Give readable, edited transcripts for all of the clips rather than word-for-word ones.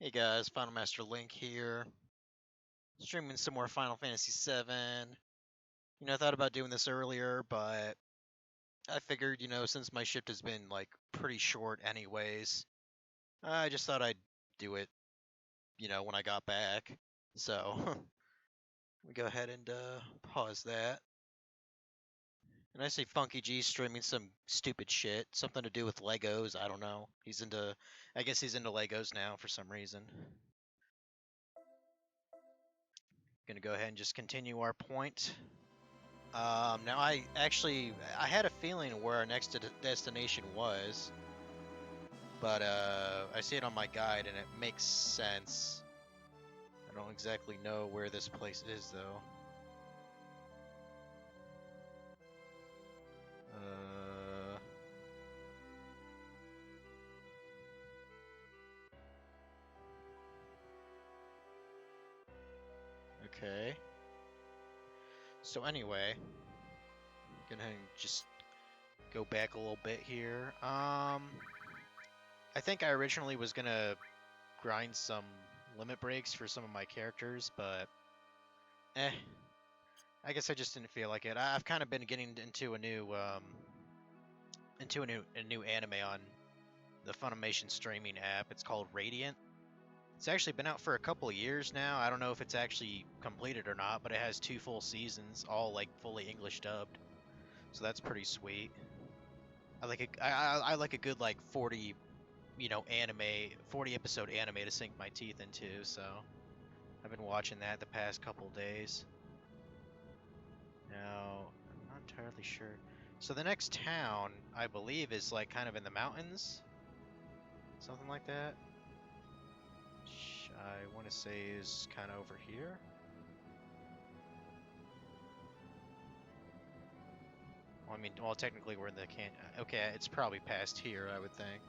Hey guys, Final Master Link here, streaming some more Final Fantasy VII. I thought about doing this earlier, but I figured, since my shift has been like pretty short anyways, I just thought I'd do it, when I got back. So, we go ahead and pause that. And I see Funky G streaming some stupid shit, something to do with Legos, I don't know. I guess he's into Legos now for some reason. Gonna go ahead and just continue our point. Now I had a feeling where our next destination was, but I see it on my guide and it makes sense. I don't exactly know where this place is though. Uh, okay. So anyway, gonna just go back a little bit here. I think I originally was gonna grind some limit breaks for some of my characters, but I guess I just didn't feel like it. I've kind of been getting into a new anime on the Funimation streaming app. It's called Radiant. It's actually been out for a couple of years now. I don't know if it's actually completed or not, but it has 2 full seasons, all like fully English dubbed. So that's pretty sweet. I like a good like 40 40 episode anime to sink my teeth into. So I've been watching that the past couple days. Now I'm not entirely sure. So the next town, I believe, is like kind of in the mountains, something like that. Which I want to say is kind of over here. Well, I mean, well, technically we're in the can. Okay, it's probably past here, I would think.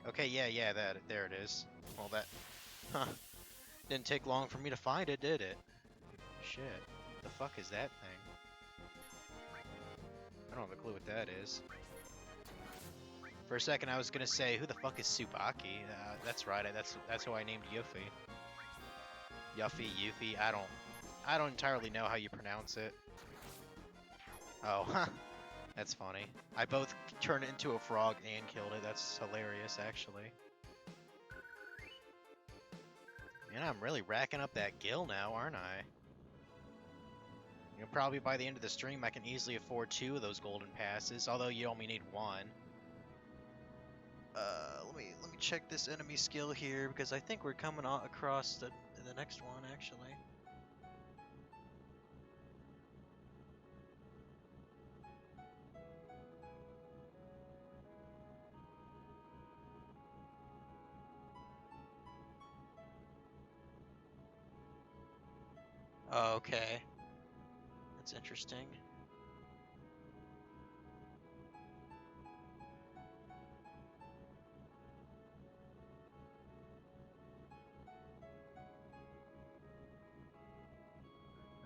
Okay, yeah, there it is. Well, that, huh, didn't take long for me to find it, did it? Shit, the fuck is that thing? I don't have a clue what that is. For a second, I was gonna say, who the fuck is Tsubaki? That's right, that's who I named Yuffie. Yuffie. I don't entirely know how you pronounce it. Oh, that's funny. I both turned it into a frog and killed it. That's hilarious, actually. Man, I'm really racking up that gil now, aren't I? Probably by the end of the stream, I can easily afford 2 of those golden passes, although you only need 1. Let me check this enemy skill here because I think we're coming across the next one actually. Oh, okay, that's interesting.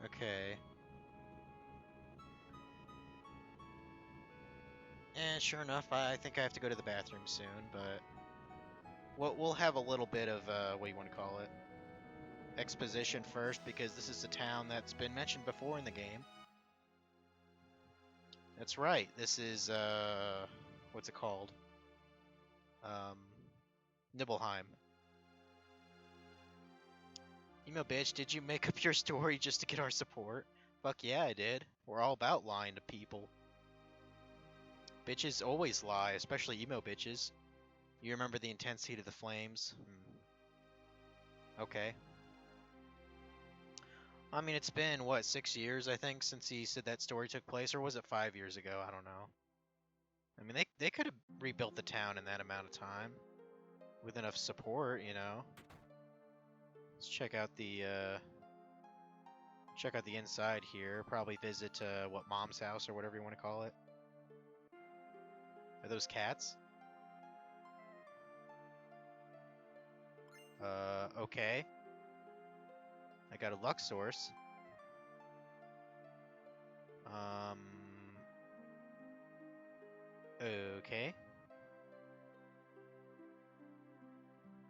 Okay. And sure enough, I think I have to go to the bathroom soon, but we'll have a little bit of what do you want to call it? Exposition first, because this is a town that's been mentioned before in the game. That's right. This is what's it called? Um, Nibelheim. Emo bitch, did you make up your story just to get our support? Fuck yeah, I did. We're all about lying to people. Bitches always lie, especially emo bitches. You remember the intense heat of the flames? Okay. I mean, it's been, what, 6 years, I think, since he said that story took place, or was it 5 years ago? I don't know. I mean, they could have rebuilt the town in that amount of time. With enough support, you know. Let's check out the inside here. Probably visit, what, Mom's house, or whatever you want to call it. Are those cats? Okay. I got a Luxorce. Okay.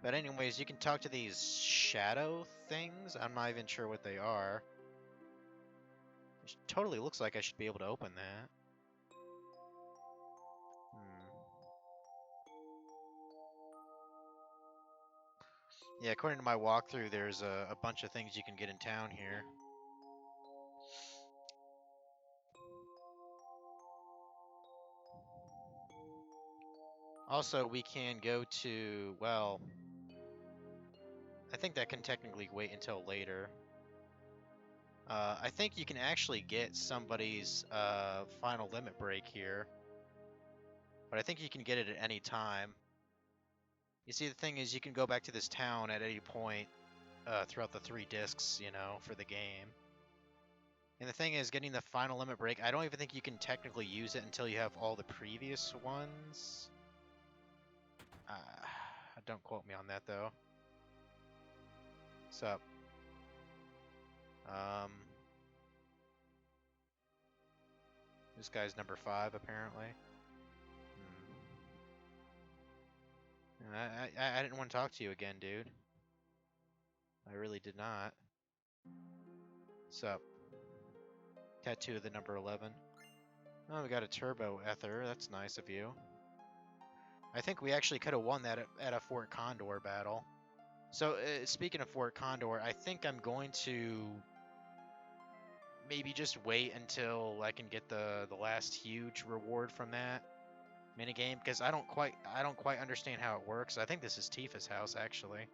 But anyways, you can talk to these shadow things. I'm not even sure what they are. It totally looks like I should be able to open that. Yeah, according to my walkthrough, there's a bunch of things you can get in town here. Also, we can go to, well, I think that can technically wait until later. I think you can actually get somebody's final limit break here. But I think you can get it at any time. You see, the thing is, you can go back to this town at any point throughout the 3 discs, you know, for the game. And the thing is, getting the final limit break, I don't even think you can technically use it until you have all the previous ones. Don't quote me on that, though. What's up? This guy's number 5, apparently. I didn't want to talk to you again, dude. I really did not. What's up? Tattoo of the number 11. Oh, we got a Turbo Ether. That's nice of you. I think we actually could have won that at a Fort Condor battle. So, speaking of Fort Condor, I think I'm going to maybe just wait until I can get the last huge reward from that minigame, because I don't quite understand how it works. I think this is Tifa's house, actually.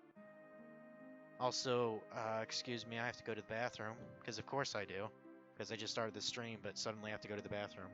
Also, excuse me, I have to go to the bathroom, because of course I do. Because I just started the stream, but suddenly I have to go to the bathroom.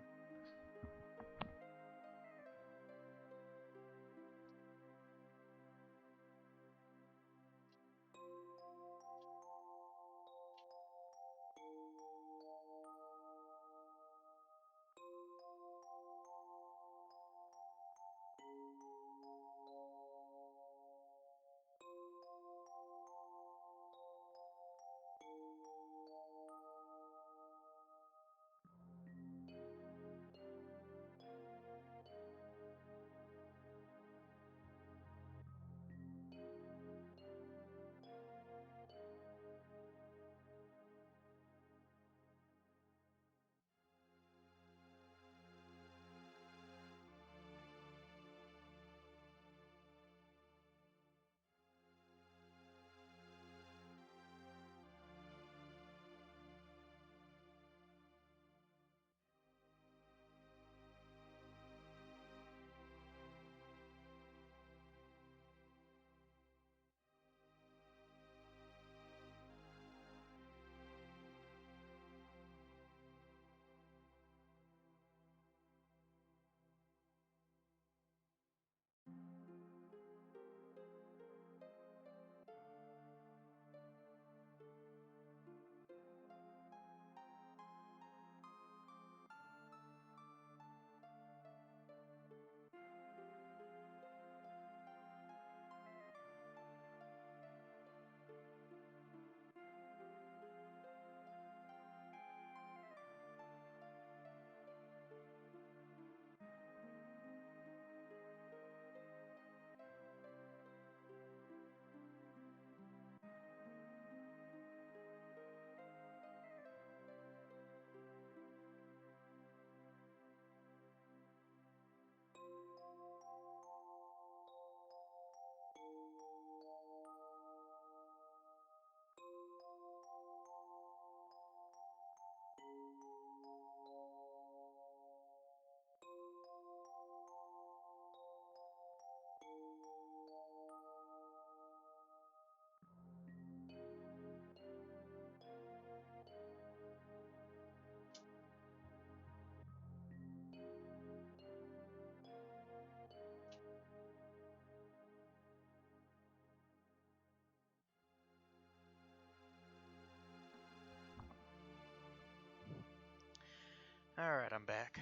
Alright, I'm back.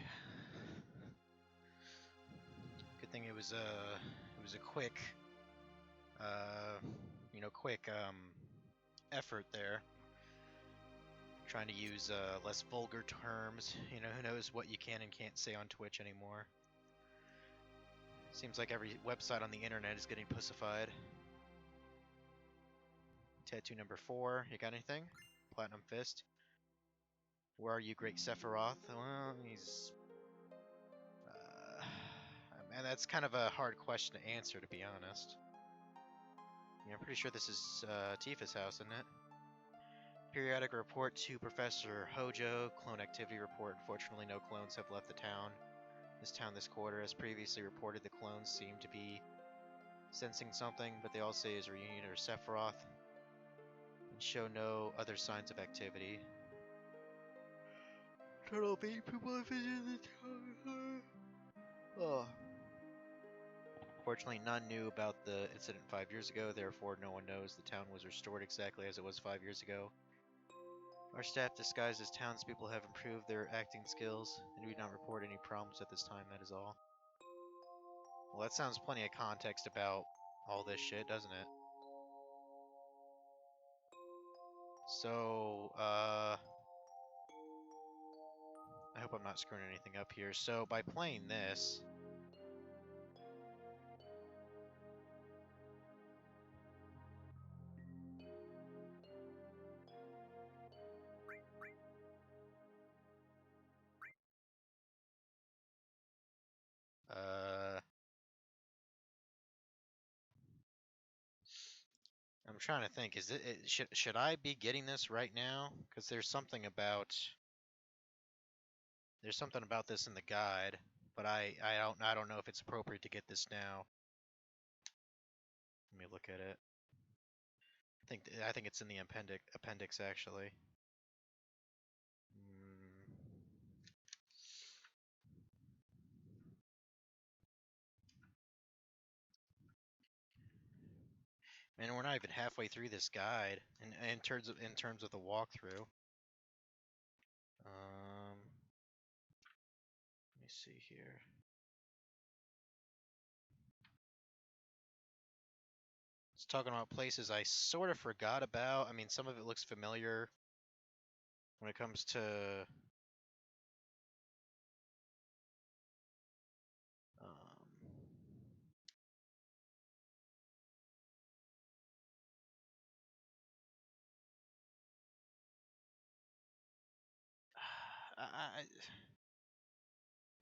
Good thing it was a quick, quick effort there. Trying to use less vulgar terms. You know, who knows what you can and can't say on Twitch anymore. Seems like every website on the internet is getting pussified. Tattoo number 4. You got anything? Platinum Fist. Where are you, Great Sephiroth? Well, he's... man, that's kind of a hard question to answer, to be honest. Yeah, I'm pretty sure this is Tifa's house, isn't it? Periodic report to Professor Hojo. Clone activity report. Unfortunately, no clones have left the town. This quarter. As previously reported, the clones seem to be sensing something, but they all say is reunion or Sephiroth, and show no other signs of activity. Total of 8 people have visited the town. Oh. Fortunately, none knew about the incident 5 years ago, therefore no one knows the town was restored exactly as it was 5 years ago. Our staff disguised as townspeople have improved their acting skills, and we do not report any problems at this time, that is all. Well, that sounds plenty of context about all this shit, doesn't it? So, I hope I'm not screwing anything up here. So, by playing this... I'm trying to think. Should I be getting this right now? Because there's something about this in the guide, but I don't know if it's appropriate to get this now. Let me look at it. I think it's in the appendix actually. Man, we're not even halfway through this guide in terms of the walkthrough. Let me see here. It's talking about places I sort of forgot about. I mean, some of it looks familiar when it comes to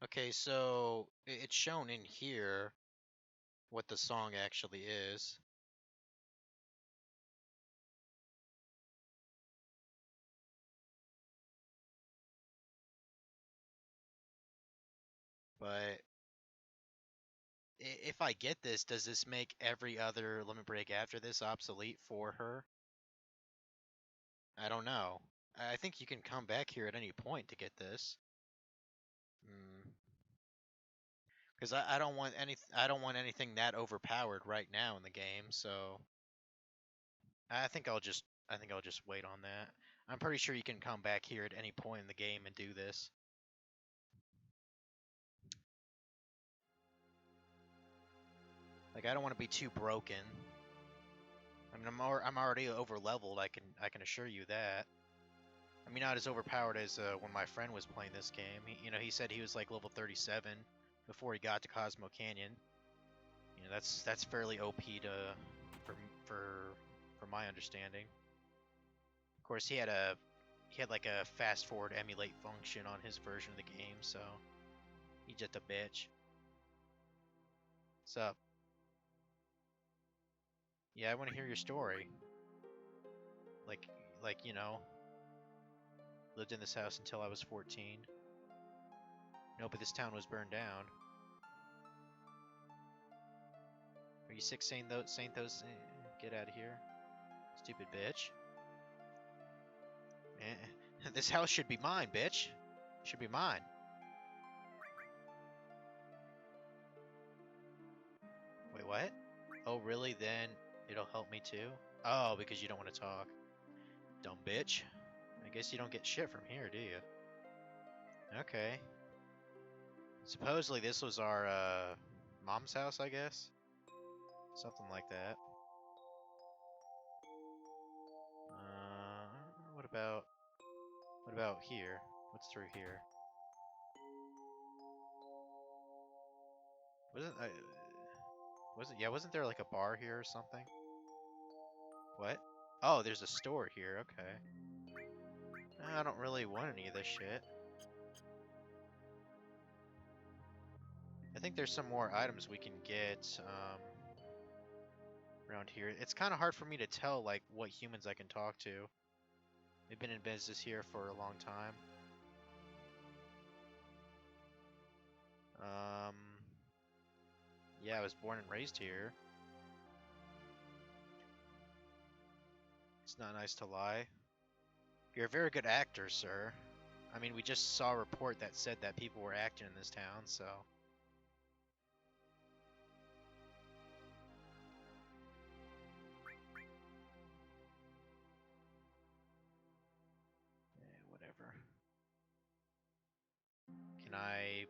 okay, so it's shown in here what the song actually is. But if I get this, does this make every other limit break after this obsolete for her? I don't know. I think you can come back here at any point to get this. Because I don't want anything that overpowered right now in the game, so I think I'll just wait on that. I'm pretty sure you can come back here at any point in the game and do this. Like, I don't want to be too broken. I mean, I'm already over leveled. I can assure you that. I mean, not as overpowered as when my friend was playing this game. He said he was like level 37 before he got to Cosmo Canyon. That's fairly OP for my understanding. Of course, he had like a fast forward emulate function on his version of the game, so he's just a bitch. What's up? Yeah, I want to hear your story. Like lived in this house until I was 14. No, but this town was burned down. Are you sick saying those? Get out of here, stupid bitch. This house should be mine, bitch. Should be mine. Wait, what? Oh, really? Then it'll help me too? Oh, because you don't want to talk. Dumb bitch. I guess you don't get shit from here, do you? Okay. Supposedly this was our mom's house, I guess. Something like that. What about here? What's through here? Wasn't there like a bar here or something? What? Oh, there's a store here, okay. I don't really want any of this shit. I think there's some more items we can get around here. It's kind of hard for me to tell, like, what humans I can talk to. They've been in business here for a long time. Um, yeah, I was born and raised here. It's not nice to lie. You're a very good actor, sir. I mean, we just saw a report that said that people were acting in this town, so... whatever. Can I...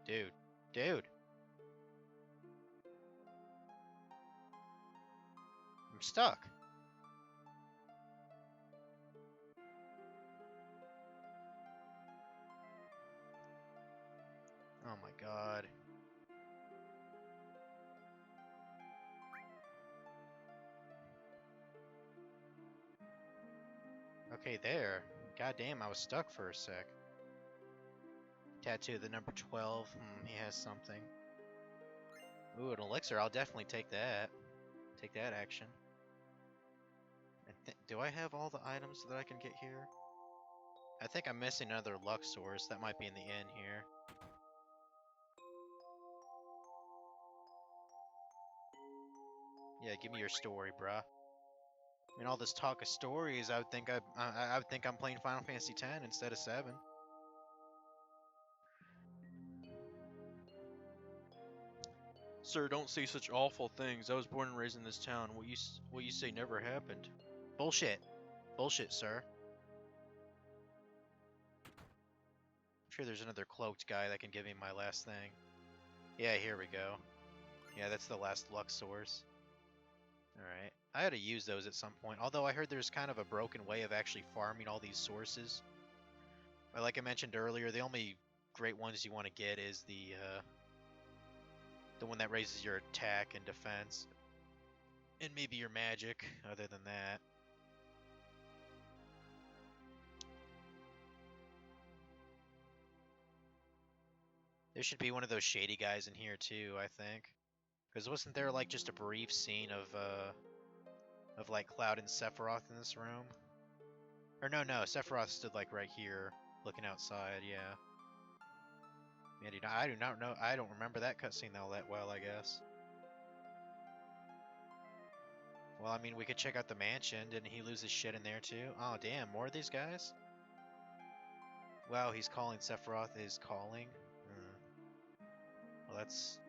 Dude. Dude! I'm stuck. Oh my god. Okay, there. God damn, I was stuck for a sec. Tattoo the number 12. He has something. Ooh, an elixir. I'll definitely take that. Take that action. Do I have all the items that I can get here? I think I'm missing another luck source. That might be in the inn here. Yeah, give me your story, bruh. I mean, all this talk of stories, I would think I would think I'm playing Final Fantasy X instead of 7. Sir, don't say such awful things. I was born and raised in this town. What you say never happened. Bullshit. Bullshit, sir. I'm sure there's another cloaked guy that can give me my last thing. Yeah, here we go. Yeah, that's the last luck source. Alright. I ought to use those at some point. Although I heard there's kind of a broken way of actually farming all these sources. But like I mentioned earlier, the only great ones you want to get is the one that raises your attack and defense. And maybe your magic, other than that. There should be one of those shady guys in here too, I think. Because wasn't there like just a brief scene of like Cloud and Sephiroth in this room? Or no, Sephiroth stood like right here, looking outside. Yeah. Man, I do not know. I don't remember that cutscene all that well, I guess. Well, I mean, we could check out the mansion. Didn't he lose his shit in there too? Oh, damn, more of these guys? Wow, he's calling. Sephiroth is calling. Well, that's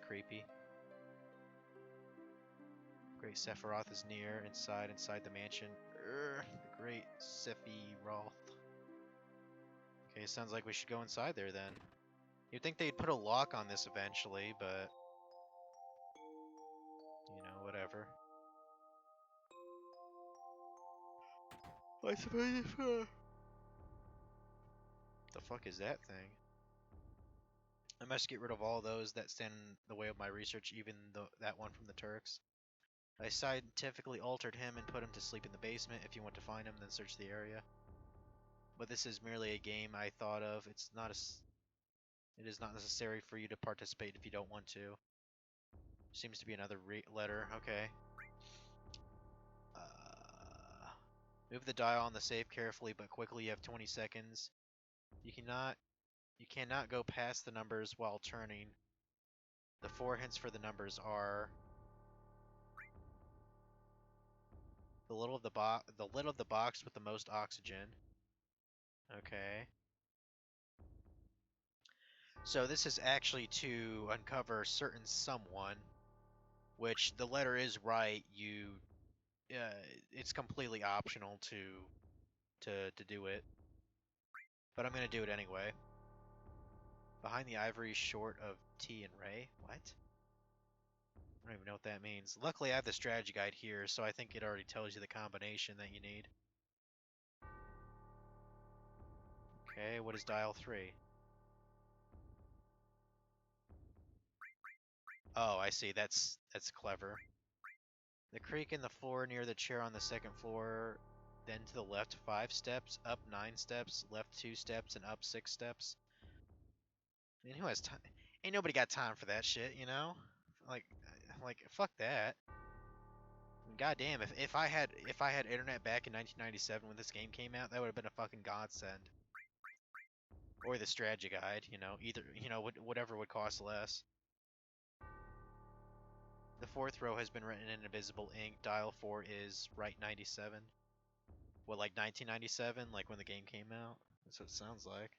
creepy. Great Sephiroth is near, inside the mansion. The great Sephiroth. Okay, sounds like we should go inside there then. You'd think they'd put a lock on this eventually, but... you know, whatever. I suppose if, the fuck is that thing? I must get rid of all those that stand in the way of my research, even that one from the Turks. I scientifically altered him and put him to sleep in the basement. If you want to find him, then search the area. But this is merely a game I thought of. It is not necessary for you to participate if you don't want to. Seems to be another letter. Okay. Move the dial on the safe carefully but quickly. You have 20 seconds. You cannot go past the numbers while turning. The 4 hints for the numbers are the lid of the box with the most oxygen. Okay. So this is actually to uncover certain someone, which the letter is right. It's completely optional to do it, but I'm gonna do it anyway. Behind the ivory, short of T and Ray. What? I don't even know what that means. Luckily, I have the strategy guide here, so I think it already tells you the combination that you need. Okay, what is dial 3? Oh, I see. That's clever. The creak in the floor near the chair on the second floor, then to the left 5 steps, up 9 steps, left 2 steps, and up 6 steps. I mean, who has time? Ain't nobody got time for that shit, you know? Like, fuck that. Goddamn, if I had internet back in 1997 when this game came out, that would have been a fucking godsend. Or the strategy guide, you know, either, you know, whatever would cost less. The 4th row has been written in invisible ink. Dial 4 is right 97. What, like 1997, like when the game came out? That's what it sounds like.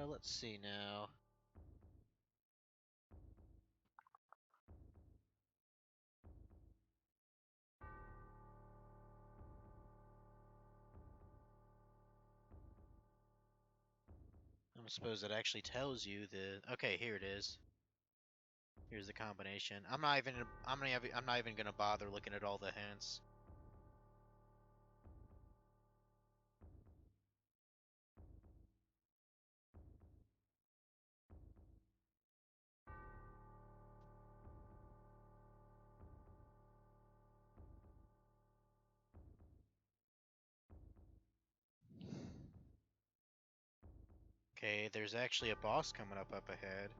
Let's see now. I suppose it actually tells you the. Okay, here it is. Here's the combination. I'm not even gonna bother looking at all the hints. Okay, there's actually a boss coming up ahead.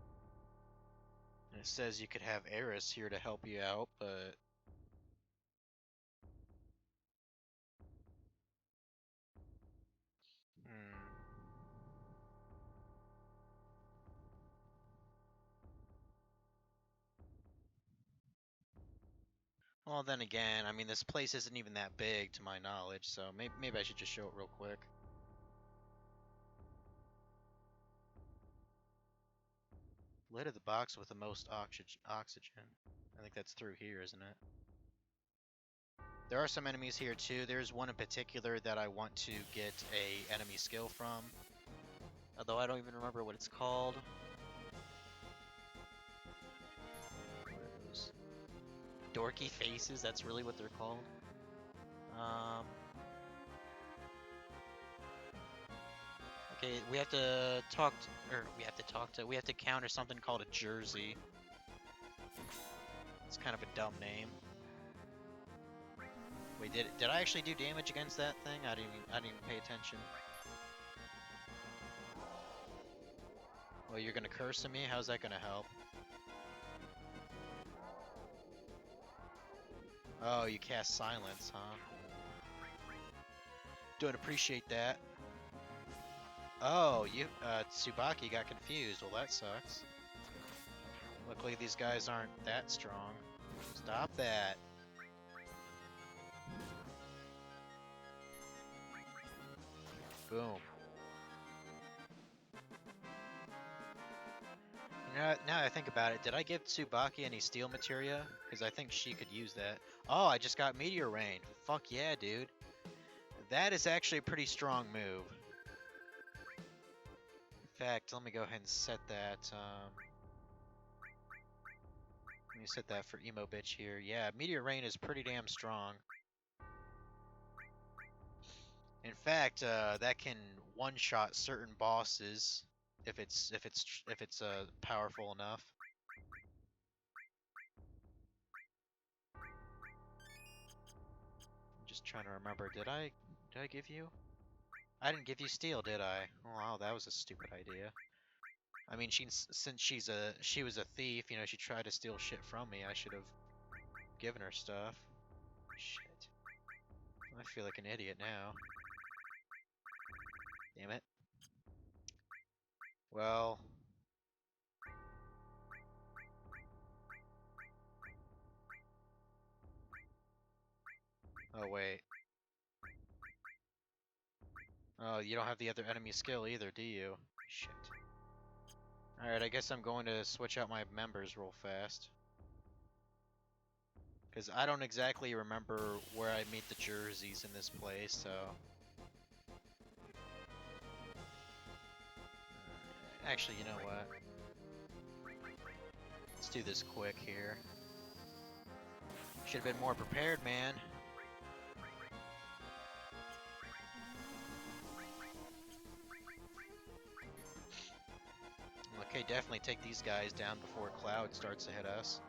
And it says you could have Eris here to help you out, but well, then again, I mean, this place isn't even that big to my knowledge, so maybe I should just show it real quick. Lid of the box with the most oxygen. I think that's through here, isn't it? There are some enemies here too. There's one in particular that I want to get a enemy skill from. Although I don't even remember what it's called. What are those? Dorky faces, that's really what they're called. Okay, we have to counter something called a jersey. It's kind of a dumb name. Wait, did I actually do damage against that thing? I didn't even pay attention. Well, you're gonna curse at me? How's that gonna help? Oh, you cast silence, huh? Don't appreciate that. Oh, Tsubaki got confused. Well, that sucks. Luckily, these guys aren't that strong. Stop that. Boom. Now that I think about it, did I give Tsubaki any steel materia? Because I think she could use that. Oh, I just got Meteor Rain. Fuck yeah, dude. That is actually a pretty strong move. In fact, let me go ahead and set that. Let me set that for Emo Bitch here. Yeah, Meteor Rain is pretty damn strong. In fact, that can one-shot certain bosses if it's powerful enough. I'm just trying to remember. Did I give you? I didn't give you steel, did I? Oh, wow, that was a stupid idea. I mean, since she was a thief, you know, she tried to steal shit from me. I should have given her stuff. Shit. I feel like an idiot now. Damn it. Well. Oh, wait. Oh, you don't have the other enemy skill either, do you? Shit. Alright, I guess I'm going to switch out my members real fast. Because I don't exactly remember where I meet the jerseys in this place, so... Actually, you know what? Let's do this quick here. Should have been more prepared, man. definitely take these guys down before Cloud starts to hit us.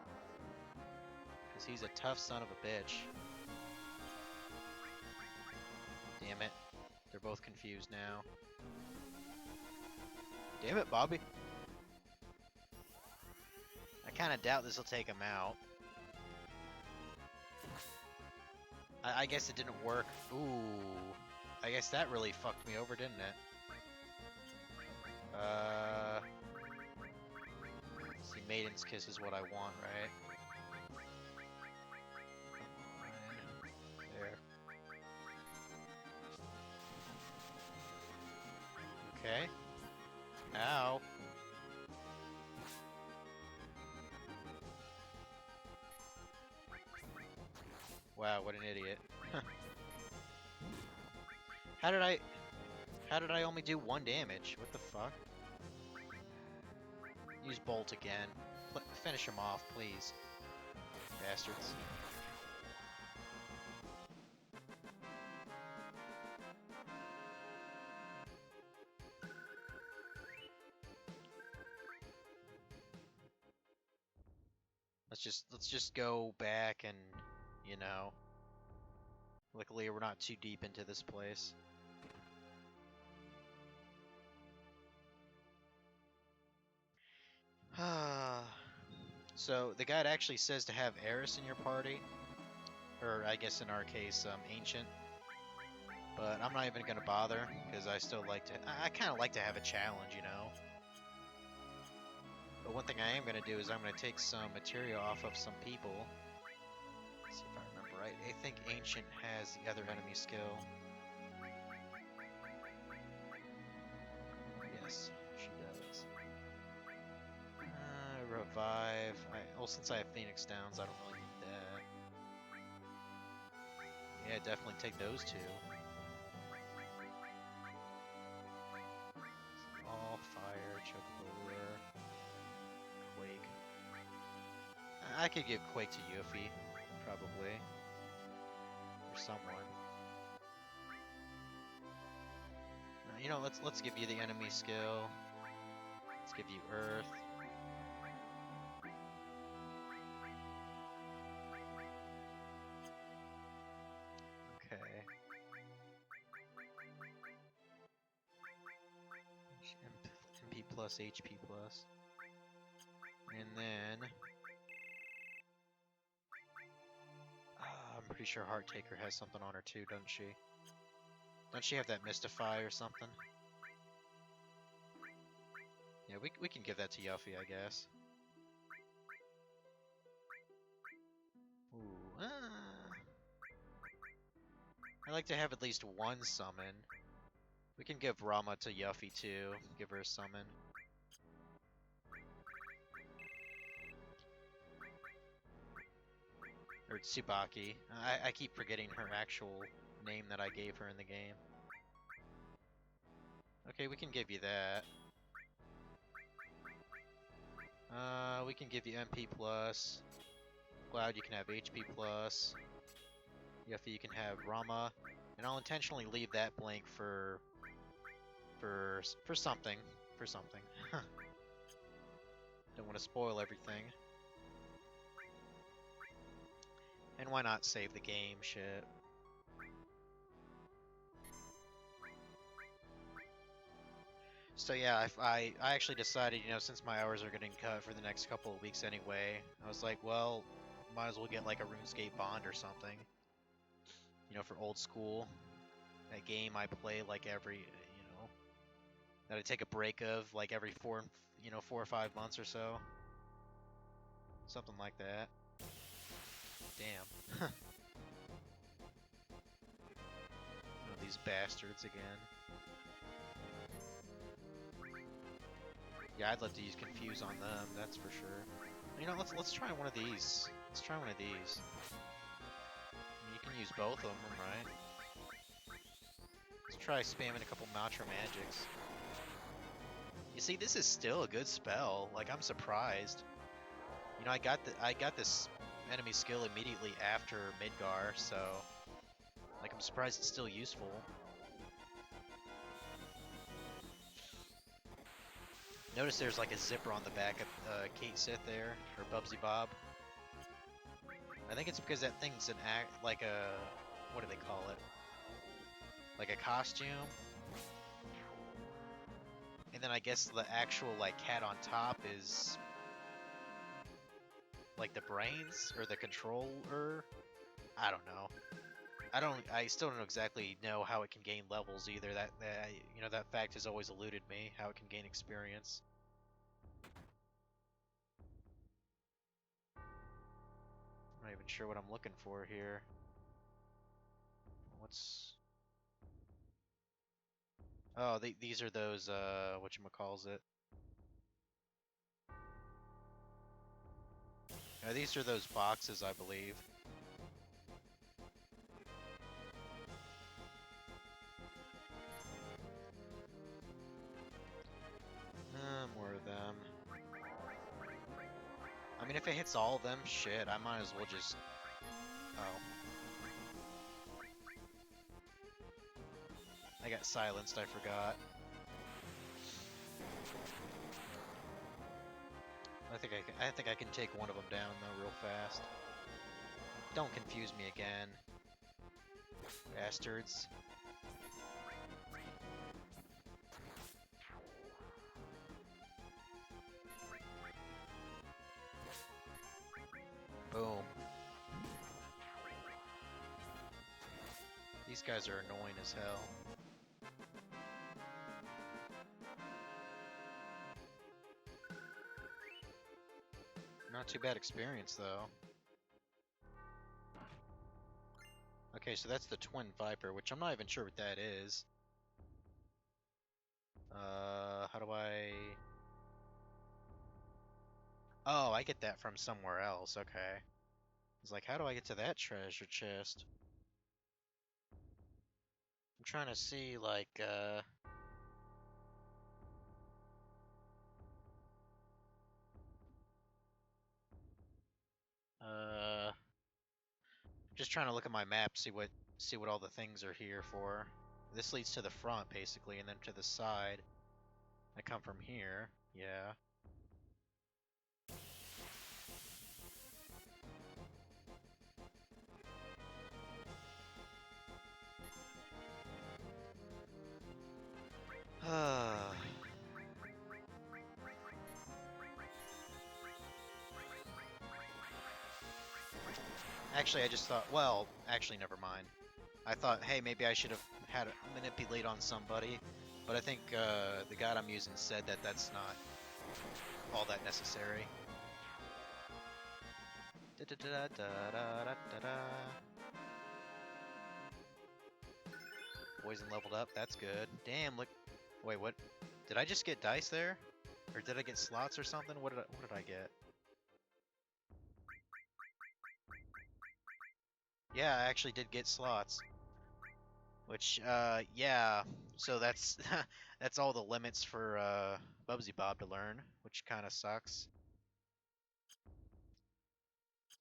Because he's a tough son of a bitch. Damn it. They're both confused now. Damn it, Bobby. I kind of doubt this will take him out. I guess it didn't work. Ooh. I guess that really fucked me over, didn't it? See, Maiden's Kiss is what I want, right? There. Okay. Ow. Wow, what an idiot. How did I only do 1 damage? What the fuck? Use Bolt again. Finish him off, please. Bastards. Let's just go back and, you know, luckily we're not too deep into this place. So the guide actually says to have Eris in your party, or I guess in our case, Ancient. But I'm not even gonna bother because I still like to. I kind of like to have a challenge, you know. But one thing I am gonna do is I'm gonna take some material off of some people. Let's see if I remember right. I think Ancient has the other enemy skill. Yes, she does. Revive. Well, since I have Phoenix Downs, I don't really need that. Yeah, definitely take those two. All fire, Chocobo Lure, Quake. I could give Quake to Yuffie, probably, or someone. No, you know, let's give you the enemy skill. Let's give you Earth. Okay. MP plus, HP plus. And then... I'm pretty sure Heart Taker has something on her too, doesn't she? Doesn't she have that Mystify or something? Yeah, we can give that to Yuffie, I guess. Ooh, I like to have at least one summon. We can give Rama to Yuffie too. Give her a summon. Or Tsubaki. I keep forgetting her actual name that I gave her in the game. Okay, we can give you that. We can give you MP plus. Cloud, you can have HP plus. Yuffie, you can have Rama. And I'll intentionally leave that blank for something. For something. Don't want to spoil everything. And why not save the game, shit. So yeah, I actually decided, you know, since my hours are getting cut for the next couple of weeks anyway, I was like, well, might as well get like a RuneScape Bond or something. You know, for old school. That game I play like every, you know, that I take a break of like every 4 or 5 months or so. Something like that. Damn. These bastards again. Yeah, I'd love to use Confuse on them, that's for sure. You know, let's try one of these. Let's try one of these. You can use both of them, right? Let's try spamming a couple Matra Magics. You see, this is still a good spell. Like, I'm surprised. You know, I got this enemy skill immediately after Midgar, so like I'm surprised it's still useful. Notice there's like a zipper on the back of Kate Sith there, or Bubsy Bob. I think it's because that thing's an act like a, what do they call it? Like a costume. And then I guess the actual like cat on top is like the brains or the controller. I don't know. I still don't exactly know how it can gain levels either. That fact has always eluded me, how it can gain experience. I'm not even sure what I'm looking for here. What's... Oh, these are those, whatchamacallit. These are those boxes, I believe. More of them. I mean, if it hits all of them, shit, I might as well just... Oh. I got silenced, I forgot. I think I can take one of them down, though, real fast. Don't confuse me again. Bastards. Boom. These guys are annoying as hell. Not too bad experience, though. Okay, so that's the Twin Viper, which I'm not even sure what that is. How do I... Oh, I get that from somewhere else, okay. It's like, how do I get to that treasure chest? I'm trying to see, like, just trying to look at my map, see what all the things are here for. This leads to the front, basically, and then to the side. I come from here, yeah. Actually, I just thought, well, actually, never mind. I thought, hey, maybe I should have had a manipulate on somebody, but I think the guide I'm using said that that's not all that necessary. Poison leveled up, that's good. Damn, look. Wait, what? Did I just get dice there? Or did I get slots or something? What did I get? Yeah, I actually did get slots. Which, yeah. So that's that's all the limits for Bubsy Bob to learn, which kind of sucks.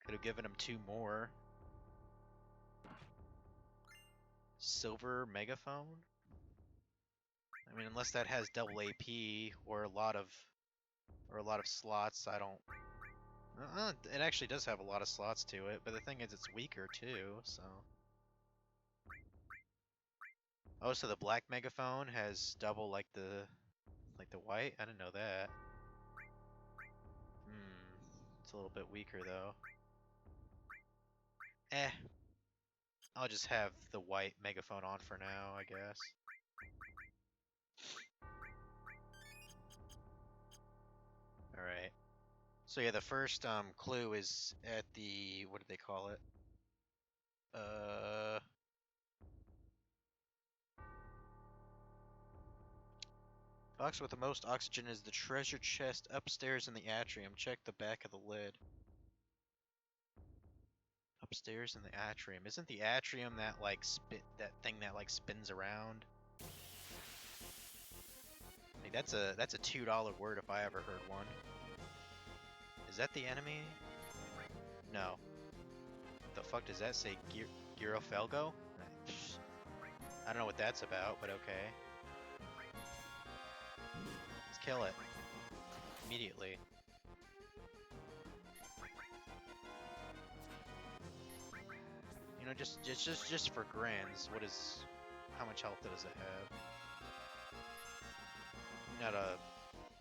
Could have given him 2 more. Silver megaphone? I mean, unless that has double AP or a lot of slots, I don't. It actually does have a lot of slots to it, but the thing is, it's weaker too. So. Oh, so the black megaphone has double like the white? I didn't know that. It's a little bit weaker though. I'll just have the white megaphone on for now, I guess. Alright. So yeah, the first clue is at the, what do they call it? Box with the most oxygen is the treasure chest upstairs in the atrium. Check the back of the lid. Upstairs in the atrium. Isn't the atrium that like that thing that like spins around? Like, that's a $2 word if I ever heard one. Is that the enemy? No. What the fuck does that say? Girofelgo? I don't know what that's about, but okay. Let's kill it. immediately. You know, just for grins, how much health does it have?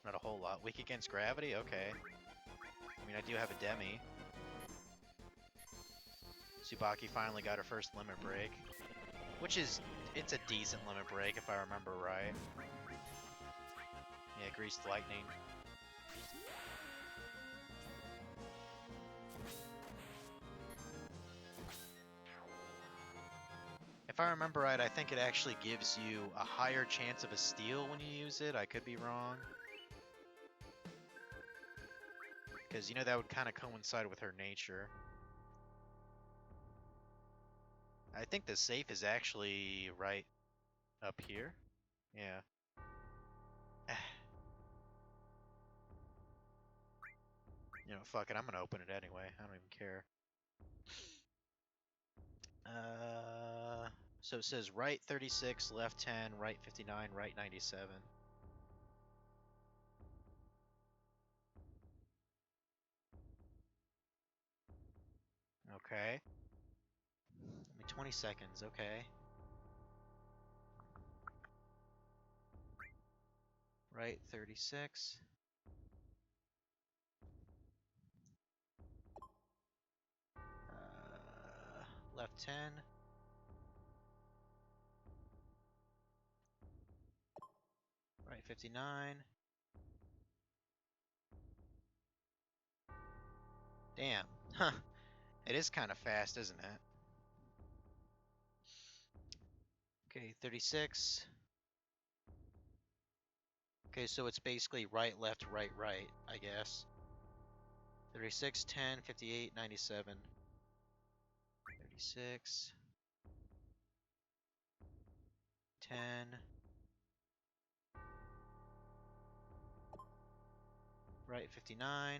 Not a whole lot. Weak against gravity? Okay. I mean, I do have a Demi. Tsubaki finally got her first limit break. It's a decent limit break if I remember right. Yeah, Greased Lightning. If I remember right, I think it actually gives you a higher chance of a steal when you use it. I could be wrong. Because, you know, that would kind of coincide with her nature. I think the safe is actually right up here. Yeah. You know, fuck it, I'm gonna open it anyway. I don't even care. So it says right 36, left 10, right 59, right 97. Okay. 20 seconds, okay. Right 36. Left 10. Right 59. Damn. Huh. It is kind of fast, isn't it? Okay, 36. Okay, so it's basically right, left, right, right, I guess. 36, 10, 58, 97. 36. 10. Right 59.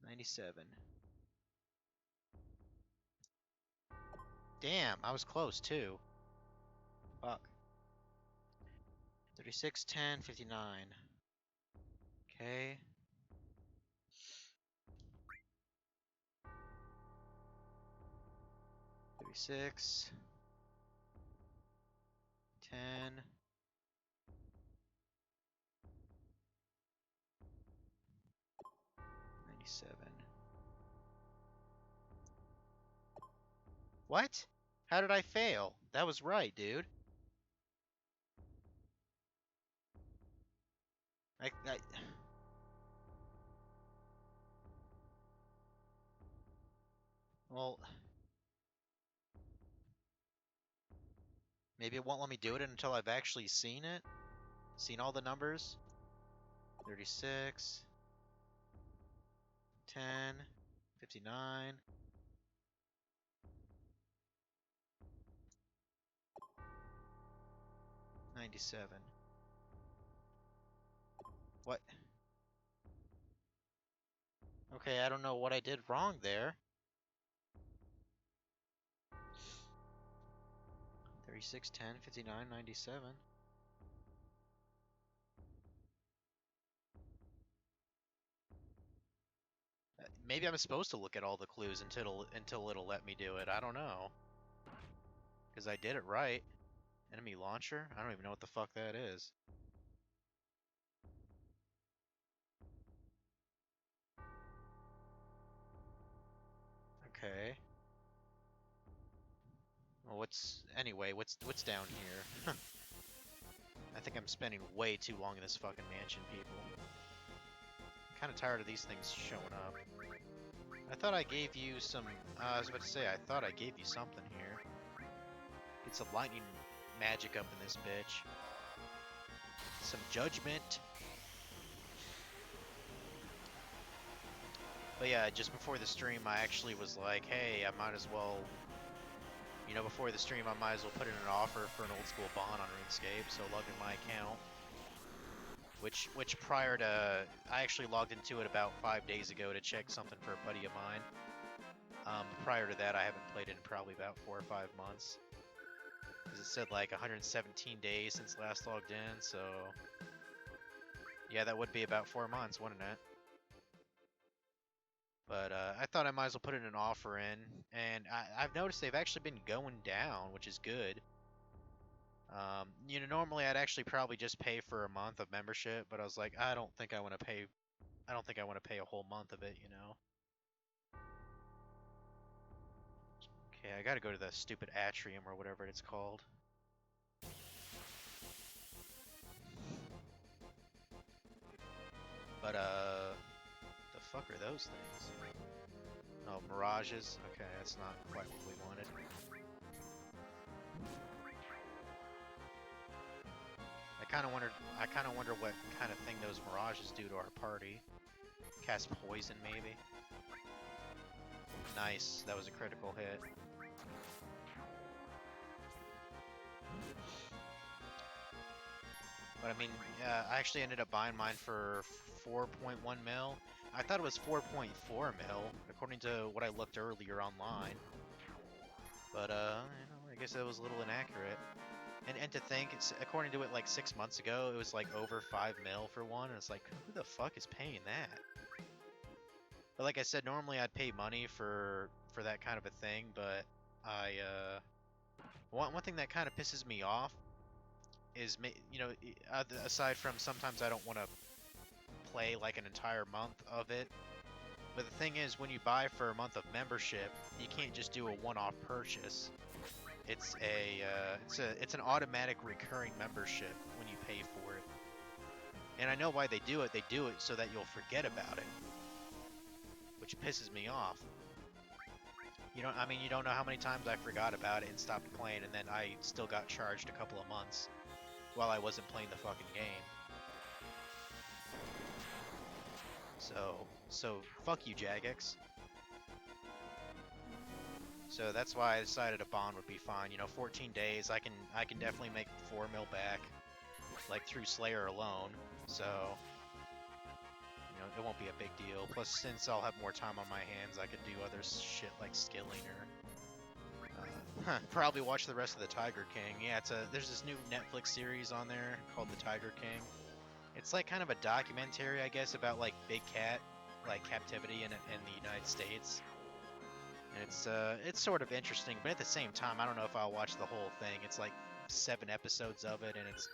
97. Damn, I was close too. Fuck. 36, 10, 59. Okay. 36. 10. 97. What? How did I fail? That was right, dude. I well, maybe it won't let me do it until I've actually seen it. Seen all the numbers. 36. 10. 59. 97. What? Okay, I don't know what I did wrong there. 36, 10, 59, 97. Maybe I'm supposed to look at all the clues until it'll let me do it. I don't know. Because I did it right. Enemy launcher? I don't even know what the fuck that is. Okay. Well, what's down here? I think I'm spending way too long in this fucking mansion, people. I'm kind of tired of these things showing up. I thought I gave you some... I was about to say, I thought I gave you something here. Get some lightning magic up in this bitch. Some judgment. But yeah, just before the stream, I actually was like, hey, I might as well... You know, before the stream, I might as well put in an offer for an old school bond on RuneScape, so log in my account. Which prior to... I actually logged into it about 5 days ago to check something for a buddy of mine. Prior to that, I haven't played it in probably about 4 or 5 months. Because it said like 117 days since last logged in, so... Yeah, that would be about 4 months, wouldn't it? But I thought I might as well put in an offer in, and I've noticed they've actually been going down, which is good. You know, normally I'd actually probably just pay for a month of membership, but I was like, I don't think I want to pay. I don't think I want to pay a whole month of it, you know. Okay, I gotta go to the stupid atrium or whatever it's called. But the fuck are those things? Oh, mirages. Okay, that's not quite what we wanted. I kind of wonder what kind of thing those mirages do to our party. Cast poison, maybe. Nice, that was a critical hit. But I mean, I actually ended up buying mine for 4.1 mil. I thought it was 4.4 mil, according to what I looked earlier online. But you know, I guess that was a little inaccurate. And to think, it's according to it like 6 months ago, it was like over 5 mil for one, and it's like, who the fuck is paying that? But like I said, normally I'd pay money for that kind of a thing, but I one thing that kind of pisses me off is, you know, aside from sometimes I don't want to play like an entire month of it. But the thing is, when you buy for a month of membership, you can't just do a one-off purchase. It's it's an automatic recurring membership when you pay for it. And I know why they do it. They do it so that you'll forget about it, which pisses me off. I mean, you don't know how many times I forgot about it and stopped playing, and then I still got charged a couple of months while I wasn't playing the fucking game. So fuck you, Jagex. So that's why I decided a bond would be fine. You know, 14 days, I can definitely make 4 mil back, like through Slayer alone. So, you know, it won't be a big deal. Plus, since I'll have more time on my hands, I could do other shit like skilling or probably watch the rest of the Tiger King. Yeah, there's this new Netflix series on there called The Tiger King. It's like kind of a documentary, I guess, about like big cat, like captivity in the United States. And it's sort of interesting, but at the same time, I don't know if I'll watch the whole thing. It's like 7 episodes of it, and it's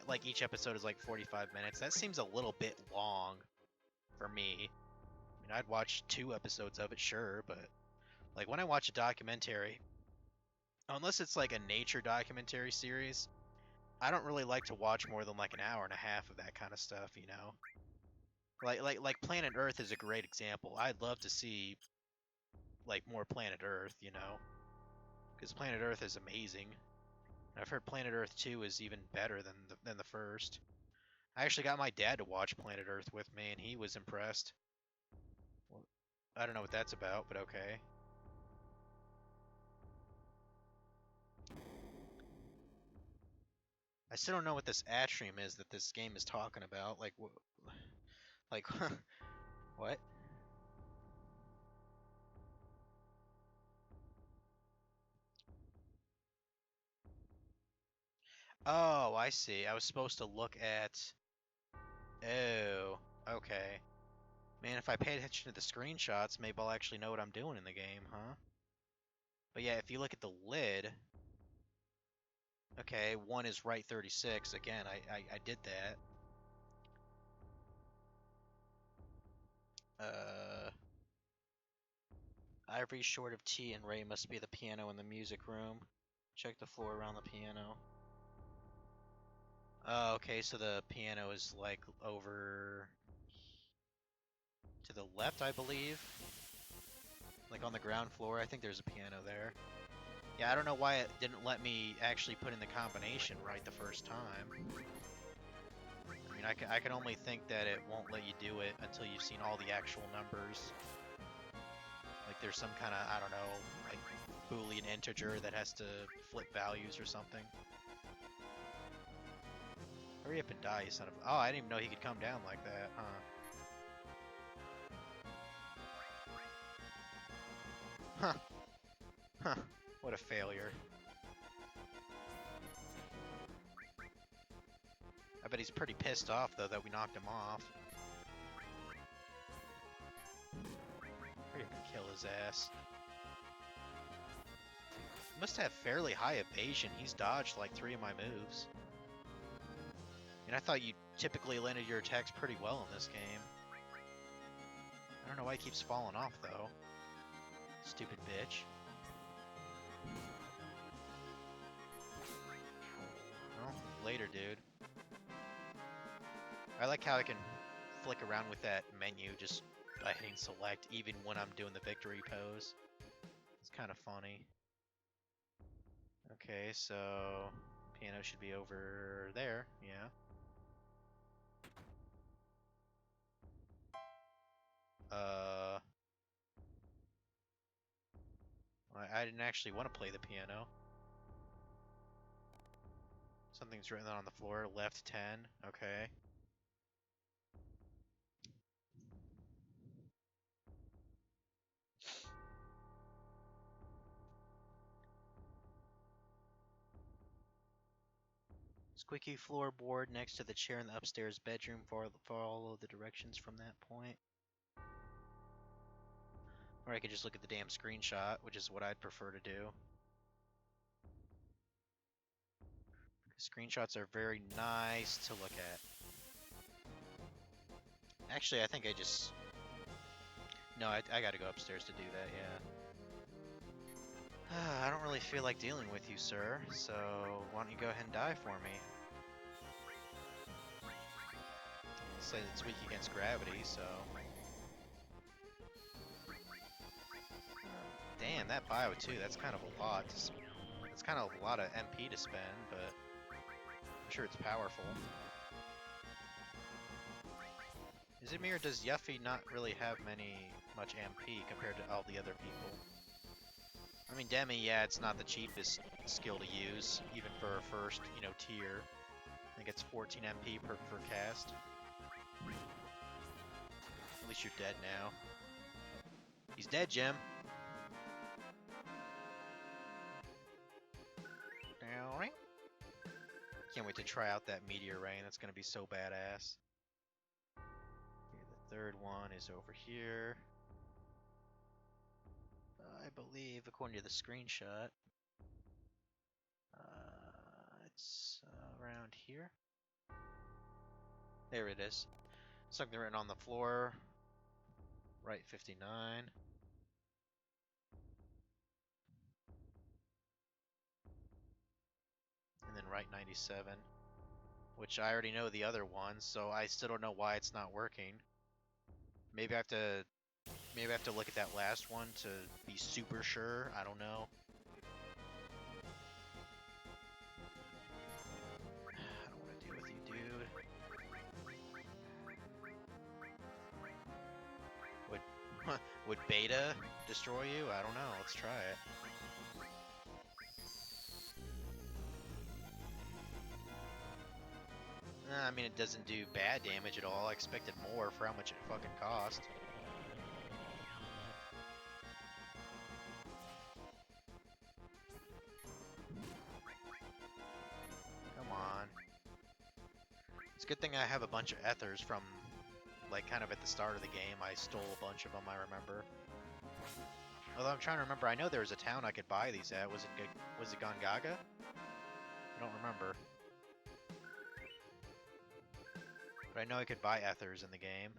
like each episode is like 45 minutes. That seems a little bit long for me. I mean, I'd watch 2 episodes of it, sure, but like when I watch a documentary, unless it's like a nature documentary series, I don't really like to watch more than like an hour and a half of that kind of stuff, you know? Like Planet Earth is a great example. I'd love to see like more Planet Earth, you know? Because Planet Earth is amazing. I've heard Planet Earth 2 is even better than the first. I actually got my dad to watch Planet Earth with me, and he was impressed. Well, I don't know what that's about, but okay. I still don't know what this atrium is that this game is talking about. Like, what? Oh, I see. I was supposed to look at... Oh, okay. Man, if I pay attention to the screenshots, maybe I'll actually know what I'm doing in the game, huh? But yeah, if you look at the lid... Okay, 1 is right 36. Again, I did that. Ivory short of T and Ray must be the piano in the music room. Check the floor around the piano. Oh, okay, so the piano is like over to the left, I believe. Like on the ground floor, I think there's a piano there. Yeah, I don't know why it didn't let me actually put in the combination right the first time. I mean, I can only think that it won't let you do it until you've seen all the actual numbers. Like there's some kind of, I don't know, like Boolean integer that has to flip values or something. Hurry up and die, you son of... Oh, I didn't even know he could come down like that, huh? Huh. Huh. What a failure. I bet he's pretty pissed off, though, that we knocked him off. We're gonna kill his ass. Must have fairly high evasion. He's dodged like 3 of my moves. And I thought you typically landed your attacks pretty well in this game. I don't know why he keeps falling off, though. Stupid bitch. Well, later, dude. I like how I can flick around with that menu just by hitting select, even when I'm doing the victory pose. It's kind of funny. Okay, so piano should be over there, yeah. I didn't actually want to play the piano. Something's written on the floor, left 10, okay. Squeaky floorboard next to the chair in the upstairs bedroom. Follow the directions from that point. Or I could just look at the damn screenshot, which is what I'd prefer to do. Screenshots are very nice to look at. Actually, I think I just... No, I gotta go upstairs to do that, yeah. I don't really feel like dealing with you, sir, so why don't you go ahead and die for me? It said it's weak against gravity, so... Damn, that bio too, that's kind of a lot. It's kind of a lot of MP to spend, but I'm sure it's powerful. Is it me, or does Yuffie not really have much MP compared to all the other people? I mean, Demi, yeah, it's not the cheapest skill to use, even for a first, tier. I think it's 14 MP per cast. At least you're dead now. He's dead, Jim. Can't wait to try out that Meteor Rain. That's going to be so badass. Okay, the third one is over here. I believe, according to the screenshot, it's around here. There it is. Something written on the floor. Right 59. And then right 97. Which I already know the other one, so I still don't know why it's not working. Maybe I have to look at that last one to be super sure. I don't know. I don't want to deal with you, dude. Would Beta destroy you? I don't know. Let's try it. I mean, it doesn't do bad damage at all. I expected more for how much it fucking cost. Come on. It's a good thing I have a bunch of ethers from, like, kind of at the start of the game. I stole a bunch of them, I remember. Although I'm trying to remember, I know there was a town I could buy these at. Was it Gongaga? I don't remember. But I know I could buy ethers in the game.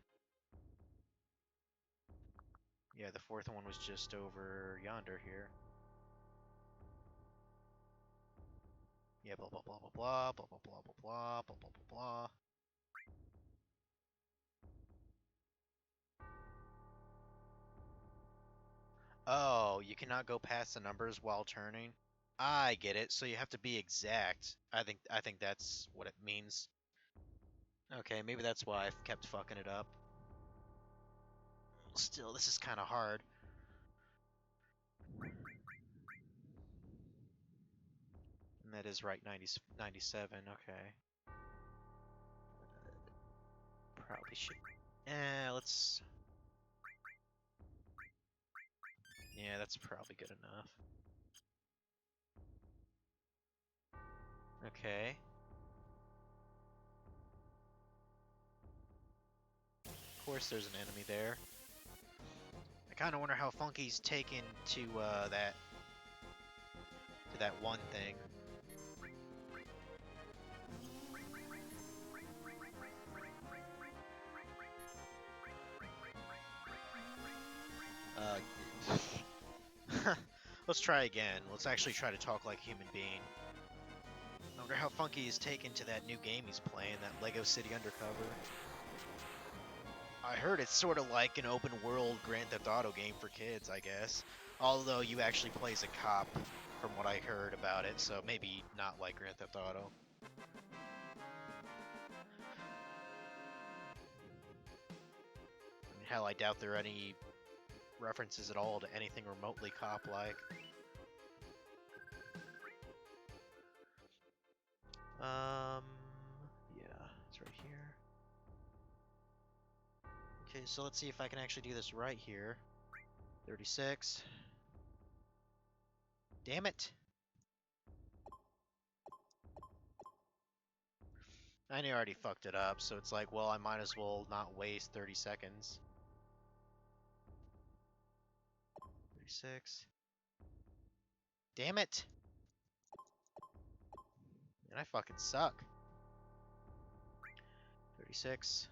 Yeah, the fourth one was just over yonder here. Yeah, blah blah blah blah blah blah blah blah blah blah blah blah blah blah. Oh, you cannot go past the numbers while turning. I get it. So you have to be exact. I think that's what it means. Okay, maybe that's why I've kept fucking it up. Still, this is kind of hard. And that is right 97, okay. Probably should... let's... Yeah, that's probably good enough. Okay. course there's an enemy there. I kind of wonder how Funky's taken to that one thing. Let's try again. Let's actually try to talk like a human being. I wonder how Funky is taken to that new game he's playing, that Lego City Undercover. I heard it's sort of like an open world Grand Theft Auto game for kids, I guess. Although you actually play as a cop, from what I heard about it, so maybe not like Grand Theft Auto. Hell, I doubt there are any references at all to anything remotely cop-like. Yeah, it's right here. Okay, so let's see if I can actually do this right here. 36. Damn it! I knew I already fucked it up, so it's like, well, I might as well not waste 30 seconds. 36. Damn it! Man, I fucking suck. 36.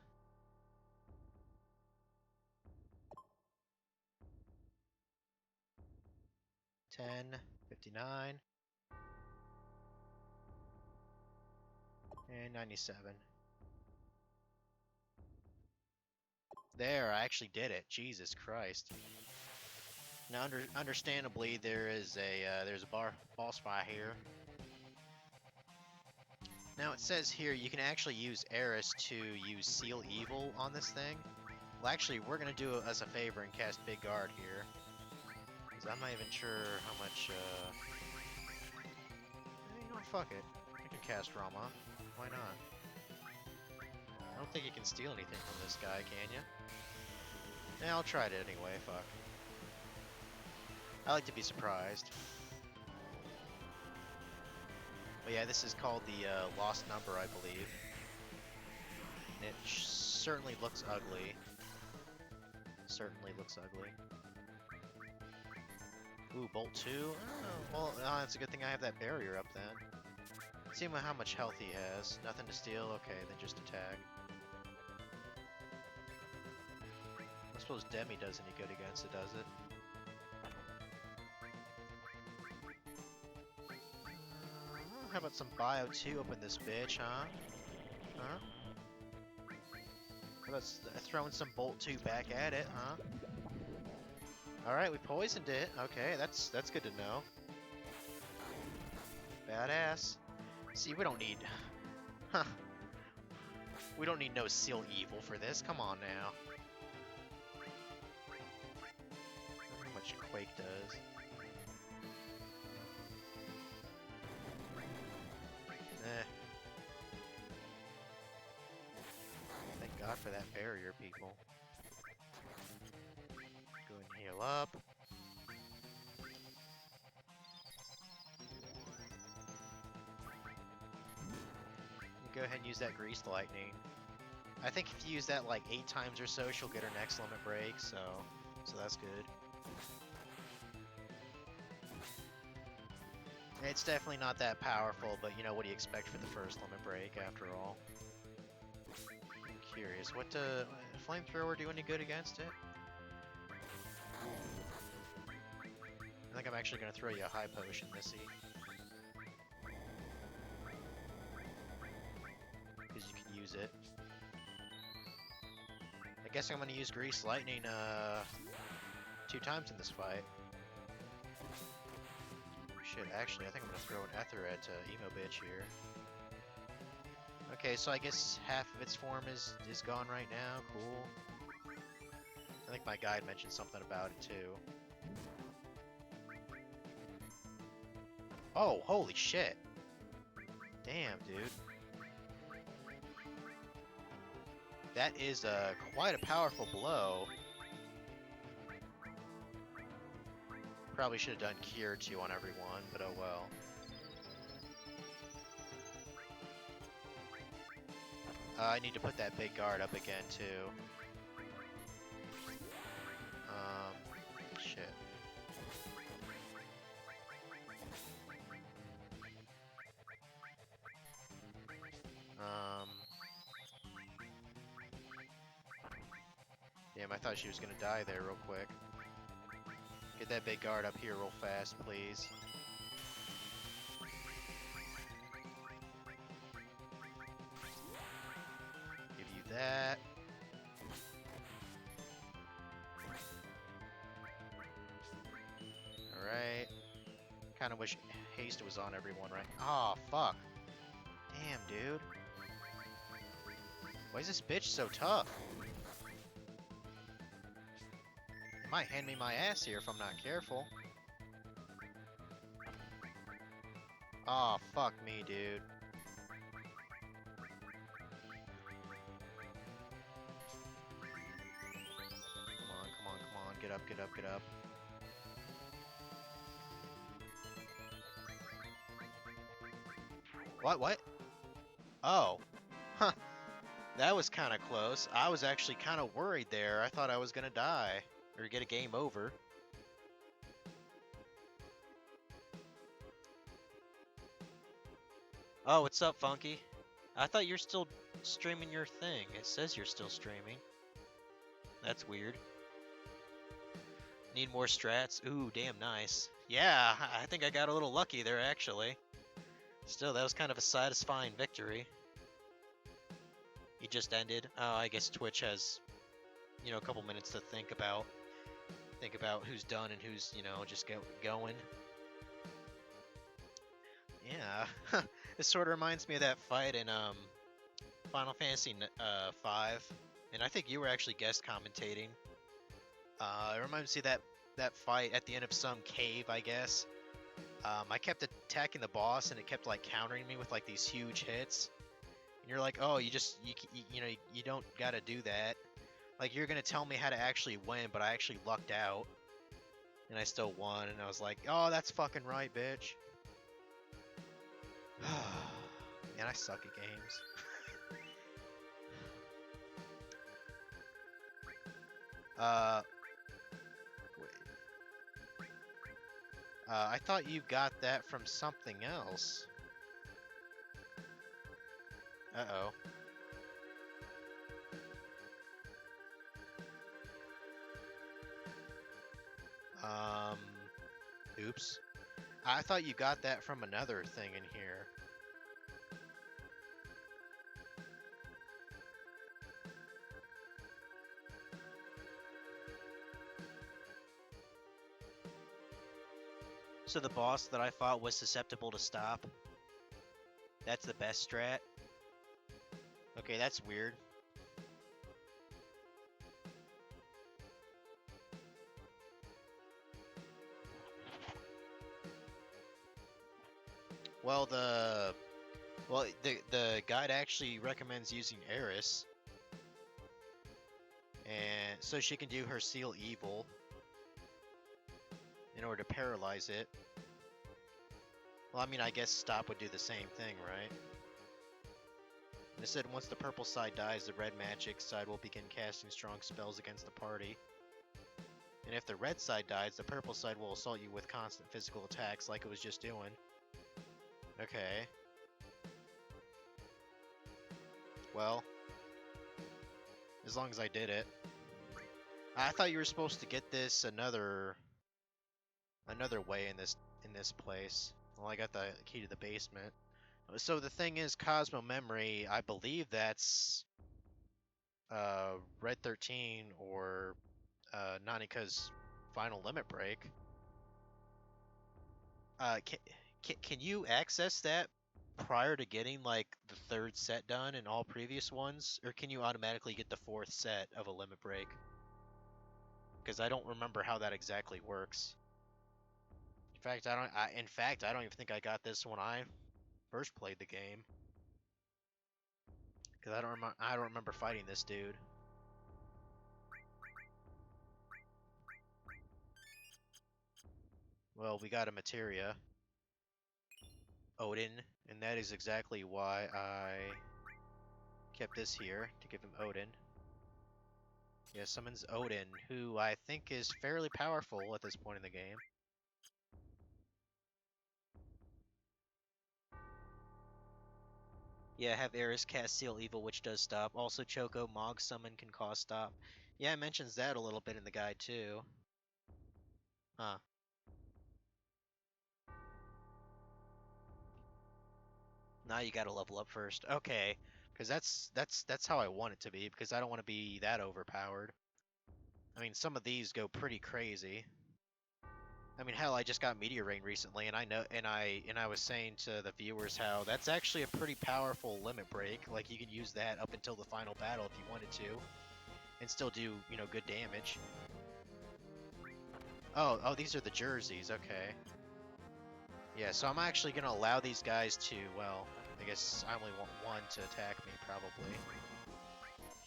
10. 59. And 97. There, I actually did it. Jesus Christ. Now, understandably, there's a boss fight here. Now it says here you can actually use Eris to use Seal Evil on this thing. Well, actually, we're gonna do us a favor and cast Big Guard here, because I'm not even sure how much. You know what? Fuck it. I can cast Rama. Why not? I don't think you can steal anything from this guy, can you? Yeah, I'll try it anyway. Fuck. I like to be surprised. But yeah, this is called the Lost Number, I believe. And it certainly looks ugly. Certainly looks ugly. Ooh, Bolt 2? Oh, well, it's a good thing I have that barrier up then. Let's see how much health he has. Nothing to steal? Okay, then just attack. I suppose Demi does any good against it, does it? How about some Bio 2 up in this bitch, huh? Huh? How about throwing some Bolt 2 back at it, huh? Alright, we poisoned it. Okay, that's good to know. Badass. See, we don't need... Huh. We don't need no Seal Evil for this. Come on now. How much Quake does. Thank God for that barrier, people. Go and heal up. Go ahead and use that Greased Lightning. I think if you use that like 8 times or so, she'll get her next limit break, so that's good. It's definitely not that powerful, but you know, what do you expect for the first limit break, after all? I'm curious, what Flamethrower do any good against it? I think I'm actually going to throw you a high potion, Missy. Because you can use it. I guess I'm going to use Greased Lightning 2 times in this fight. Shit, actually, I think I'm going to throw an Ether at Emo Bitch here. Okay, so I guess half of its form is gone right now. Cool. I think my guide mentioned something about it, too. Oh, holy shit. Damn, dude. That is quite a powerful blow. Probably should have done Cure 2 on everyone, but oh well. I need to put that Big Guard up again, too. Damn, I thought she was gonna die there real quick. Get that big guard up here real fast, please. Give you that. Alright. Kinda wish haste was on everyone, right? Aw, oh, fuck. Damn, dude. Why is this bitch so tough? It might hand me my ass here if I'm not careful. Aw, oh, fuck me, dude. Come on, come on, come on. Get up, get up, get up. What? Oh. Huh. That was kind of close. I was actually kind of worried there. I thought I was gonna die. Or get a game over. Oh, what's up, Funky? I thought you're still streaming your thing. It says you're still streaming. That's weird. Need more strats? Ooh, damn nice. Yeah, I think I got a little lucky there, actually. Still, that was kind of a satisfying victory. It just ended. Oh, I guess Twitch has, you know, a couple minutes to think about who's done and who's, you know, just going. Yeah. This sort of reminds me of that fight in Final Fantasy 5, and I think you were actually guest commentating. It reminds me of that fight at the end of some cave, I guess. I kept attacking the boss, and it kept like countering me with like these huge hits. And you're like, oh, you know, you don't gotta do that. Like, you're gonna tell me how to actually win, but I actually lucked out, and I still won. And I was like, oh, that's fucking right, bitch. Man, I suck at games. Wait. I thought you got that from something else. Uh-oh. Oops. I thought you got that from another thing in here. So the boss that I fought was susceptible to stop? That's the best strat? Okay, that's weird. Well, the guide actually recommends using Eris, and so she can do her Seal Evil in order to paralyze it. Well, I mean, I guess Stop would do the same thing, right? And it said once the purple side dies, the red magic side will begin casting strong spells against the party. And if the red side dies, the purple side will assault you with constant physical attacks like it was just doing. Okay. Well, as long as I did it. I thought you were supposed to get this another way in this place. Well, I got the key to the basement. So the thing is, Cosmo Memory, I believe that's Red 13 or Nanika's final limit break. Can you access that prior to getting like the third set done and all previous ones, or can you automatically get the fourth set of a limit break? Because I don't remember how that exactly works. In fact, I don't even think I got this when I first played the game. Because I don't remember fighting this dude. Well, we got a materia. Odin, and that is exactly why I kept this here, to give him Odin. Yeah, summons Odin, who I think is fairly powerful at this point in the game. Yeah, have Eris cast Seal Evil, which does stop. Also, Choco, Mog Summon can cause stop. Yeah, it mentions that a little bit in the guide too. Huh. Now you gotta level up first. Okay. Because that's how I want it to be, because I don't want to be that overpowered. I mean, some of these go pretty crazy. I mean, hell, I just got Meteor Rain recently, and I was saying to the viewers how that's actually a pretty powerful limit break. Like, you can use that up until the final battle if you wanted to, and still do, you know, good damage. Oh, these are the jerseys. Okay. Yeah, so I'm actually gonna allow these guys to, well, I guess I only want one to attack me, probably.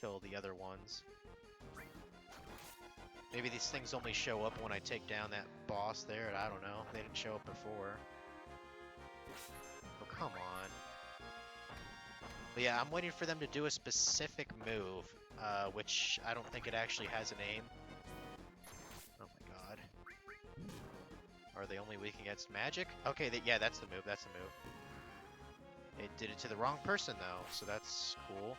Kill the other ones. Maybe these things only show up when I take down that boss there, I don't know. They didn't show up before. Oh, come on. But yeah, I'm waiting for them to do a specific move, which I don't think it actually has a name. Oh my god. Are they only weak against magic? Okay, yeah, that's the move, that's the move. It did it to the wrong person, though, so that's cool.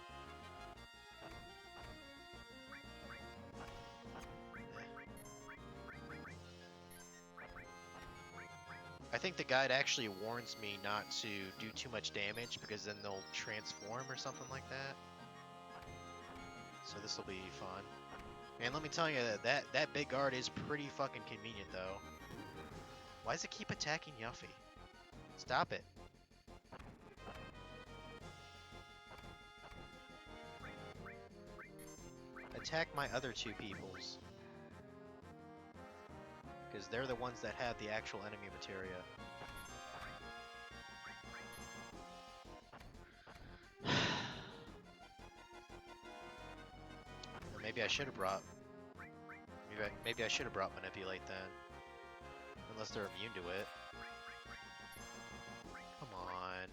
I think the guide actually warns me not to do too much damage, because then they'll transform or something like that. So this will be fun. And let me tell you, that big guard is pretty fucking convenient, though. Why does it keep attacking Yuffie? Stop it. Attack my other two peoples. Because they're the ones that have the actual enemy materia. Maybe I should have brought... Maybe I should have brought Manipulate then. Unless they're immune to it. Come on.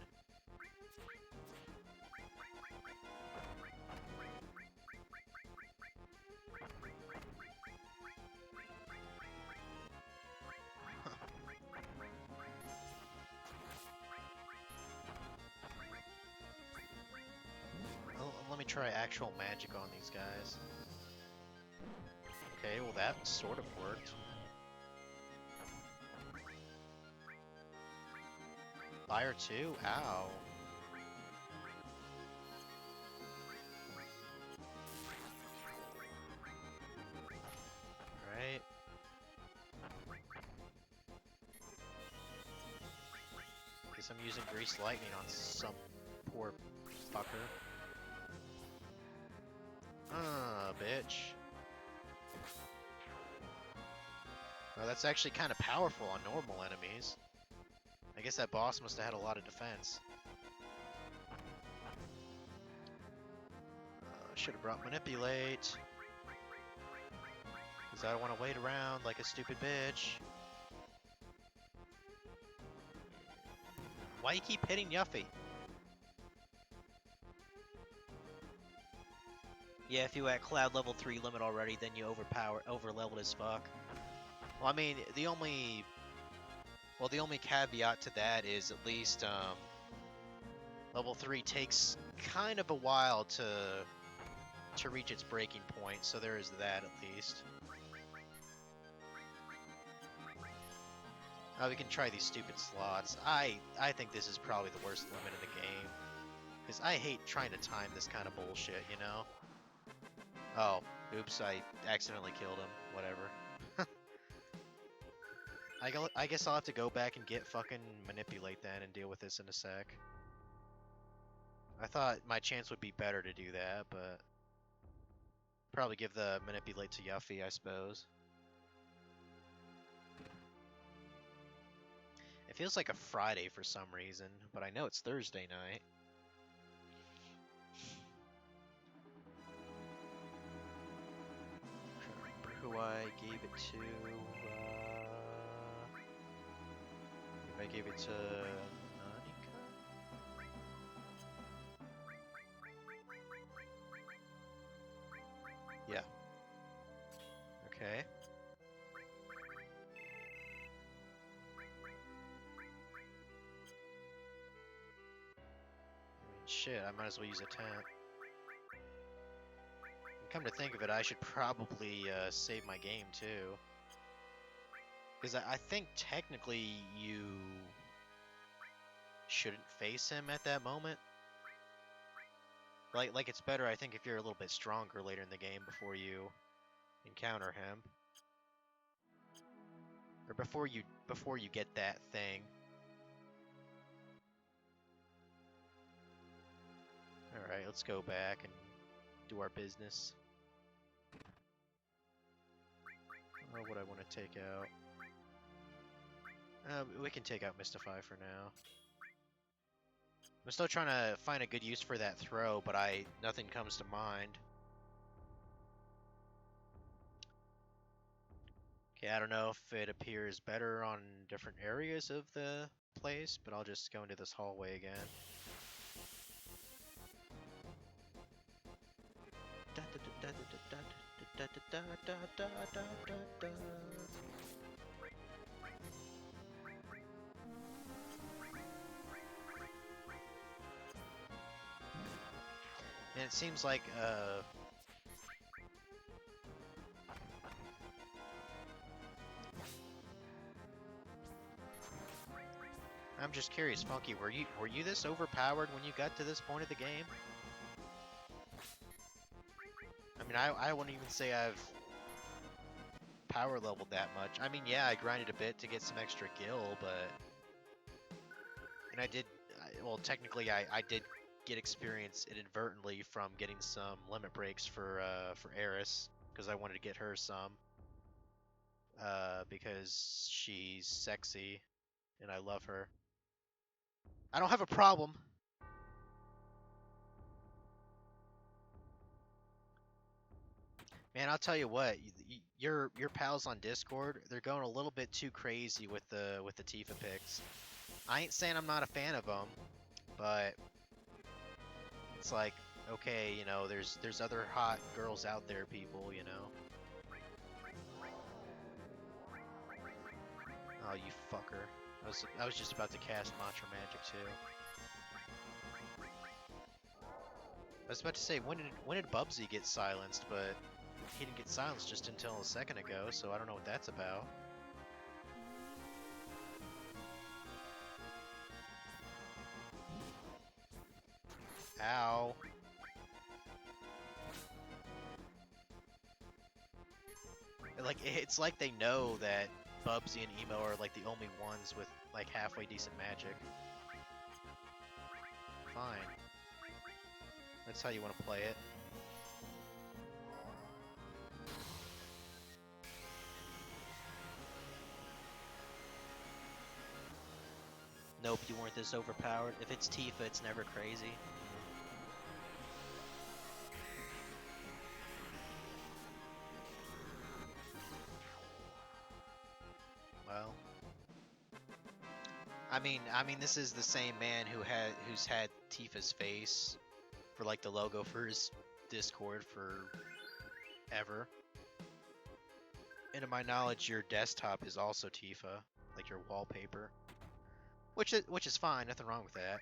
Well, let me try actual magic on these guys. Okay, well that sort of worked. Fire 2? Ow. Right. Guess I'm using Grease Lightning on some poor fucker. Ah, bitch. Well, that's actually kind of powerful on normal enemies. I guess that boss must have had a lot of defense. Should have brought Manipulate. Because I don't want to wait around like a stupid bitch. Why you keep hitting Yuffie? Yeah, if you at Cloud level 3 limit already, then you over-leveled as fuck. Well, I mean, the only caveat to that is at least, level 3 takes kind of a while to reach its breaking point, so there is that at least. We can try these stupid slots. I think this is probably the worst limit in the game. Because I hate trying to time this kind of bullshit, you know? Oh, oops, I accidentally killed him. Whatever. I guess I'll have to go back and get fucking Manipulate then and deal with this in a sec. I thought my chance would be better to do that, but... Probably give the Manipulate to Yuffie, I suppose. It feels like a Friday for some reason, but I know it's Thursday night. Who I gave it to, I gave it to Nanika? Yeah. Okay. I mean, shit, I might as well use a tent. Come to think of it, I should probably save my game too. Because I think technically you shouldn't face him at that moment. Like it's better, I think, if you're a little bit stronger later in the game before you encounter him. Or before you get that thing. Alright, let's go back and do our business. What would I want to take out? We can take out Mystify for now. I'm still trying to find a good use for that throw, but nothing comes to mind. Okay, I don't know if it appears better on different areas of the place, but I'll just go into this hallway again. And it seems like, I'm just curious, Funky, were you this overpowered when you got to this point of the game? I mean, I wouldn't even say I've power leveled that much. I mean, yeah, I grinded a bit to get some extra gil, but... And I did... Well, technically, I did get experience inadvertently from getting some limit breaks for Eris, because I wanted to get her some. Because she's sexy, and I love her. I don't have a problem. Man, I'll tell you what, your pals on Discord, they're going a little bit too crazy with the Tifa picks. I ain't saying I'm not a fan of them, but it's like, okay, you know, there's other hot girls out there, people, you know. Oh, you fucker. I was just about to cast Mantra Magic too. I was about to say, when did Bubsy get silenced, but he didn't get silenced just until a second ago, so I don't know what that's about. Ow. Like, it's like they know that Bubsy and Emo are like the only ones with like halfway decent magic. Fine. That's how you want to play it. Nope, you weren't this overpowered. If it's Tifa, it's never crazy. Well, I mean, this is the same man who's had Tifa's face for like the logo for his Discord for ever. And to my knowledge, your desktop is also Tifa, like your wallpaper, which is fine. Nothing wrong with that.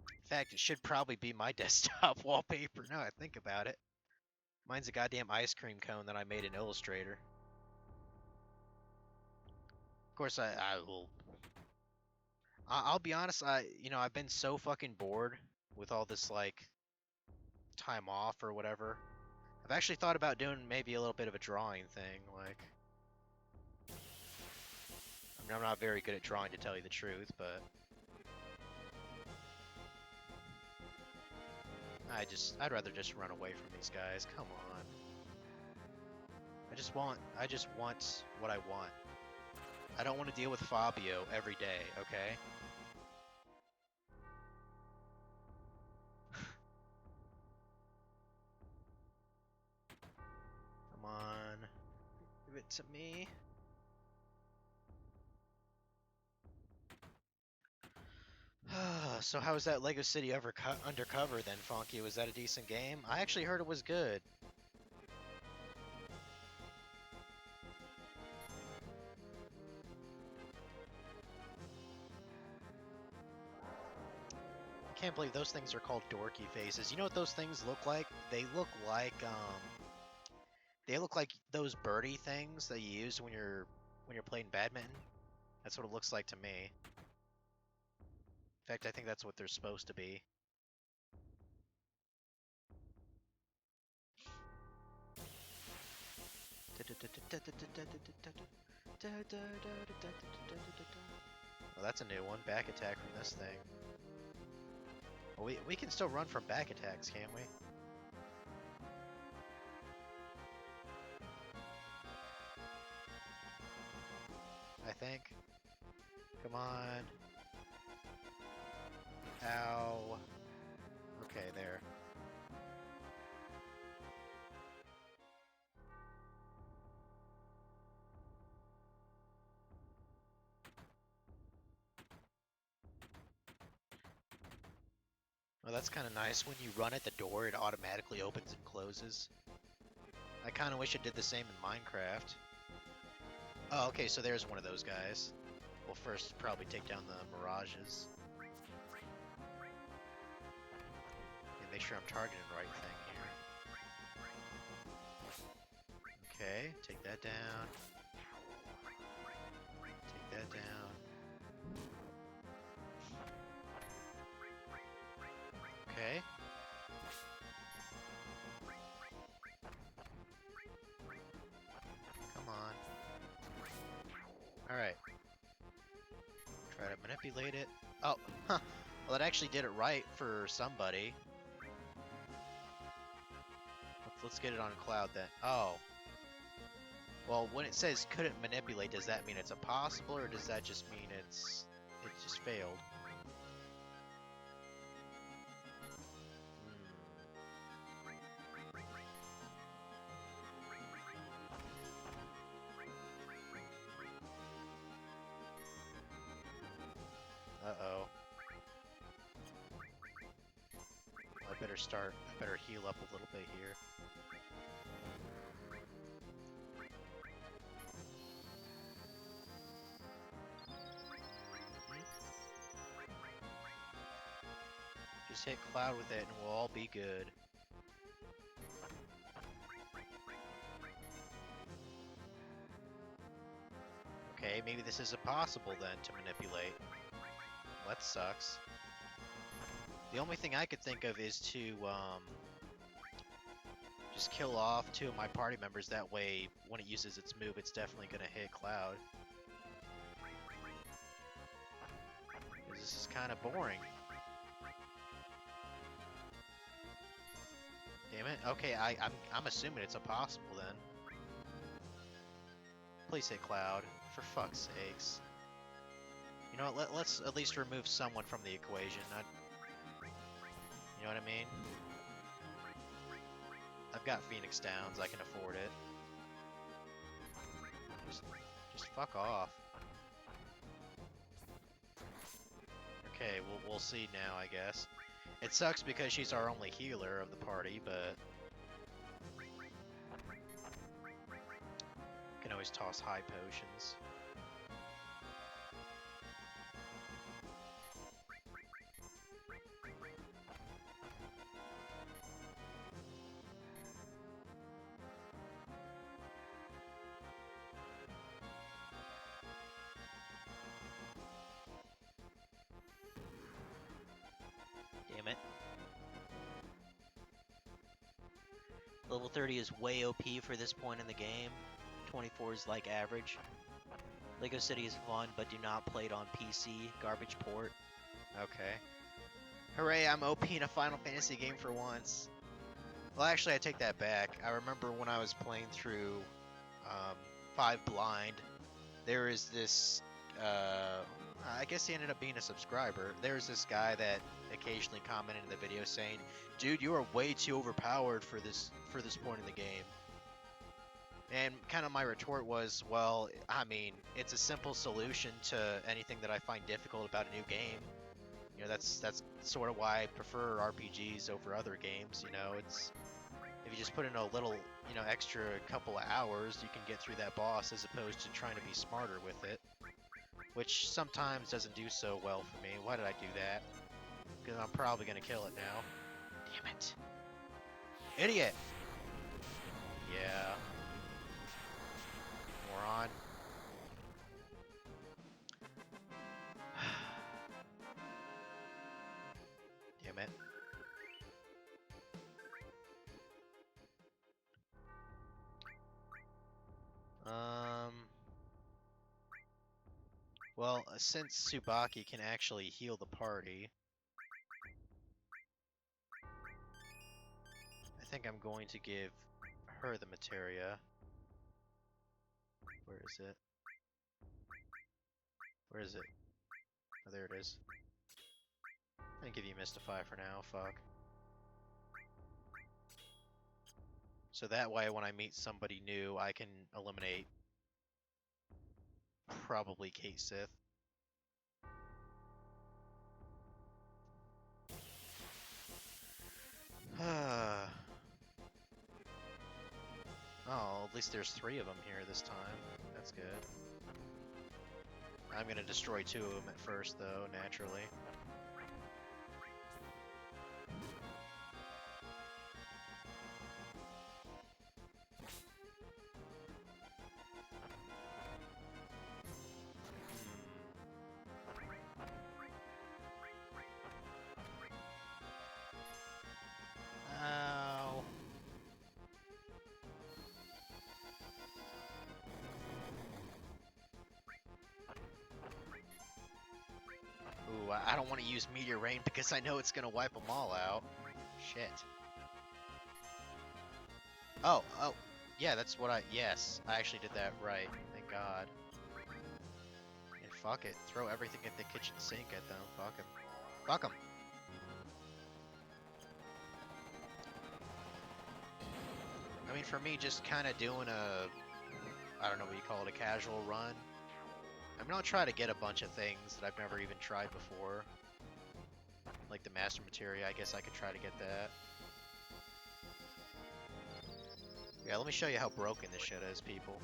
In fact, it should probably be my desktop wallpaper now I think about it. Mine's a goddamn ice cream cone that I made in Illustrator. Of course, I'll be honest. I've been so fucking bored with all this like time off or whatever. I've actually thought about doing maybe a little bit of a drawing thing. Like, I mean, I'm not very good at drawing, to tell you the truth, but I'd rather just run away from these guys. Come on. I just want what I want. I don't want to deal with Fabio every day, okay? Come on. Give it to me. So how was that Lego City Undercover then, Funky? Was that a decent game? I actually heard it was good. I can't believe those things are called dorky faces. You know what those things look like? they look like those birdie things that you use when you're playing badminton. That's what it looks like to me. In fact, I think that's what they're supposed to be. Oh, that's a new one. Back attack from this thing. Well, we can still run from back attacks, can't we? I think. Come on. Ow. Okay, there. Well, that's kind of nice. When you run at the door, it automatically opens and closes. I kind of wish it did the same in Minecraft. Oh, okay, so there's one of those guys. We'll first probably take down the mirages. And make sure I'm targeting the right thing here. Okay, take that down. Take that down. Okay. Come on. Alright. Try to manipulate it. Oh, huh. Well, that actually did it right for somebody. Let's get it on Cloud then. Oh. Well, when it says couldn't manipulate, does that mean it's impossible, or does that just mean it just failed? Uh-oh. I better heal up a little bit here. Just hit Cloud with it and we'll all be good. Okay, maybe this is impossible then to manipulate. Well, that sucks. The only thing I could think of is to just kill off 2 of my party members. That way, when it uses its move, it's definitely going to hit Cloud. Because this is kind of boring. Damn it. Okay, I'm assuming it's impossible then. Please hit Cloud, for fuck's sakes. You know what? Let's at least remove someone from the equation. You know what I mean? I've got Phoenix Downs. I can afford it. Just fuck off. Okay, we'll see now, I guess. It sucks because she's our only healer of the party, but can always toss high potions. Damn it. Level 30 is way OP for this point in the game. 24 is like average. Lego City is fun, but do not play it on PC. Garbage port. Okay. Hooray, I'm OP in a Final Fantasy game for once. Well, actually, I take that back. I remember when I was playing through 5 Blind, there is this, I guess he ended up being a subscriber. There's this guy that occasionally commented in the video saying, "Dude, you are way too overpowered for this point in the game." And kind of my retort was, well, I mean, it's a simple solution to anything that I find difficult about a new game. You know, that's sort of why I prefer RPGs over other games. You know, it's if you just put in a little, you know, extra couple of hours, you can get through that boss as opposed to trying to be smarter with it, which sometimes doesn't do so well for me. Why did I do that? Because I'm probably gonna kill it now. Damn it. Idiot! Yeah. Moron. Damn it. Well, since Tsubaki can actually heal the party, I think I'm going to give her the materia. Where is it? Where is it? Oh, there it is. I'm gonna give you Mystify for now, fuck. So that way when I meet somebody new, I can eliminate probably Kate Sith. Oh, at least there's 3 of them here this time. That's good. I'm gonna destroy 2 of them at first, though, naturally. Ow. Ooh, I don't want to use Meteor Rain because I know it's gonna wipe them all out. Shit. Oh, yeah, that's what yes, I actually did that right. Thank God. And fuck it, throw everything at the kitchen sink at them. Fuck them. Fuck them. I mean, for me, just kind of doing I don't know what you call it, a casual run. I mean, I'll try to get a bunch of things that I've never even tried before. Like the Master Materia, I guess I could try to get that. Yeah, let me show you how broken this shit is, people.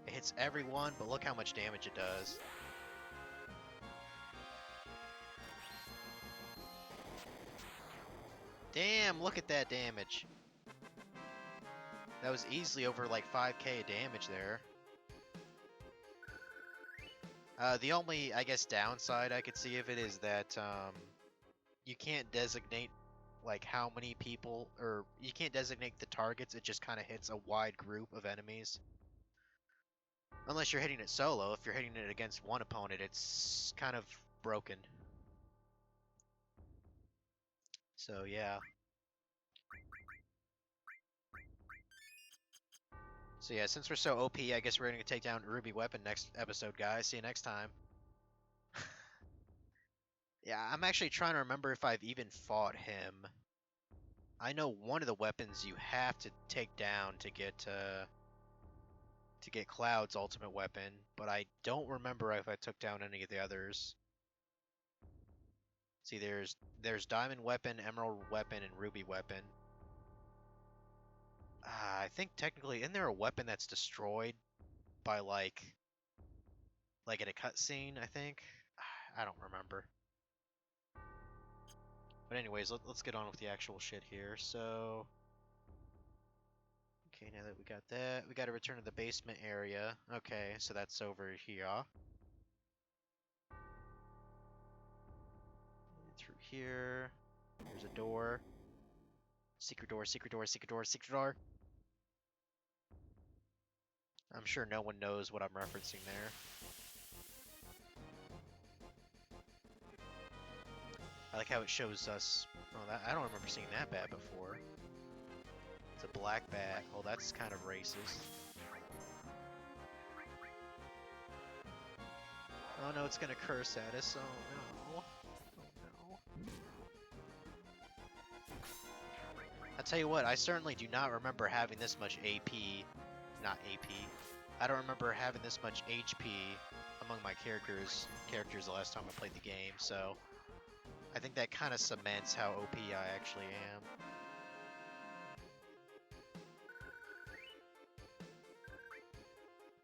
It hits everyone, but look how much damage it does. Damn, look at that damage. That was easily over like 5k damage there. The only, I guess, downside I could see of it is that you can't designate like how many people, or you can't designate the targets. It just kind of hits a wide group of enemies. Unless you're hitting it solo. If you're hitting it against one opponent, it's kind of broken. So yeah. So yeah, since we're so OP, I guess we're gonna take down Ruby Weapon next episode, guys. See you next time. Yeah, I'm actually trying to remember if I've even fought him. I know one of the weapons you have to take down to get Cloud's ultimate weapon, but I don't remember if I took down any of the others. See, there's Diamond Weapon, Emerald Weapon, and Ruby Weapon. I think technically, isn't there a weapon that's destroyed by like in a cutscene? I think. I don't remember. But anyways, let's get on with the actual shit here. So, okay, now that we got that, we got to return to the basement area. Okay, so that's over here. Through here. There's a door. Secret door, secret door, secret door, secret door. I'm sure no one knows what I'm referencing there. I like how it shows us. Oh, I don't remember seeing that bat before. It's a black bat. Oh, that's kind of racist. Oh no, it's gonna curse at us. Oh no. Oh no. I'll tell you what, I certainly do not remember having this much AP. Not AP. I don't remember having this much HP among my characters the last time I played the game, so I think that kind of cements how OP I actually am.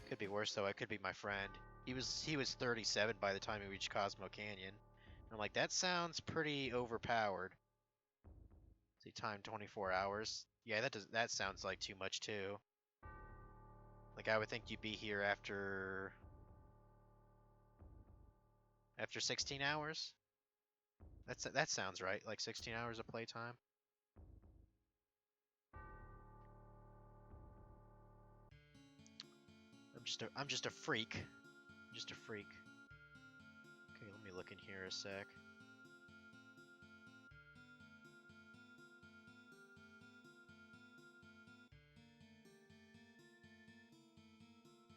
Could be worse though, I could be my friend. He was 37 by the time he reached Cosmo Canyon. And I'm like, that sounds pretty overpowered. See, time 24 hours. Yeah, that sounds like too much too. Like I would think you'd be here after 16 hours. That sounds right. Like 16 hours of playtime. I'm just a freak. I'm just a freak. Okay, let me look in here a sec.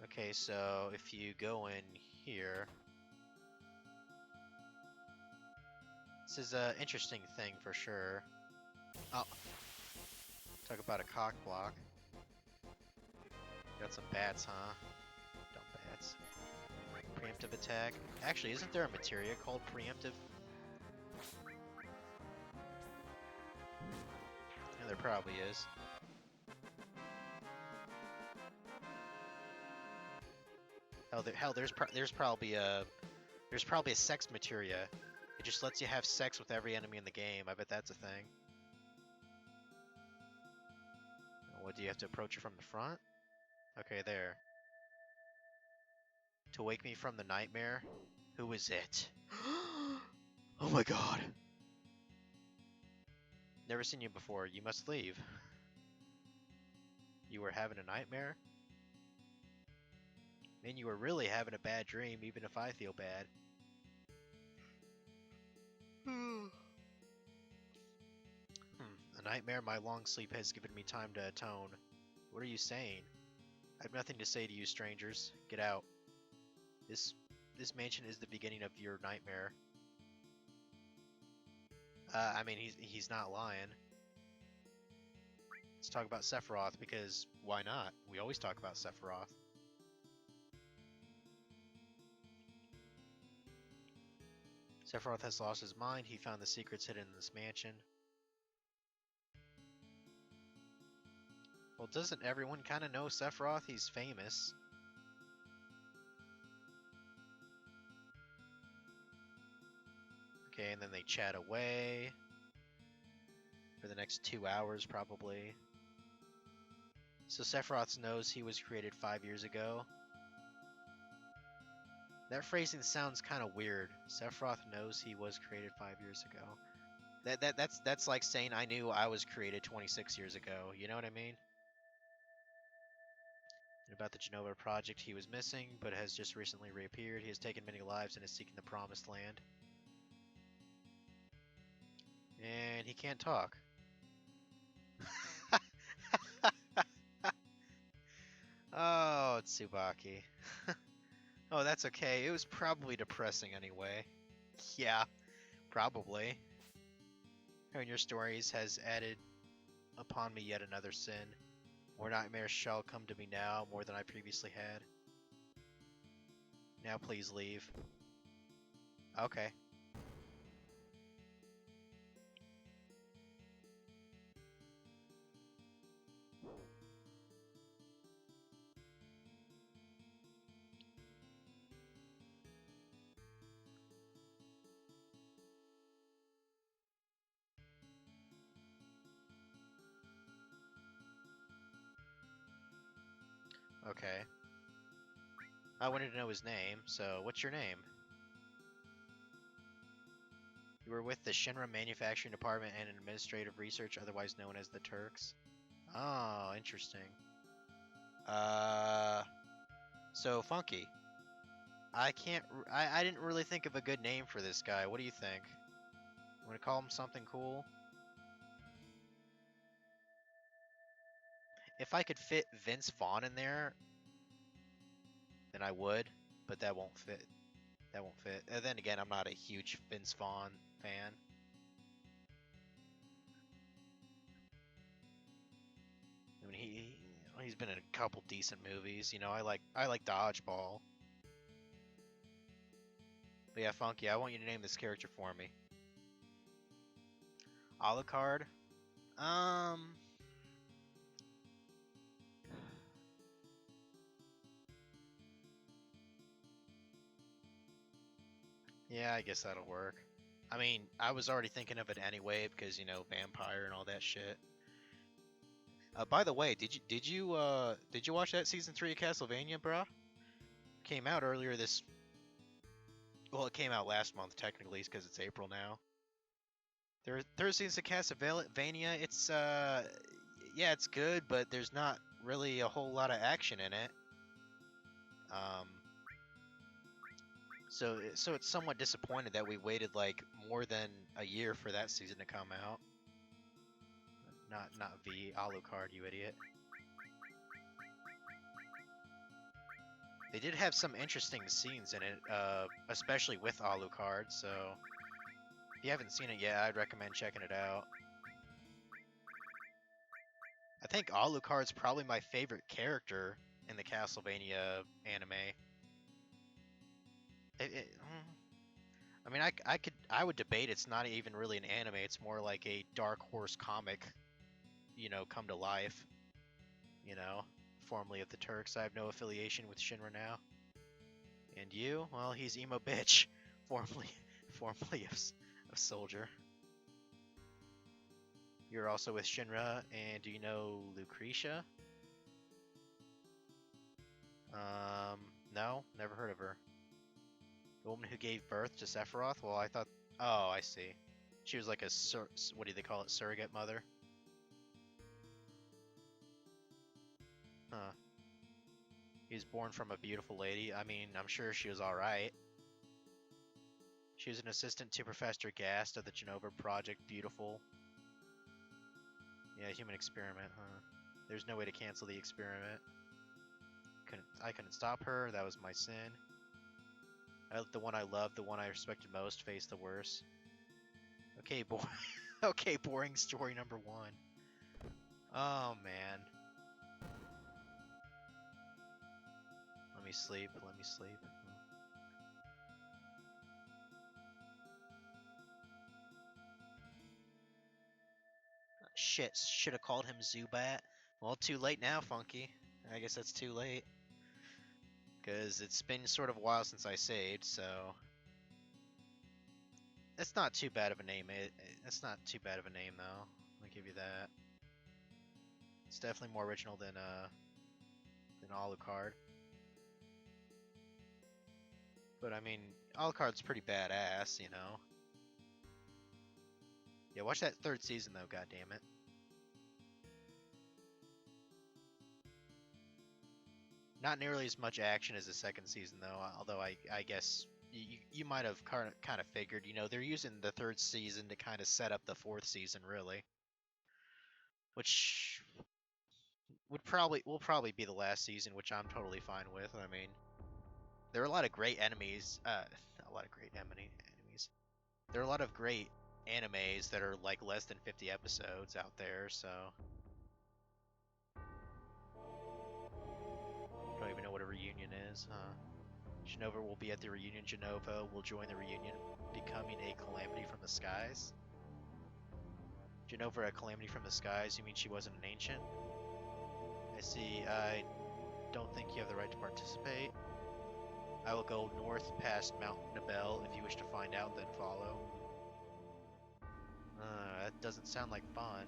Okay, so if you go in here, this is an interesting thing for sure. Oh, talk about a cock block. Got some bats, huh? Dumb bats. Preemptive attack. Actually, isn't there a materia called preemptive? Yeah, there probably is. There's probably a sex materia. It just lets you have sex with every enemy in the game. I bet that's a thing. What, do you have to approach it from the front? Okay, there. To wake me from the nightmare? Who is it? Oh my god. Never seen you before. You must leave. You were having a nightmare? Man, you were really having a bad dream, even if I feel bad. A nightmare? My long sleep has given me time to atone. What are you saying? I have nothing to say to you, strangers. Get out. This mansion is the beginning of your nightmare. I mean, he's not lying. Let's talk about Sephiroth, because why not? We always talk about Sephiroth. Sephiroth has lost his mind. He found the secrets hidden in this mansion. Well, doesn't everyone kind of know Sephiroth? He's famous. Okay, and then they chat away for the next 2 hours, probably. So Sephiroth knows he was created 5 years ago. That phrasing sounds kind of weird. Sephiroth knows he was created 5 years ago. That's like saying I knew I was created 26 years ago. You know what I mean? About the Genova project, he was missing, but has just recently reappeared. He has taken many lives and is seeking the promised land. And he can't talk. Oh, Tsubaki. Oh, that's okay. It was probably depressing anyway. Yeah, probably. Hearing your stories has added upon me yet another sin. More nightmares shall come to me now, more than I previously had. Now please leave. Okay. Okay. I wanted to know his name, so what's your name? You were with the Shinra Manufacturing Department and Administrative Research, otherwise known as the Turks. Oh, interesting. So Funky. I didn't really think of a good name for this guy. What do you think? Want to call him something cool? If I could fit Vince Vaughn in there, then I would, but that won't fit. That won't fit. And then again, I'm not a huge Vince Vaughn fan. I mean, he's been in a couple decent movies. You know, I like Dodgeball. But yeah, Funky, I want you to name this character for me. Alucard? Yeah, I guess that'll work. I mean, I was already thinking of it anyway because vampire and all that shit. By the way, did you watch that season 3 of Castlevania, bruh? Came out earlier this. Well, it came out last month technically because it's April now. Third season of Castlevania. It's yeah, it's good, but there's not really a whole lot of action in it. Um, so it's somewhat disappointed that we waited like more than a year for that season to come out. Not V Alucard, you idiot. They did have some interesting scenes in it, especially with Alucard. So if you haven't seen it yet, I'd recommend checking it out. I think Alucard's probably my favorite character in the Castlevania anime. I mean, I would debate it's not even really an anime. It's more like a Dark Horse comic, come to life. Formerly of the Turks. I have no affiliation with Shinra now. And you? Well, he's emo bitch, formerly of Soldier. You're also with Shinra, and do you know Lucretia? No, never heard of her. The woman who gave birth to Sephiroth? Well, I thought... Oh, I see. She was like a... what do they call it? Surrogate mother? Huh. He was born from a beautiful lady. I mean, I'm sure she was alright. She was an assistant to Professor Gast of the Jenova Project. Beautiful. Yeah, human experiment, huh? There's no way to cancel the experiment. I couldn't stop her. That was my sin. The one I loved, the one I respected most, faced the worst. Okay, okay, boring story number 1. Oh, man. Let me sleep. Shit, should have called him Zubat. Well, too late now, Funky. I guess that's too late. Because it's been sort of a while since I saved, so... It's not too bad of a name. It's not too bad of a name, though. I'll give you that. It's definitely more original than Alucard. But, I mean, Alucard's pretty badass, Yeah, watch that 3rd season, though, goddammit. Not nearly as much action as the 2nd season, though, although I guess you might have kind of figured, they're using the 3rd season to kind of set up the 4th season, really. Which will probably be the last season, which I'm totally fine with. I mean, there are a lot of great enemies. Enemies. There are a lot of great animes that are like less than 50 episodes out there, so... Don't even know what a reunion is, huh? Jenova will be at the reunion. Jenova will join the reunion, becoming a calamity from the skies. Jenova, a calamity from the skies? You mean she wasn't an ancient? I see. I don't think you have the right to participate. I will go north past Mount Nibel. If you wish to find out, then follow. That doesn't sound like fun.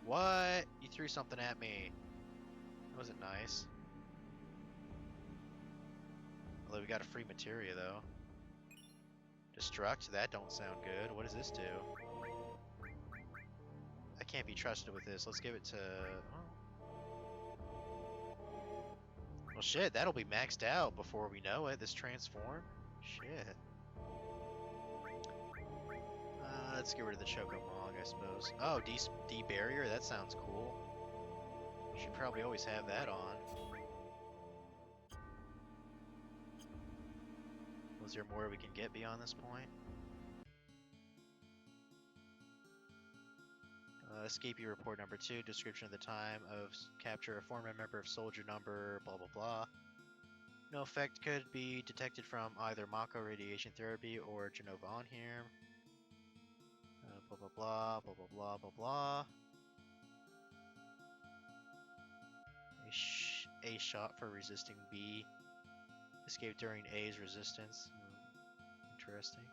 What? You threw something at me. That wasn't nice. Although we got a free materia, though. Destruct? That don't sound good. What does this do? I can't be trusted with this. Let's give it to... Well, shit, that'll be maxed out before we know it. This transform? Shit. Let's get rid of the Chocomog, I suppose. Oh, D-Barrier? That sounds cool. Should probably always have that on. Is there more we can get beyond this point? Escapee report number 2, description of the time of capture, a former member of soldier number, blah blah blah. No effect could be detected from either Mako radiation therapy or Jenova on here. Blah blah blah, blah blah blah blah blah. A shot for resisting B. Escape during A's resistance. Interesting.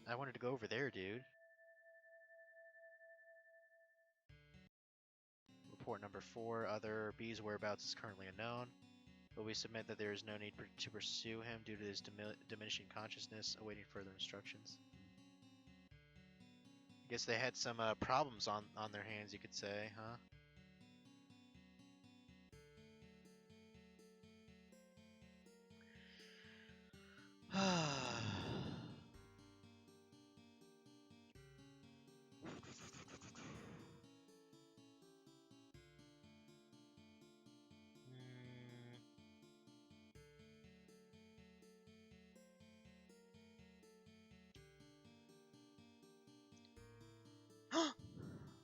I wanted to go over there, dude. Report number 4. Other B's whereabouts is currently unknown. But we submit that there is no need to pursue him due to his diminishing consciousness, awaiting further instructions. I guess they had some problems on their hands, you could say, huh?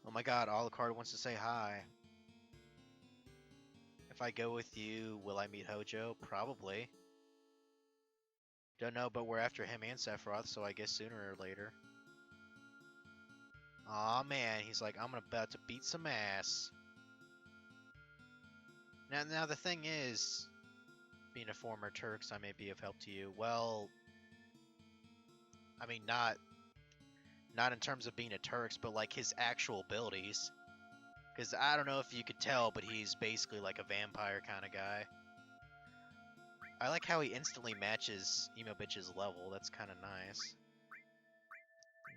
Oh my god, Alucard wants to say hi. If I go with you, will I meet Hojo? Probably. Don't know, but we're after him and Sephiroth, so I guess sooner or later. Aw man, he's like, I'm about to beat some ass. Now the thing is, being a former Turks, I may be of help to you. Well, I mean, not in terms of being a Turks, but like his actual abilities. Because I don't know if you could tell, but he's basically like a vampire kind of guy. I like how he instantly matches Emo Bitch's level. That's kind of nice.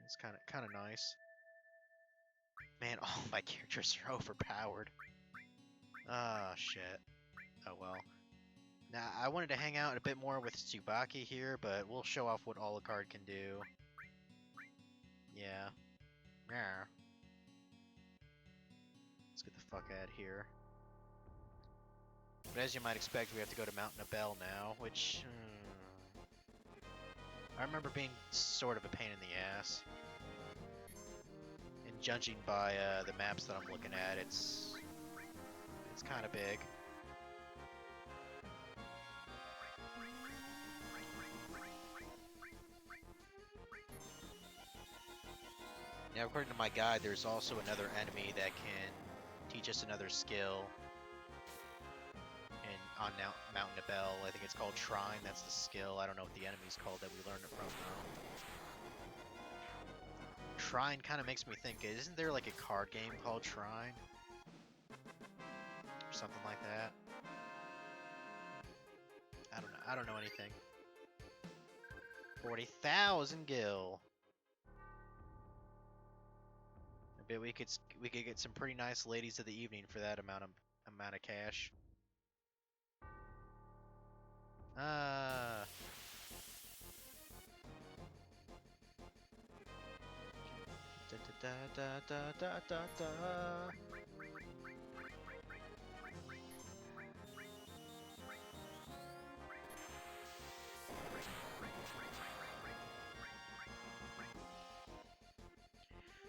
It's kind of nice. Man, all my characters are overpowered. Ah, shit. Oh well. Now, I wanted to hang out a bit more with Tsubaki here, but we'll show off what Alucard can do. Yeah. Yeah. Let's get the fuck out of here. But as you might expect, we have to go to Mount Nabel now, which... I remember being sort of a pain in the ass. And judging by the maps that I'm looking at, it's kind of big. Now, according to my guide, there's also another enemy that can teach us another skill. And on Mount Nabel, I think it's called Shrine. That's the skill. I don't know what the enemy's called that we learned it from, though. Shrine kind of makes me think, isn't there like a card game called Shrine? Or something like that? I don't know. I don't know anything. 40,000 gil. I bet we could get some pretty nice ladies of the evening for that amount of cash. Da da da da da da da.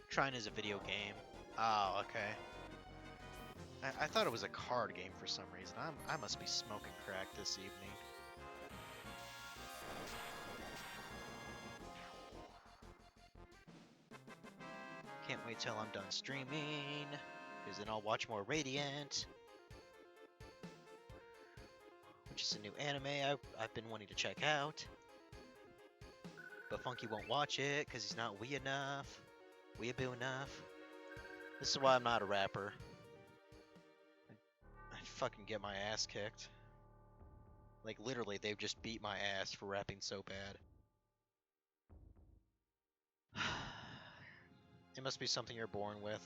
Shrine is a video game. Oh, okay. I thought it was a card game for some reason. I must be smoking crack this evening. Can't wait till I'm done streaming, because then I'll watch more Radiant, which is a new anime I've been wanting to check out. But Funky won't watch it, because he's not weeaboo enough. This is why I'm not a rapper. I fucking get my ass kicked. Like, literally, they've just beat my ass for rapping so bad. It must be something you're born with.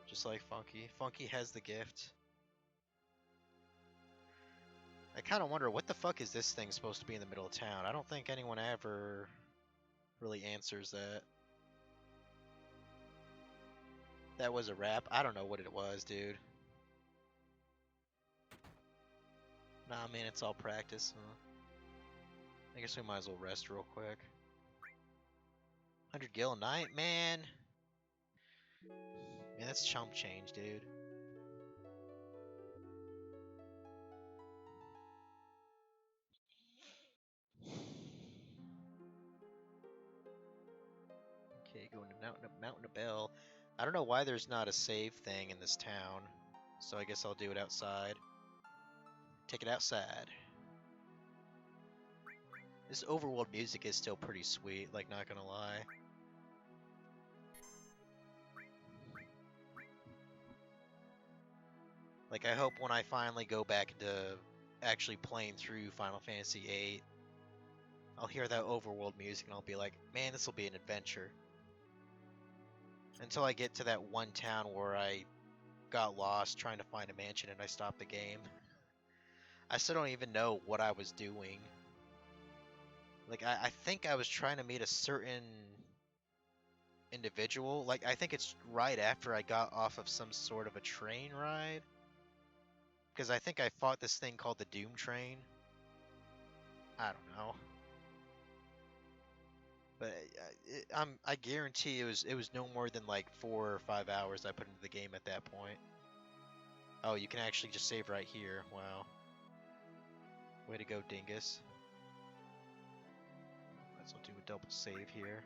Just like Funky. Funky has the gift. I kind of wonder, what the fuck is this thing supposed to be in the middle of town? I don't think anyone ever really answers that. That was a rap? I don't know what it was, dude. Nah, man, it's all practice, huh? I guess we might as well rest real quick. 100 gil a night, man. Man, that's chump change, dude. Okay, going to Mount Nabel. I don't know why there's not a save thing in this town, so I guess I'll do it outside. Take it outside. This overworld music is still pretty sweet, like, not gonna lie. Like, I hope when I finally go back into actually playing through Final Fantasy VIII, I'll hear that overworld music and I'll be like, man, this will be an adventure. Until I get to that one town where I got lost trying to find a mansion and I stopped the game. I still don't even know what I was doing. Like, I think I was trying to meet a certain individual. Like, I think it's right after I got off of some sort of a train ride. Because I think I fought this thing called the Doom Train. I don't know. But I guarantee it was no more than like 4 or 5 hours I put into the game at that point. Oh, you can actually just save right here. Wow. Way to go, dingus. Let's do a double save here.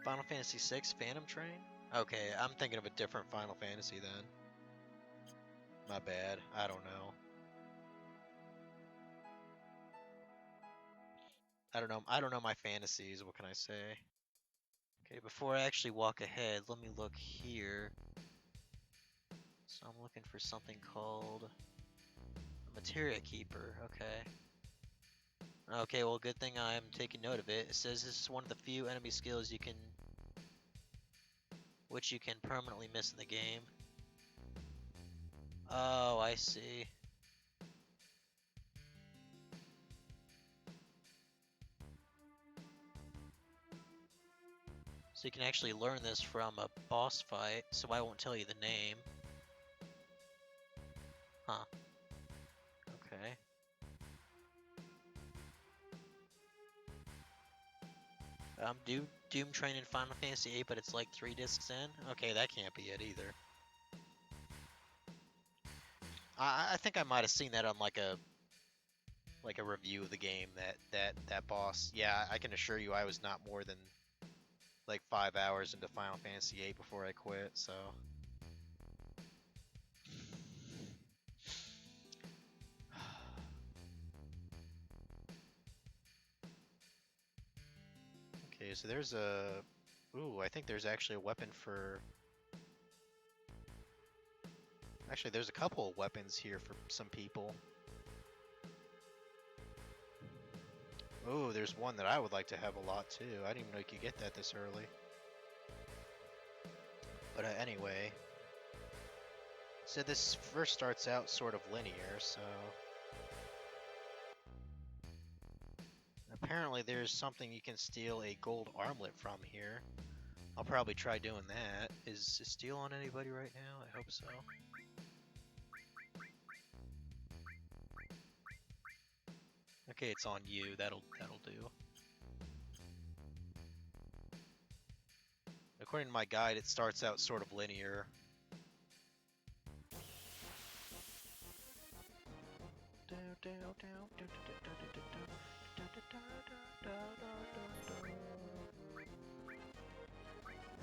Final Fantasy VI Phantom Train? Okay, I'm thinking of a different Final Fantasy then. My bad. I don't know. I don't know my fantasies. What can I say? Okay, before I actually walk ahead, let me look here. So I'm looking for something called a Materia Keeper. Okay. Okay, well, good thing I'm taking note of it. It says this is one of the few enemy skills which you can permanently miss in the game. Oh, I see. So you can actually learn this from a boss fight, so I won't tell you the name. Huh. Okay. Doom Train in Final Fantasy VIII, but it's like 3 discs in? Okay, that can't be it either. I think I might have seen that on like a review of the game, that boss. Yeah, I can assure you I was not more than like 5 hours into Final Fantasy VIII before I quit, so... Okay, so there's a... Ooh, I think there's actually a weapon for... Actually, there's a couple of weapons here for some people. Ooh, there's one that I would like to have a lot too. I didn't even know you could get that this early. But anyway... So this first starts out sort of linear, so... Apparently there's something you can steal a gold armlet from here. I'll probably try doing that. Is steel on anybody right now? I hope so. Okay, it's on you. That'll do. According to my guide, it starts out sort of linear.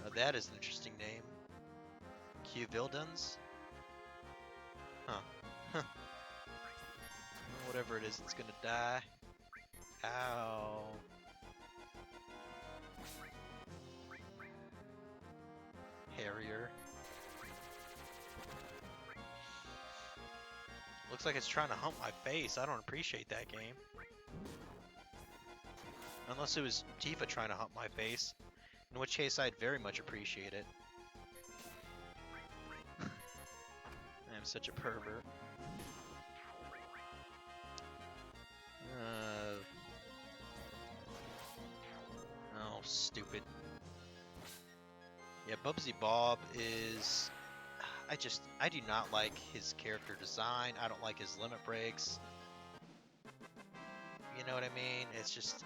Now that is an interesting name. Q Vildans? Huh. Whatever it is, it's gonna die. Ow. Harrier. Looks like it's trying to hump my face. I don't appreciate that game. Unless it was Tifa trying to hump my face. In which case, I'd very much appreciate it. I am such a pervert. Oh, stupid. Yeah, Bubsy Bob is... I do not like his character design. I don't like his limit breaks. You know what I mean? It's just...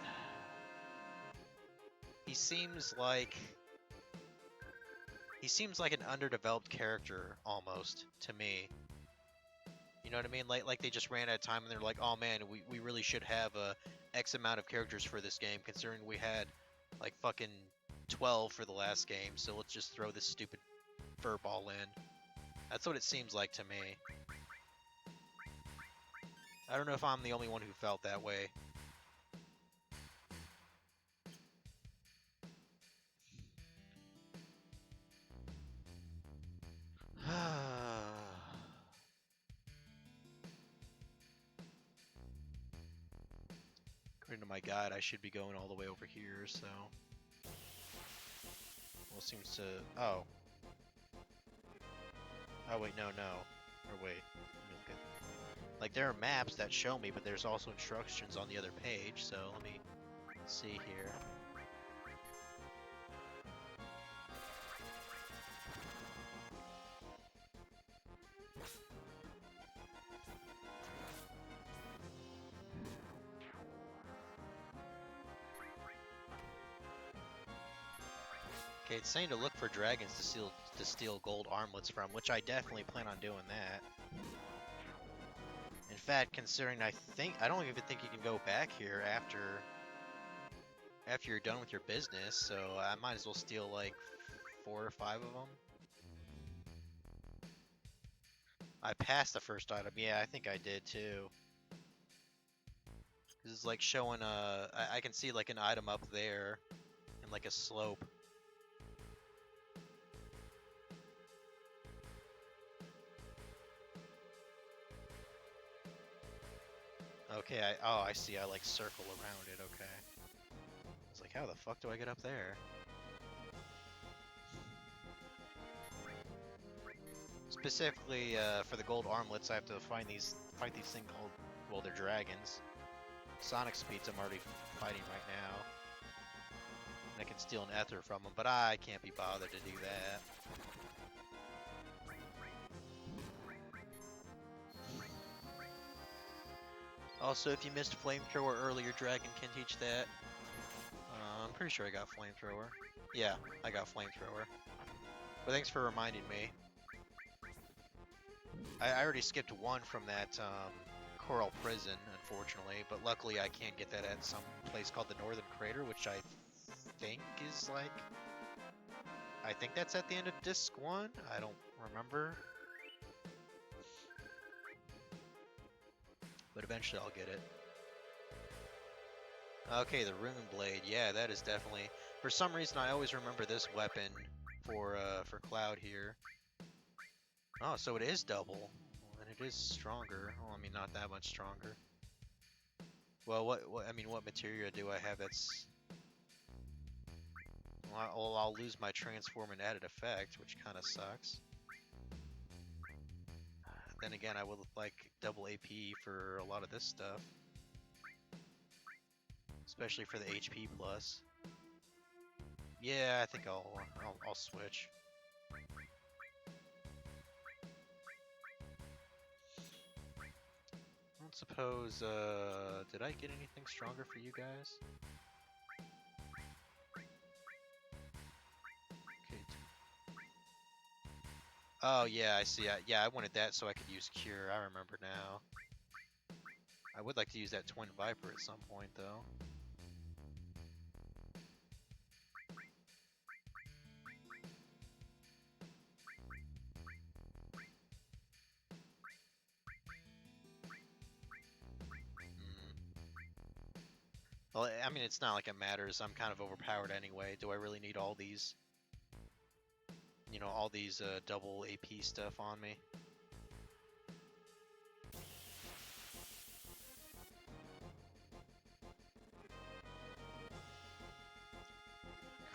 He seems like an underdeveloped character, almost, to me. You know what I mean? Like they just ran out of time and they're like, oh man, we really should have X amount of characters for this game, considering we had like fucking 12 for the last game, so let's just throw this stupid Furball in. That's what it seems like to me. I don't know if I'm the only one who felt that way. According to my guide, I should be going all the way over here, so... Well, seems to... Oh. Oh, wait, no. Or wait. Let me look at... Like, there are maps that show me, but there's also instructions on the other page, so let me see here. Okay, it's saying to look for dragons to steal gold armlets from, which I definitely plan on doing that. In fact, considering I don't even think you can go back here after you're done with your business, so I might as well steal like 4 or 5 of them. I passed the first item. Yeah, I think I did too. This is like showing I can see like an item up there and like a slope. Okay, I see. I like circle around it. Okay. It's like, how the fuck do I get up there? Specifically, for the gold armlets, I have to fight these things called, well, they're dragons. Sonic Speeds I'm already fighting right now. And I can steal an ether from them, but I can't be bothered to do that. Also, if you missed Flamethrower earlier, Dragon can teach that. I'm pretty sure I got Flamethrower. Yeah, I got Flamethrower. But thanks for reminding me. I already skipped one from that Coral Prison, unfortunately, but luckily I can't get that at some place called the Northern Crater, which I think is like... I think that's at the end of Disc 1? I don't remember. But eventually I'll get it. Okay, the Rune Blade. Yeah, that is definitely... For some reason, I always remember this weapon for Cloud here. Oh, so it is double. And it is stronger. Well, I mean, not that much stronger. Well, what materia do I have that's... Well, I'll lose my transform and added effect, which kind of sucks. Then again, I would like double AP for a lot of this stuff. Especially for the HP plus. Yeah, I think I'll switch. I don't suppose, did I get anything stronger for you guys? Okay. Oh yeah, I see. Yeah, I wanted that so I could use Cure. I remember now. I would like to use that Twin Viper at some point, though. Well, I mean, it's not like it matters. I'm kind of overpowered anyway. Do I really need all these, you know, all these double AP stuff on me?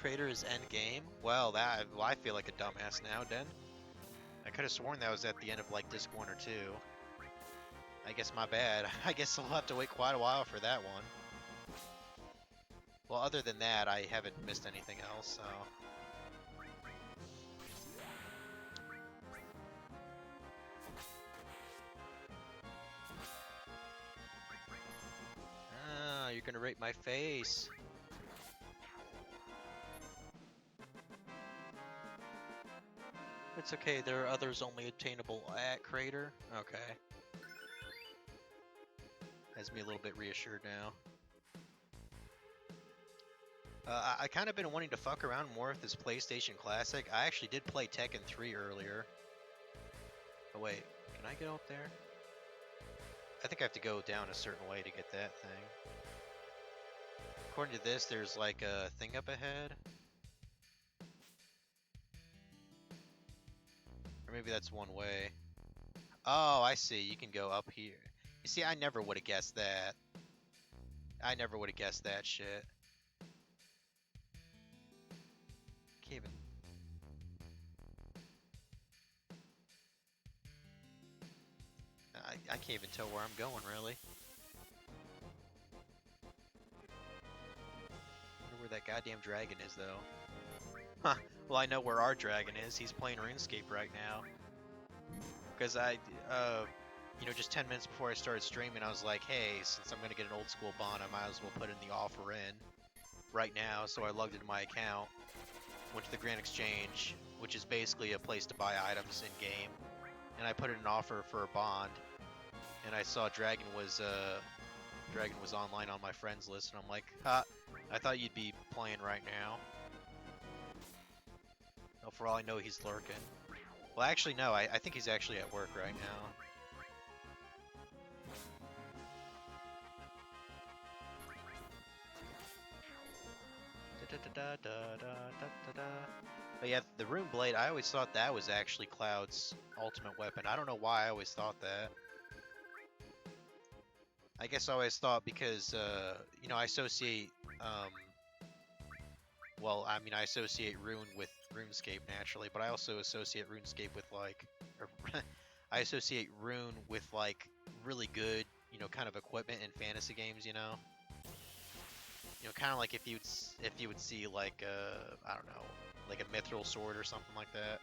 Crater is endgame? Well, I feel like a dumbass now, then. I could have sworn that was at the end of, like, Disc 1 or 2. I guess my bad. I guess I'll have to wait quite a while for that one. Well, other than that, I haven't missed anything else, so... Ah, you're gonna rape my face. It's okay, there are others only obtainable at Crater. Okay. Has me a little bit reassured now. I kind of been wanting to fuck around more with this PlayStation Classic. I actually did play Tekken 3 earlier. Oh wait, can I get up there? I think I have to go down a certain way to get that thing. According to this, there's like a thing up ahead. Or maybe that's one way. Oh, I see. You can go up here. You see, I never would have guessed that. I never would have guessed that shit. Can't even... I can't even tell where I'm going, really. Wonder where that goddamn dragon is, though. Huh. Well, I know where our dragon is. He's playing RuneScape right now. Because you know, just 10 minutes before I started streaming, I was like, hey, since I'm going to get an old school bond, I might as well put in the offer in right now. So I logged into my account, went to the Grand Exchange, which is basically a place to buy items in-game, and I put in an offer for a bond, and I saw Dragon was online on my friends list, and I'm like, ha, I thought you'd be playing right now. Well, for all I know, he's lurking. Well, actually, no, I think he's actually at work right now. But yeah, the Rune Blade, I always thought that was actually Cloud's ultimate weapon. I don't know why I always thought that. I guess I always thought because, you know, I associate, well, I mean, I associate Rune with RuneScape naturally, but I also associate RuneScape with, like, or I associate Rune with, like, really good, you know, kind of equipment in fantasy games, you know? You know, kind of like if you would see, like, I don't know, like a mithril sword or something like that.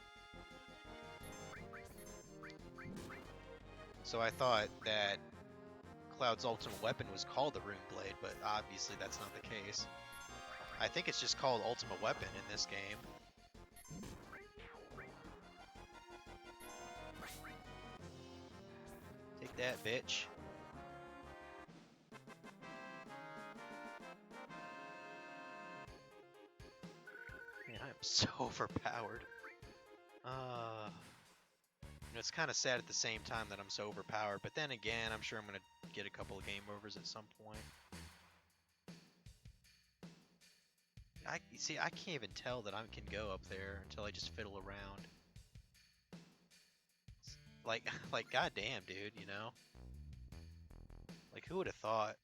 So I thought that Cloud's ultimate weapon was called the Rune Blade, but obviously that's not the case. I think it's just called Ultimate Weapon in this game. Take that, bitch. Man, I am so overpowered. You know, it's kind of sad at the same time that I'm so overpowered, but then again, I'm sure I'm gonna get a couple of game overs at some point. See, I can't even tell that I can go up there until I just fiddle around. Like, goddamn, dude, you know? Like, who would have thought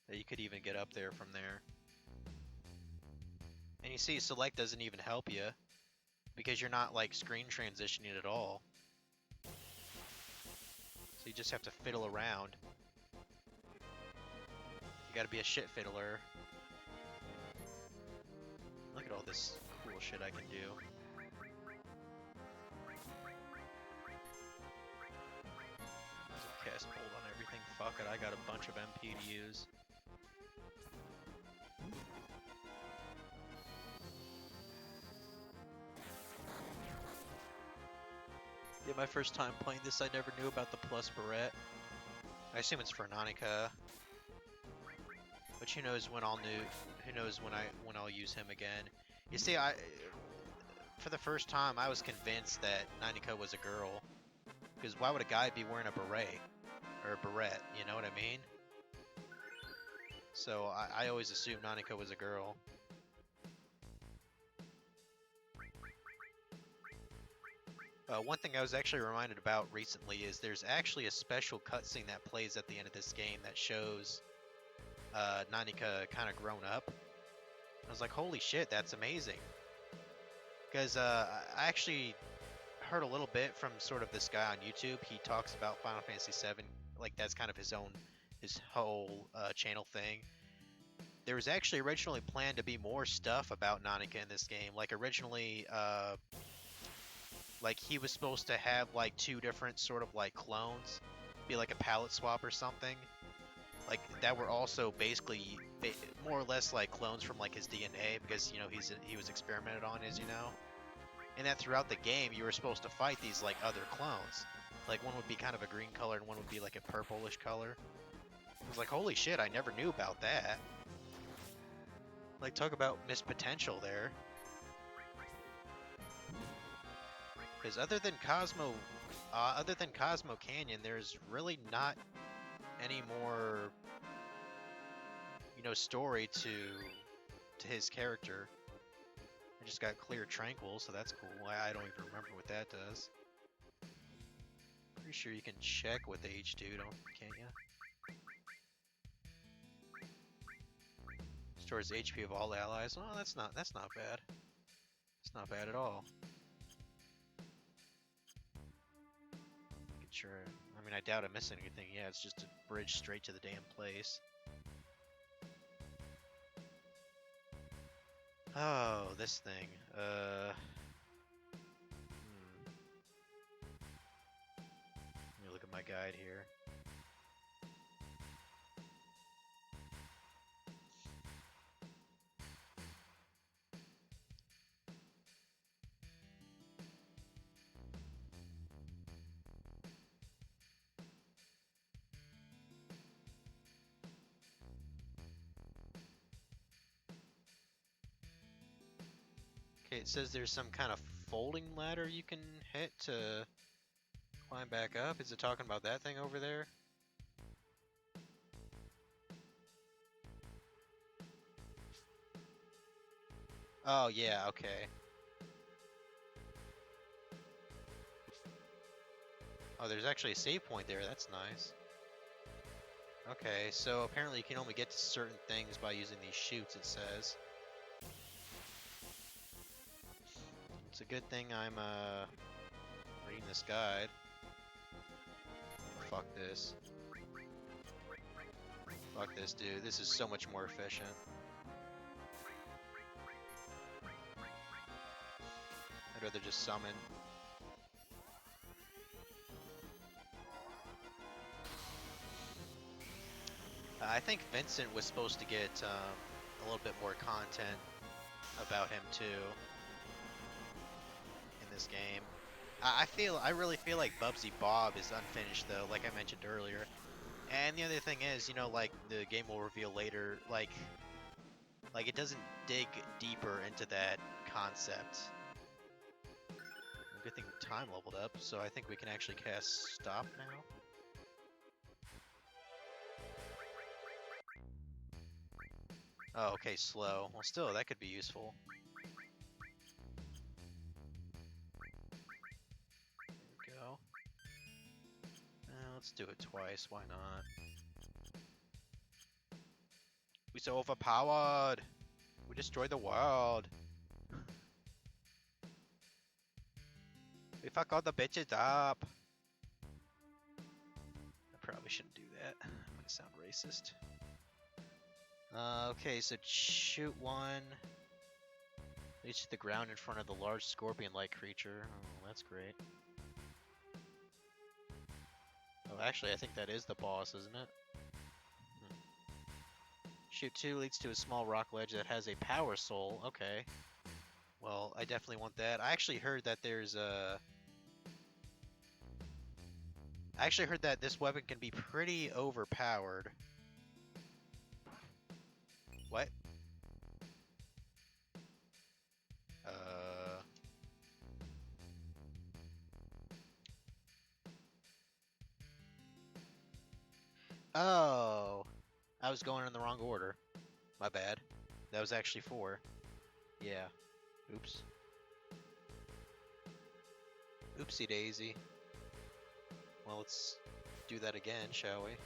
that you could even get up there from there? And you see, select doesn't even help you because you're not, like, screen transitioning at all. So you just have to fiddle around. You gotta be a shit fiddler. Look at all this cool shit I can do. Cast hold on everything. Fuck it, I got a bunch of MP to use. Yeah, my first time playing this, I never knew about the plus barrette. I assume it's for Nanika. But who knows when who knows when I'll use him again. You see, for the first time I was convinced that Nanika was a girl. Because why would a guy be wearing a beret? Or a barrette, you know what I mean? So I always assumed Nanika was a girl. One thing I was actually reminded about recently is there's actually a special cutscene that plays at the end of this game that shows Nanika kind of grown up. I was like, holy shit, that's amazing. Because I actually heard a little bit from sort of this guy on YouTube. He talks about Final Fantasy VII, like that's kind of his whole channel thing. There was actually originally planned to be more stuff about Nanika in this game. Like originally, like he was supposed to have like two different sort of like clones, be like a palette swap or something. Like that were also basically more or less like clones from like his DNA because you know he was experimented on, as you know. And that throughout the game you were supposed to fight these like other clones. Like one would be kind of a green color and one would be like a purplish color. I was like, holy shit, I never knew about that. Like, talk about missed potential there. Because other than Cosmo Canyon, there's really not any more, you know, story to his character. I just got Clear Tranquil, so that's cool. I don't even remember what that does. Pretty sure you can check with H2, can't you? Stores HP of all allies. Oh, that's not bad. It's not bad at all. Get sure. I mean, I doubt I'm missing anything. Yeah, it's just a bridge straight to the damn place. Oh, this thing. Let me look at my guide here. Okay, it says there's some kind of folding ladder you can hit to climb back up. Is it talking about that thing over there? Oh, yeah, okay. Oh, there's actually a save point there. That's nice. Okay, so apparently you can only get to certain things by using these chutes, it says. It's a good thing I'm, reading this guide. Fuck this. Fuck this, dude. This is so much more efficient. I'd rather just summon. I think Vincent was supposed to get a little bit more content about him too in this game. I really feel like Bubsy Bob is unfinished though, like I mentioned earlier. And the other thing is, you know, like the game will reveal later, like it doesn't dig deeper into that concept. Good thing time leveled up, so I think we can actually cast Stop now. Oh, okay, slow. Well, still, that could be useful. There we go. Let's do it twice, why not? We so overpowered! We destroyed the world! We fuck all the bitches up! I probably shouldn't do that. I'm gonna sound racist. Okay, so shoot one. Reach the ground in front of the large scorpion-like creature. Oh, that's great. Oh, actually, I think that is the boss, isn't it? Shoot 2 leads to a small rock ledge that has a power soul. Okay. Well, I definitely want that. I actually heard that there's a... I actually heard that this weapon can be pretty overpowered. What? Oh! I was going in the wrong order. My bad. That was actually 4. Yeah. Oops. Oopsie daisy. Well, let's do that again, shall we?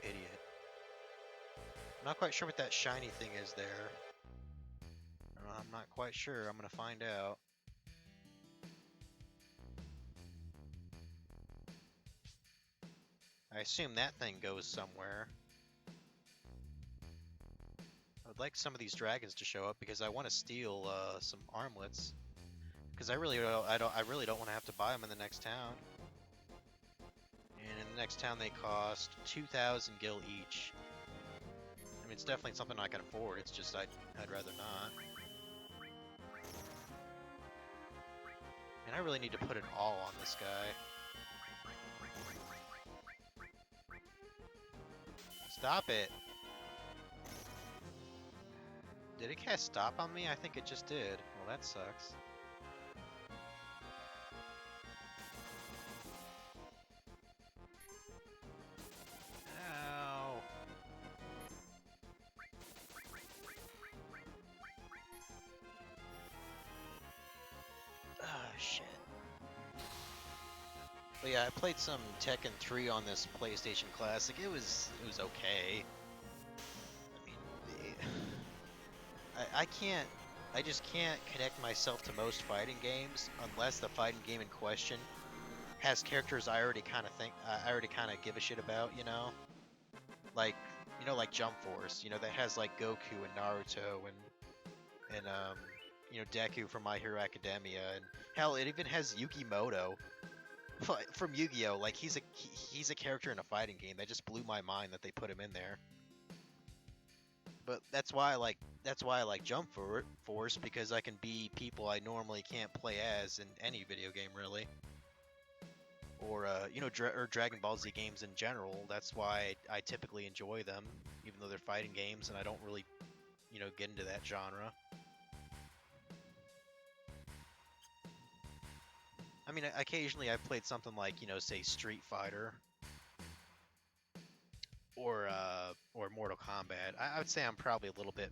Idiot. I'm not quite sure what that shiny thing is there. I'm not quite sure. I'm gonna find out. I assume that thing goes somewhere. I would like some of these dragons to show up because I want to steal some armlets. Because I really don't want to have to buy them in the next town. And in the next town they cost 2,000 gil each. I mean, it's definitely something I can afford. It's just I'd rather not. And I really need to put it all on this guy. Stop it. Did it cast stop on me? I think it just did. Well, that sucks. Ow. Ah, shit. But yeah, I played some Tekken 3 on this PlayStation Classic. It was okay. I mean, I just can't connect myself to most fighting games unless the fighting game in question has characters I already kind of give a shit about, you know? Like, like Jump Force, that has like Goku and Naruto and Deku from My Hero Academia, and hell, it even has Yukimoto from Yu-Gi-Oh! Like he's a character in a fighting game. That just blew my mind that they put him in there. But that's why I like Force, because I can be people I normally can't play as in any video game really. Or or Dragon Ball Z games in general. That's why I typically enjoy them, even though they're fighting games, and I don't really, get into that genre. I mean, occasionally I've played something like, say Street Fighter or Mortal Kombat. I would say I'm probably a little bit.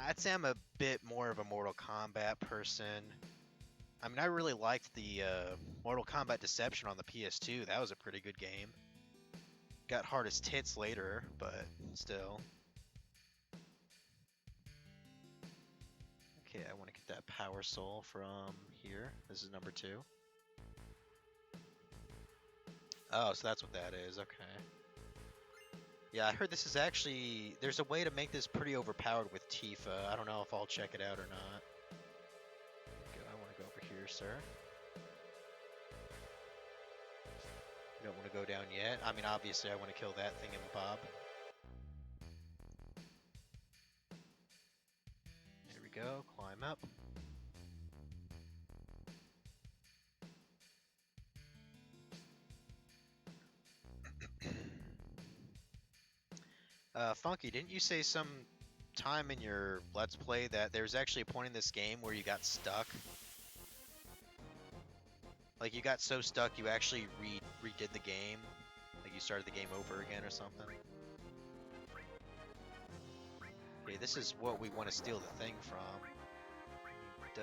I'd say I'm a bit more of a Mortal Kombat person. I mean, I really liked the Mortal Kombat Deception on the PS2. That was a pretty good game. Got hard as tits later, but still. Okay, I want to get that Power Soul from here. This is number 2. Oh, so that's what that is. Okay. Yeah, I heard this is actually... There's a way to make this pretty overpowered with Tifa. I don't know if I'll check it out or not. Okay, I want to go over here, sir. You don't want to go down yet. I mean, obviously I want to kill that thingamabob. There we go. Climb up. Funky, didn't you say some time in your Let's Play that there's actually a point in this game where you got stuck? Like, you got so stuck you actually redid the game? Like, you started the game over again or something? Okay, this is what we want to steal the thing from.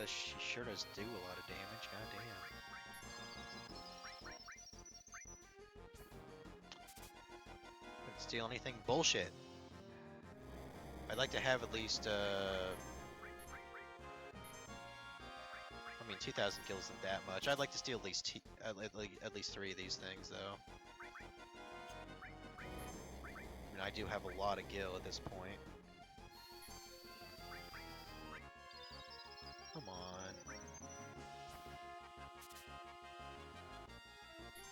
She sure does do a lot of damage, goddamn. Didn't steal anything? Bullshit. I'd like to have at least, I mean, 2,000 kills isn't that much. I'd like to steal at least at least 3 of these things, though. I mean, I do have a lot of gil at this point. Come on.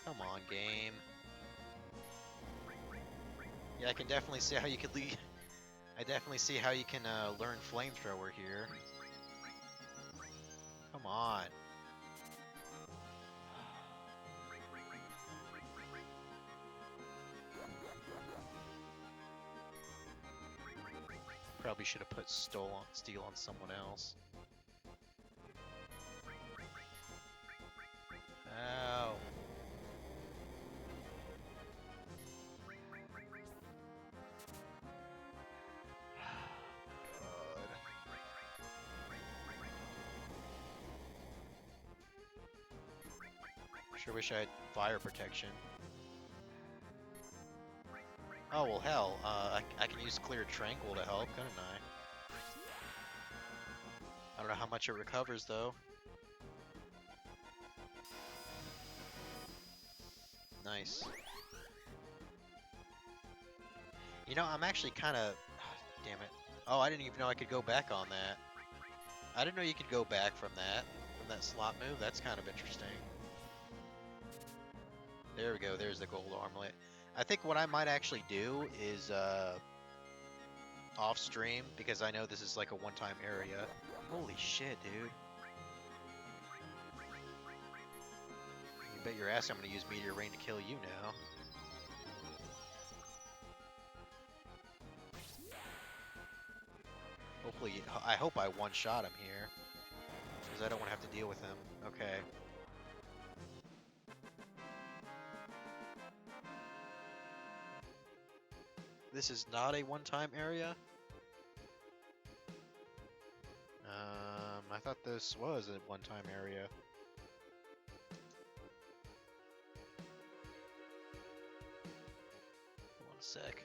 Come on, game. Yeah, I can definitely see how you could leave. I definitely see how you can learn flamethrower here. Come on. Probably should have put steel on someone else. Ow. Sure wish I had fire protection. Oh, well, hell, I can use Clear Tranquil to help, couldn't I? I don't know how much it recovers, though. Nice. I'm actually kind of... Damn it. Oh, I didn't even know I could go back on that. I didn't know you could go back from that slot move. That's kind of interesting. There we go, there's the gold armlet. I think what I might actually do is, off stream, because I know this is like a one-time area. Holy shit, dude. You bet your ass I'm gonna use Meteor Rain to kill you now. hopefully, I hope I one-shot him here. Because I don't want to have to deal with him. Okay. This is not a one-time area? I thought this was a one-time area. One sec.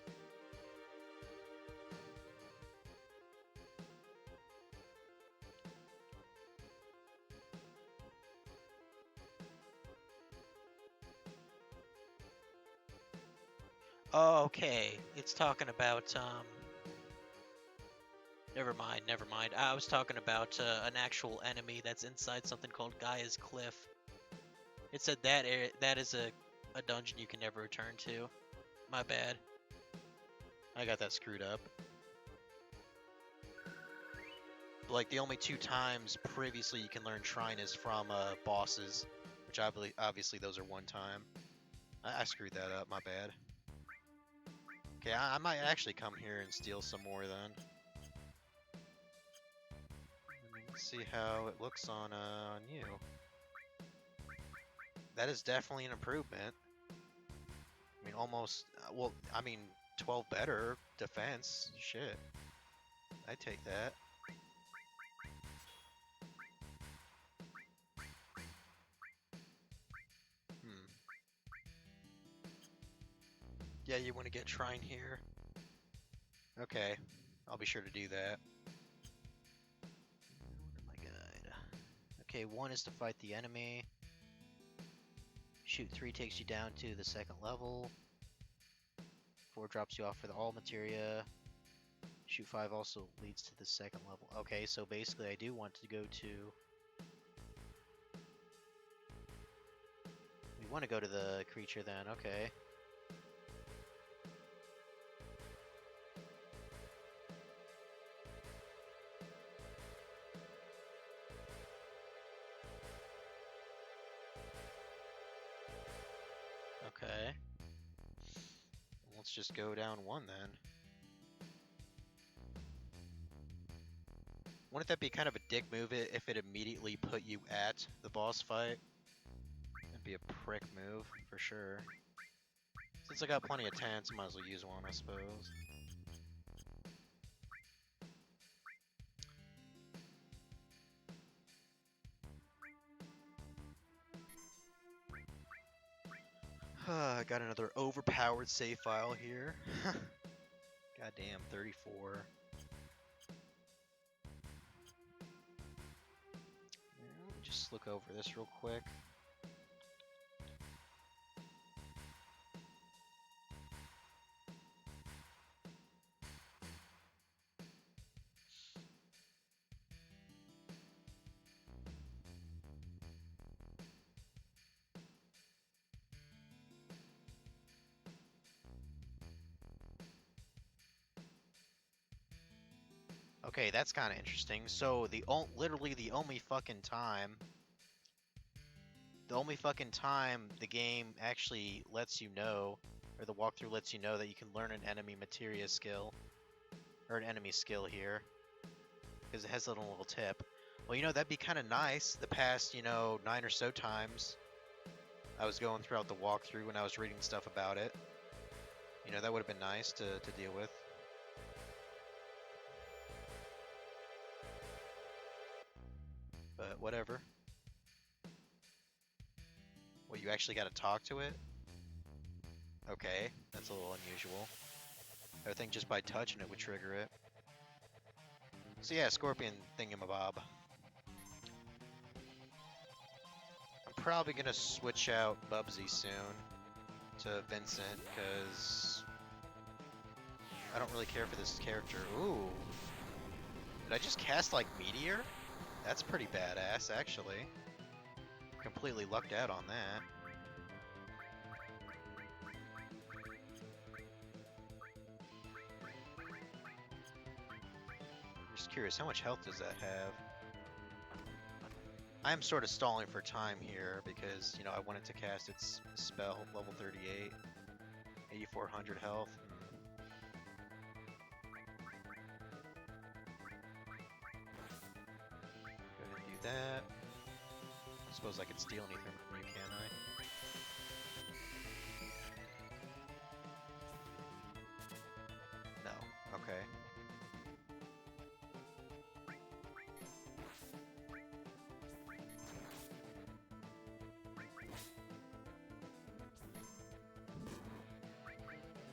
Oh, okay. It's talking about, never mind, never mind. I was talking about an actual enemy that's inside something called Gaia's Cliff. It said that that is a dungeon you can never return to. My bad. I got that screwed up. Like, the only 2 times previously you can learn Shrine is from bosses, which obviously those are one time. I screwed that up, my bad. Okay, I might actually come here and steal some more then. Let's see how it looks on you. That is definitely an improvement. I mean, almost, well, I mean, 12 better defense. Shit. I take that. Yeah, you want to get Shrine here? Okay, I'll be sure to do that. My guide. Okay, 1 is to fight the enemy. Shoot 3 takes you down to the 2nd level. 4 drops you off for the all materia. Shoot 5 also leads to the 2nd level. Okay, so basically I do want to go to... We want to go to the creature then, okay. Okay. Let's just go down 1 then. Wouldn't that be kind of a dick move if it immediately put you at the boss fight? That'd be a prick move, for sure. Since I got plenty of tents, I might as well use one, I suppose. I got another overpowered save file here. Goddamn, 34. Let me just look over this real quick. Okay, that's kind of interesting. So literally the only fucking time the game actually lets you know, or the walkthrough lets you know that you can learn an enemy materia skill, or an enemy skill here, because it has a little tip. Well, you know, that'd be kind of nice. The past, 9 or so times I was going throughout the walkthrough when I was reading stuff about it. That would have been nice to deal with. But whatever. Well, you actually got to talk to it? Okay, that's a little unusual. I would think just by touching it would trigger it. So yeah, Scorpion thingamabob. I'm probably gonna switch out Bubsy soon to Vincent, because I don't really care for this character. Ooh. Did I just cast, like, Meteor? That's pretty badass, actually. Completely lucked out on that. I'm just curious, how much health does that have? I'm sort of stalling for time here because, I wanted to cast its spell, level 38, 8,400 health. that. I suppose I could steal anything from you, can I? No. Okay.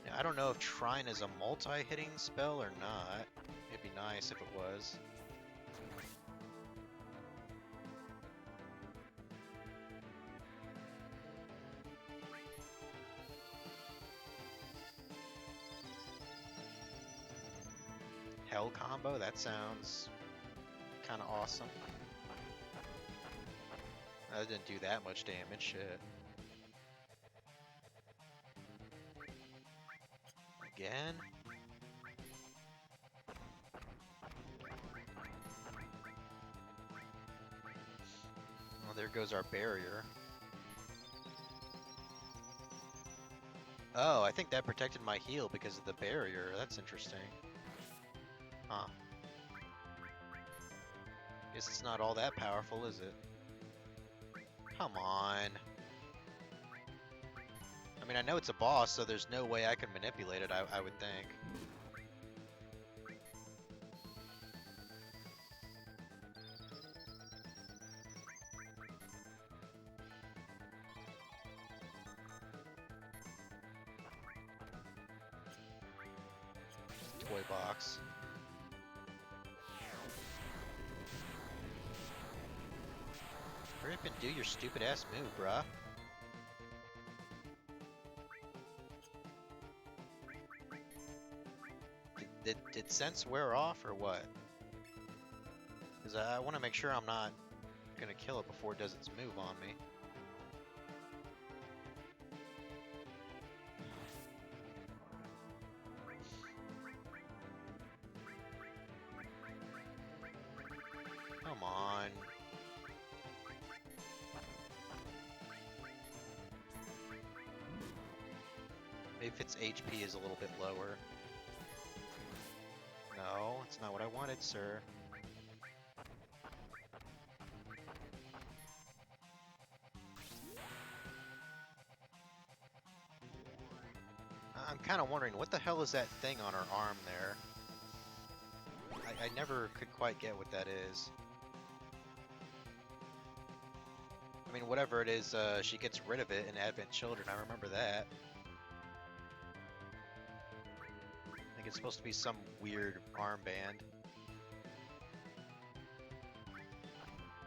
Now, I don't know if Trine is a multi-hitting spell or not. It'd be nice if it was. Hell combo? That sounds kind of awesome. That didn't do that much damage, shit. Again? Well, there goes our barrier. Oh, I think that protected my heal because of the barrier. That's interesting. Huh. Guess it's not all that powerful, is it? Come on. I mean, I know it's a boss, so there's no way I can manipulate it, I would think. Toy box. Hurry up and do your stupid ass move, bruh. Did sense wear off or what? Because I want to make sure I'm not gonna kill it before it does its move on me. Come on. Maybe if its HP is a little bit lower. No, it's not what I wanted, sir. I'm kind of wondering, what the hell is that thing on her arm there? I never could quite get what that is. I mean, whatever it is, she gets rid of it in Advent Children, I remember that. I think it's supposed to be some weird armband.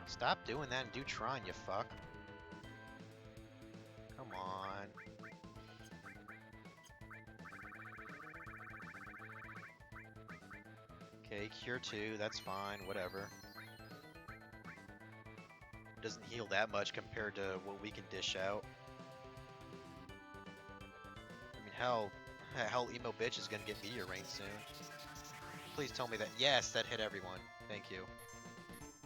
Stop doing that and do Trine, you fuck. Come on. Okay, Cure 2, that's fine, whatever. Doesn't heal that much compared to what we can dish out. I mean, hell, Emo Bitch is gonna get meteor rain soon. Please tell me that. Yes, that hit everyone. Thank you.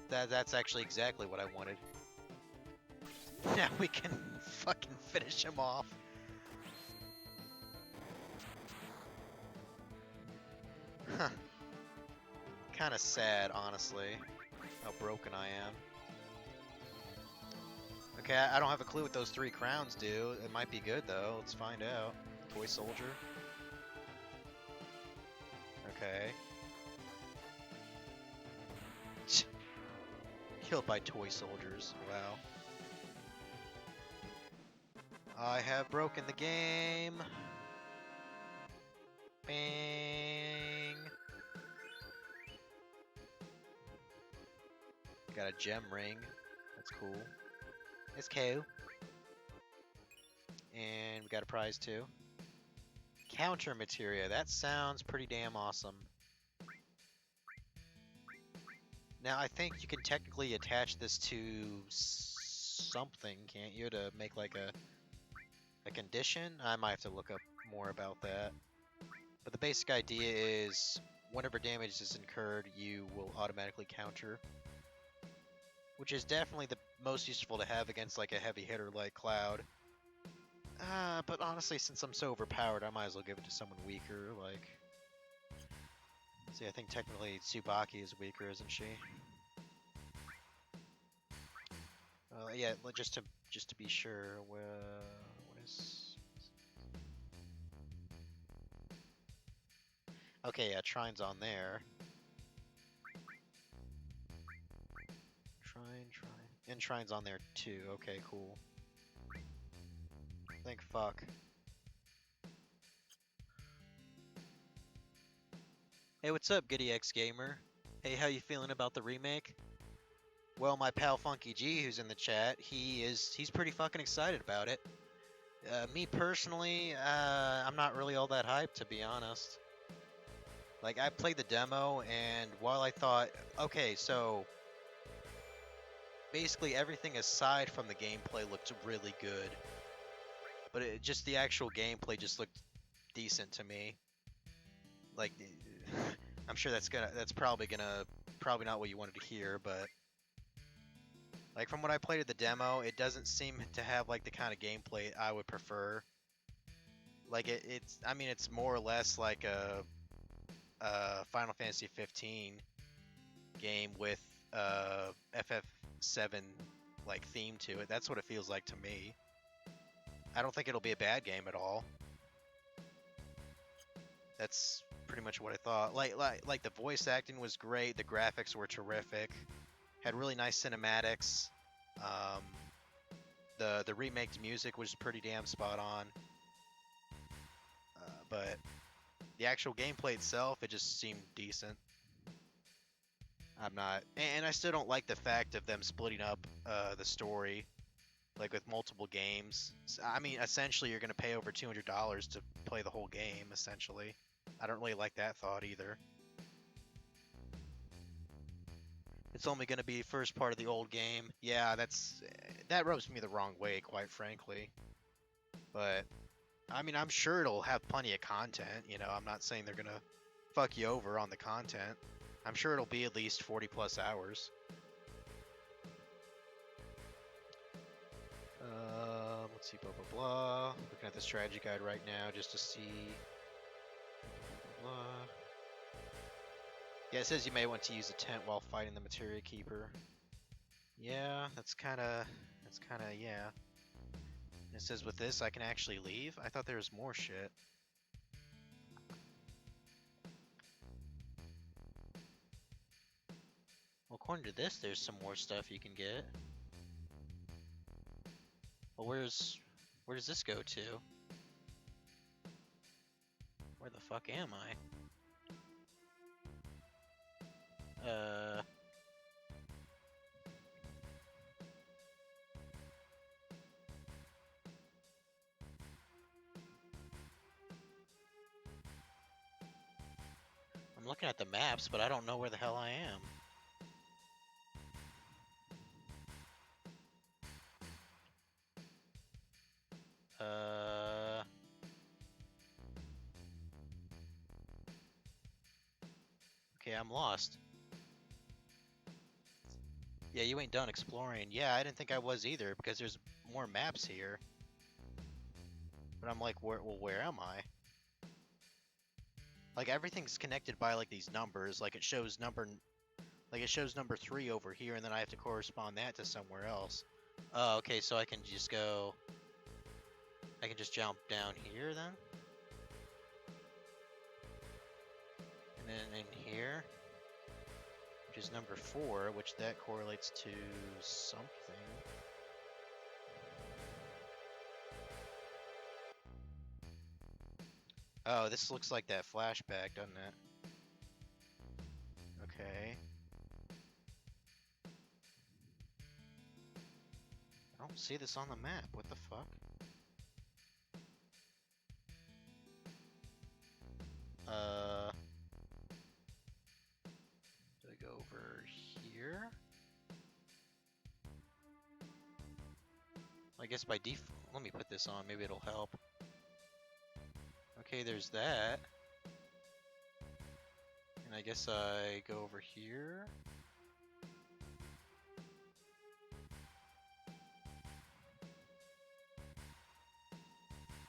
That's actually exactly what I wanted. Now we can fucking finish him off. Huh. Kind of sad, honestly, how broken I am. Okay, I don't have a clue what those 3 crowns do. It might be good, though. Let's find out. Toy soldier. Okay. Killed by toy soldiers. Wow. I have broken the game. Bang. Got a gem ring. That's cool. It's cool. And we got a prize too. Counter materia. That sounds pretty damn awesome. Now, I think you can technically attach this to something, can't you? To make like a condition? I might have to look up more about that. But the basic idea is whenever damage is incurred, you will automatically counter. Which is definitely the most useful to have against like a heavy hitter like Cloud. But honestly, since I'm so overpowered, I might as well give it to someone weaker, like... See, I think technically Tsubaki is weaker, isn't she? Yeah, just to be sure. What is? Okay, yeah, Trine's on there. Trine. And Trine's on there too. Okay, cool. Thank fuck. Hey, what's up, Giddy X Gamer? Hey, how you feeling about the remake? Well, my pal Funky G, who's in the chat, he's pretty fucking excited about it. Me personally, I'm not really all that hyped, to be honest. Like, I played the demo, and while I thought, okay, so basically everything aside from the gameplay looked really good, but just the actual gameplay just looked decent to me. Like, I'm sure that's probably not what you wanted to hear, but like from what I played at the demo, it doesn't seem to have like the kind of gameplay I would prefer. Like I mean, it's more or less like a Final Fantasy 15 game with FF7 like theme to it. That's what it feels like to me. I don't think it'll be a bad game at all. That's pretty much what I thought. Like the voice acting was great. The graphics were terrific. Had really nice cinematics. Um, the remaked music was pretty damn spot on. But the actual gameplay itself, it just seemed decent. I'm not, and I still don't like the fact of them splitting up the story, like with multiple games. I mean, essentially, you're gonna pay over $200 to play the whole game. Essentially, I don't really like that thought either. It's only gonna be first part of the old game. Yeah, that rubs me the wrong way, quite frankly. But I mean, I'm sure it'll have plenty of content. You know, I'm not saying they're gonna fuck you over on the content. I'm sure it'll be at least 40 plus hours. Let's see, blah blah blah. Looking at the strategy guide right now just to see. Blah, blah, blah. Yeah, it says you may want to use a tent while fighting the Materia Keeper. Yeah, that's kind of, yeah. And it says with this I can actually leave? I thought there was more shit. Well, according to this, there's some more stuff you can get. Well, where does this go to? Where the fuck am I? I'm looking at the maps, but I don't know where the hell I am. Okay, I'm lost. Yeah, you ain't done exploring. Yeah, I didn't think I was either, because there's more maps here. But I'm like, where am I? Like, everything's connected by, like, these numbers. Like, it shows number 3 over here, and then I have to correspond that to somewhere else. Oh, okay, so I can just jump down here, then? And then in here, which is number 4, which that correlates to something. Oh, this looks like that flashback, doesn't it? Okay. I don't see this on the map. What the fuck? Do I go over here? I guess by default, let me put this on, maybe it'll help. Okay, there's that. And I guess I go over here.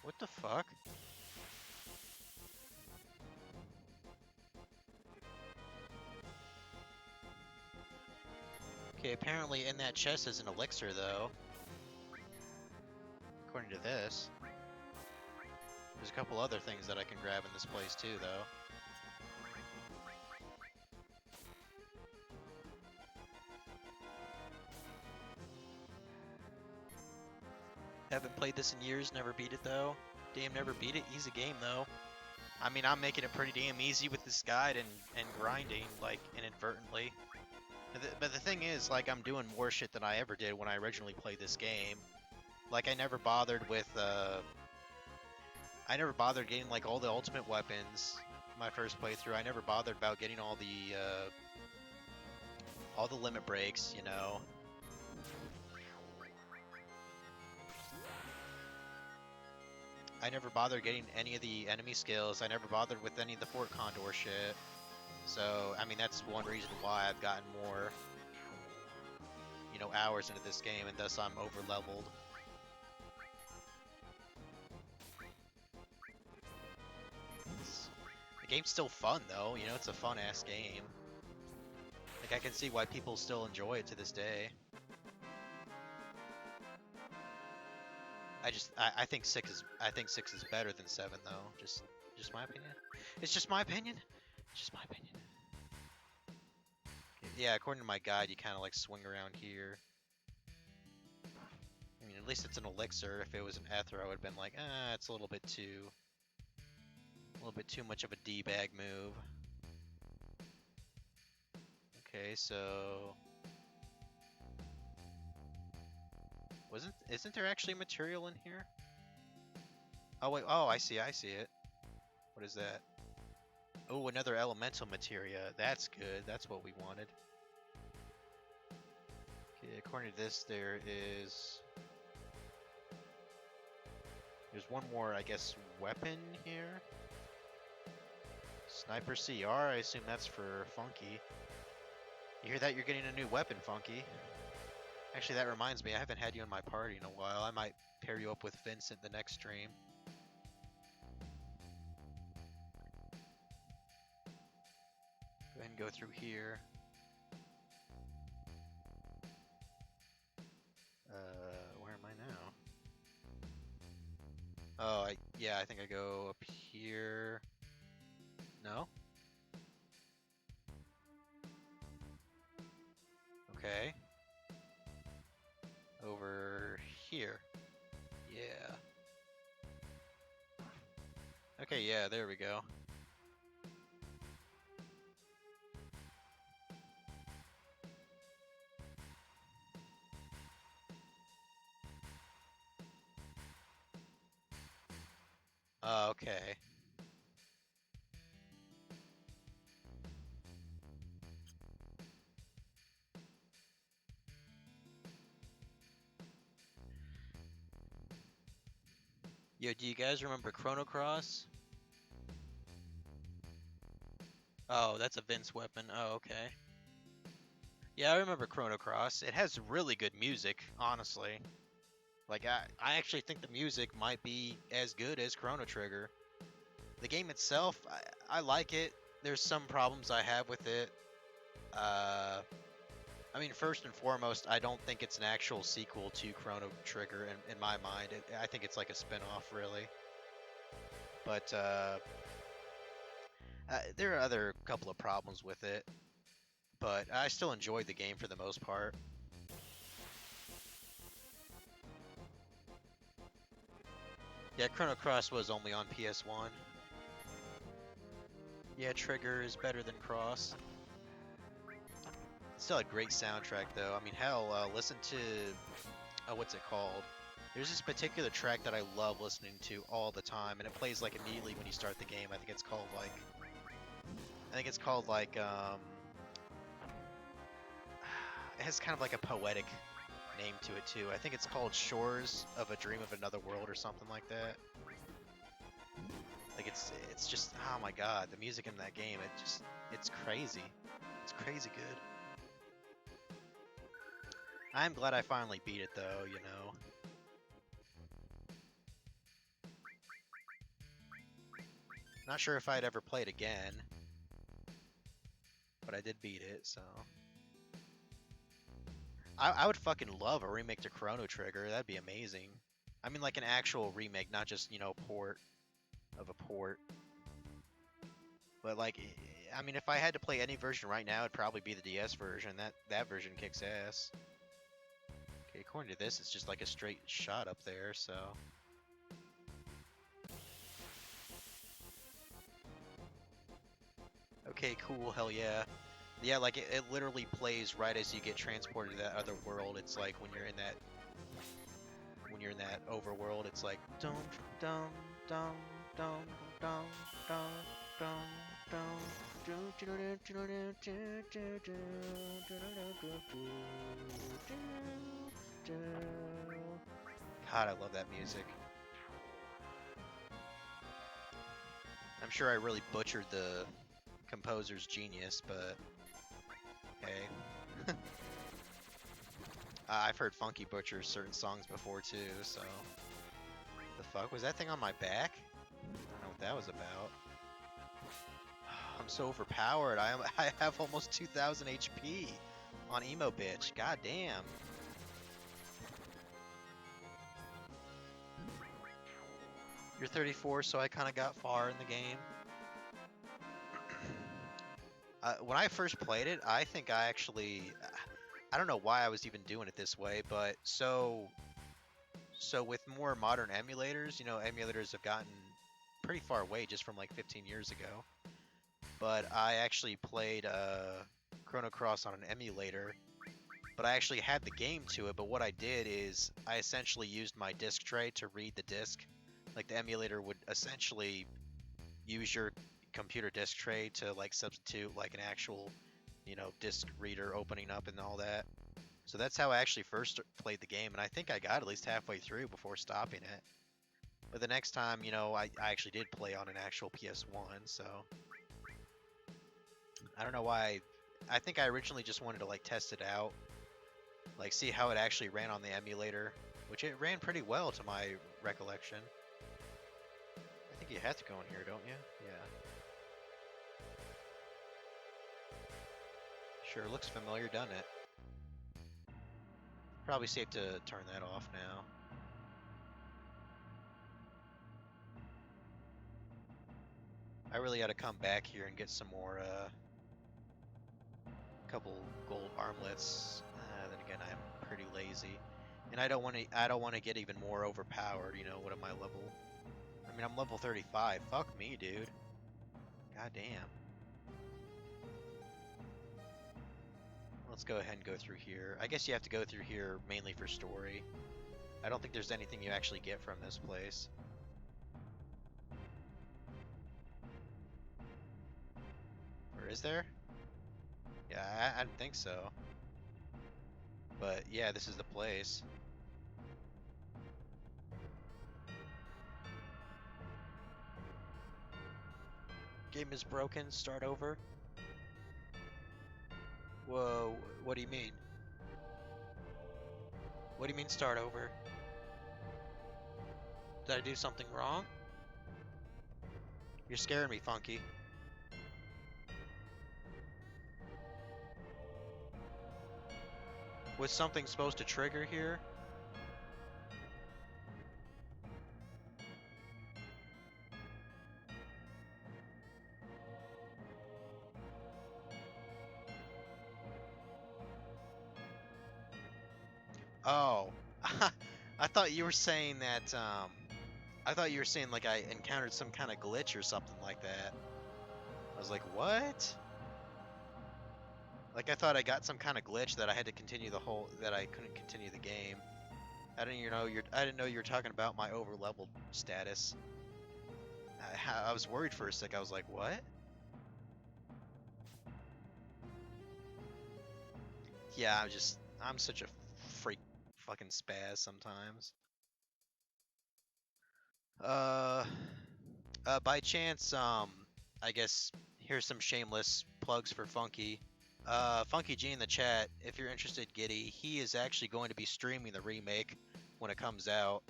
What the fuck? Okay, apparently in that chest is an elixir, though. According to this. There's a couple other things that I can grab in this place, too, though. Haven't played this in years, never beat it, though. Damn, never beat it. Easy game, though. I mean, I'm making it pretty damn easy with this guide and grinding, like, inadvertently. But the thing is, like, I'm doing more shit than I ever did when I originally played this game. Like, I never bothered with, I never bothered getting, like, all the ultimate weapons my first playthrough. I never bothered about getting all the limit breaks, you know. I never bothered getting any of the enemy skills. I never bothered with any of the Fort Condor shit. So, I mean, that's one reason why I've gotten more, you know, hours into this game, and thus I'm over-leveled. The game's still fun, though. You know, it's a fun-ass game. Like, I can see why people still enjoy it to this day. I think 6 is better than 7, though. Just my opinion. It's just my opinion. It's just my opinion. Yeah, according to my guide, you kind of like swing around here. I mean, at least it's an elixir. If it was an ether, I would have been like, it's a little bit too much of a D-bag move. Okay, so isn't there actually material in here? Oh wait, oh I see it. What is that? Oh, another elemental materia. That's good. That's what we wanted. Okay, according to this, there's one more, I guess, weapon here. Sniper CR, I assume that's for Funky. You hear that? You're getting a new weapon, Funky. Actually, that reminds me, I haven't had you in my party in a while. I might pair you up with Vincent the next stream. Go ahead and go through here. Where am I now? Oh, yeah, I think I go up here. No? Okay. Over here. Yeah. Okay, yeah, there we go. Okay. Yo, do you guys remember Chrono Cross? Oh, that's a Vince weapon. Oh, okay. Yeah, I remember Chrono Cross. It has really good music, honestly. Like, I actually think the music might be as good as Chrono Trigger. The game itself, I like it. There's some problems I have with it. I mean, first and foremost, I don't think it's an actual sequel to Chrono Trigger in my mind. I think it's like a spin-off, really. But there are other couple of problems with it. But I still enjoyed the game for the most part. Yeah, Chrono Cross was only on PS1. Yeah, Trigger is better than Cross. Still a great soundtrack, though. I mean, hell, listen to... what's it called? There's this particular track that I love listening to all the time, and it plays, like, immediately when you start the game. I think it's called, like, it has kind of like a poetic name to it, too. I think it's called Shores of a Dream of Another World or something like that. Like, it's just, oh my god, the music in that game, it's crazy. It's crazy good. I'm glad I finally beat it, though, you know. Not sure if I'd ever play it again, but I did beat it, so... I would fucking love a remake to Chrono Trigger. That'd be amazing. I mean, like an actual remake, not just, you know, port of a port. But like, I mean, if I had to play any version right now, it'd probably be the DS version. That version kicks ass. Okay, according to this, it's just like a straight shot up there, so. Okay, cool, hell yeah. Yeah, like it literally plays right as you get transported to that other world. It's like when you're in that overworld, it's like dum dum dum dum dum dum dum God, I love that music. I'm sure I really butchered the composer's genius, but hey. I've heard Funky butcher certain songs before too, so. The fuck? Was that thing on my back? I don't know what that was about. I'm so overpowered. I have almost 2,000 HP on Emo Bitch. God damn. You're 34, so I kind of got far in the game. When I first played it, I think I actually... I don't know why I was even doing it this way, but so with more modern emulators, you know, emulators have gotten pretty far away just from like 15 years ago. But I actually played Chrono Cross on an emulator, but I actually had the game to it. But what I did is I essentially used my disc tray to read the disc. Like the emulator would essentially use your computer disc tray to like substitute like an actual, you know, disc reader opening up and all that. So that's how I actually first played the game, and I think I got at least halfway through before stopping it. But the next time, you know, I actually did play on an actual PS1, so I don't know why. I think I originally just wanted to like test it out, like see how it actually ran on the emulator, which it ran pretty well to my recollection. I think you have to go in here, don't you? Yeah. Sure, looks familiar, doesn't it? Probably safe to turn that off now. I really got to come back here and get some more, couple gold armlets. Then again, I'm pretty lazy, and I don't want to. I don't want to get even more overpowered. You know, what am I level? I mean, I'm level 35. Fuck me, dude. God damn. Let's go ahead and go through here. I guess you have to go through here mainly for story. I don't think there's anything you actually get from this place. Or is there? Yeah, I didn't think so. But yeah, this is the place. Game is broken, start over. Whoa, what do you mean? What do you mean start over? Did I do something wrong? You're scaring me, Funky. Was something supposed to trigger here? Oh, I thought you were saying that, I thought you were saying like I encountered some kind of glitch or something like that. I was like, what? Like I thought I got some kind of glitch that I had to continue that I couldn't continue the game. I didn't know you were talking about my over leveled status. I was worried for a sec. I was like, what? Yeah, I'm such a freak fucking spaz sometimes. Uh, by chance, I guess here's some shameless plugs for Funky. Funky G in the chat, if you're interested, Giddy, he is actually going to be streaming the remake when it comes out.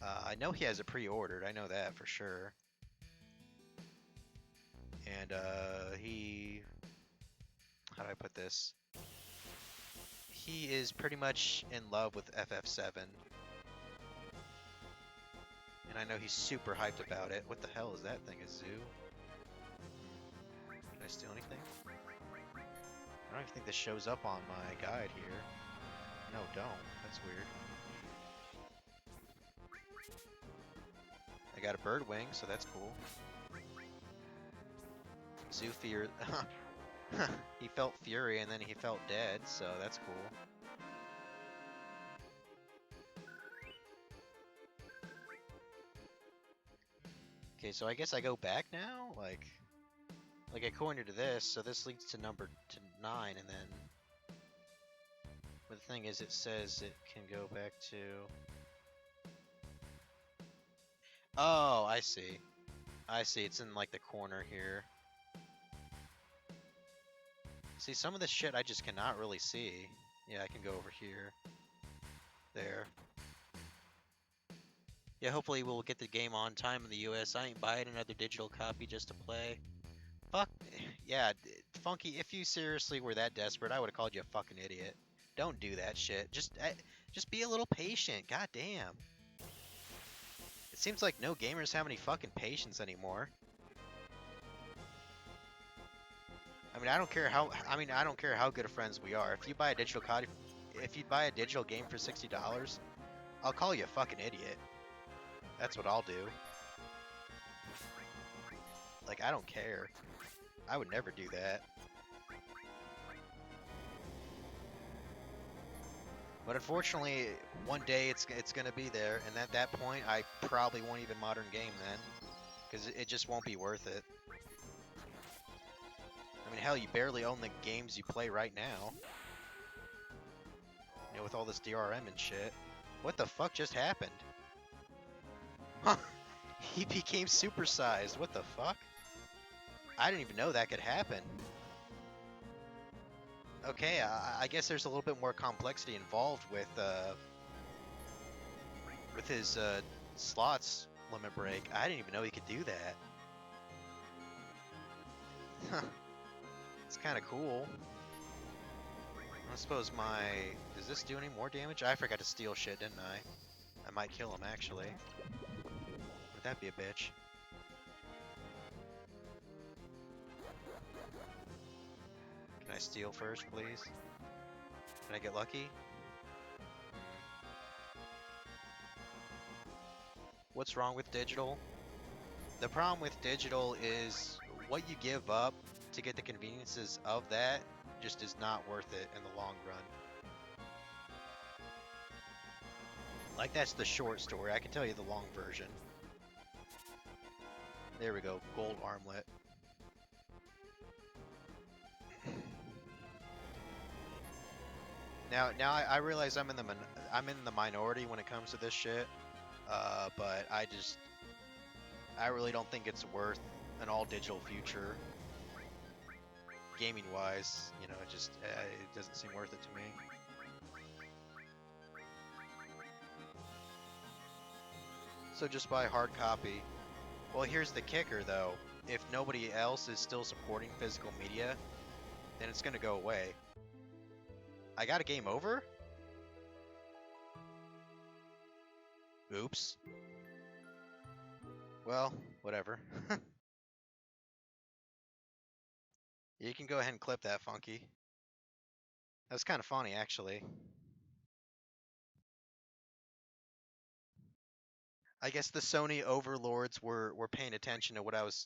I know he has it pre-ordered, I know that for sure. And how do I put this? he is pretty much in love with FF7. And I know he's super hyped about it. What the hell is that thing? A zoo? Can I steal anything? I don't even think this shows up on my guide here. No, don't. That's weird. I got a bird wing, so that's cool. Zoo fear. He felt fury and then he felt dead, so that's cool. Okay, so I guess I go back now? Like I pointed to this, so this leads to number 9, and then... But the thing is, it says it can go back to... Oh, I see. I see, it's in like the corner here. See, some of this shit I just cannot really see. Yeah, I can go over here. There. Yeah, hopefully we'll get the game on time in the US. I ain't buying another digital copy just to play. Fuck. Yeah, Funky, if you seriously were that desperate, I would have called you a fucking idiot. Don't do that shit. Just be a little patient. God damn. It seems like no gamers have any fucking patience anymore. I mean, I don't care how good of friends we are. If you buy a digital copy, if you buy a digital game for $60, I'll call you a fucking idiot. That's what I'll do. Like, I don't care. I would never do that. But unfortunately, one day it's gonna be there, and at that point, I probably won't even modern game then, because it just won't be worth it. I mean, hell, you barely own the games you play right now. You know, with all this DRM and shit. What the fuck just happened? Huh? He became supersized. What the fuck? I didn't even know that could happen. Okay, I guess there's a little bit more complexity involved with his slots limit break. I didn't even know he could do that. Huh. It's kind of cool. I suppose does this do any more damage? I forgot to steal shit, didn't I? I might kill him, actually. Would that be a bitch? Can I steal first, please? Can I get lucky? What's wrong with digital? The problem with digital is what you give up to get the conveniences of that just is not worth it in the long run. Like, that's the short story. I can tell you the long version. There we go, gold armlet. Now I realize I'm in the minority when it comes to this shit, but I really don't think it's worth an all digital future, gaming wise. You know, it doesn't seem worth it to me. So just buy hard copy. Well, here's the kicker though. If nobody else is still supporting physical media, then it's gonna go away. I got a game over? Oops. Well, whatever. You can go ahead and clip that, Funky. That was kind of funny, actually. I guess the Sony overlords were paying attention to what I was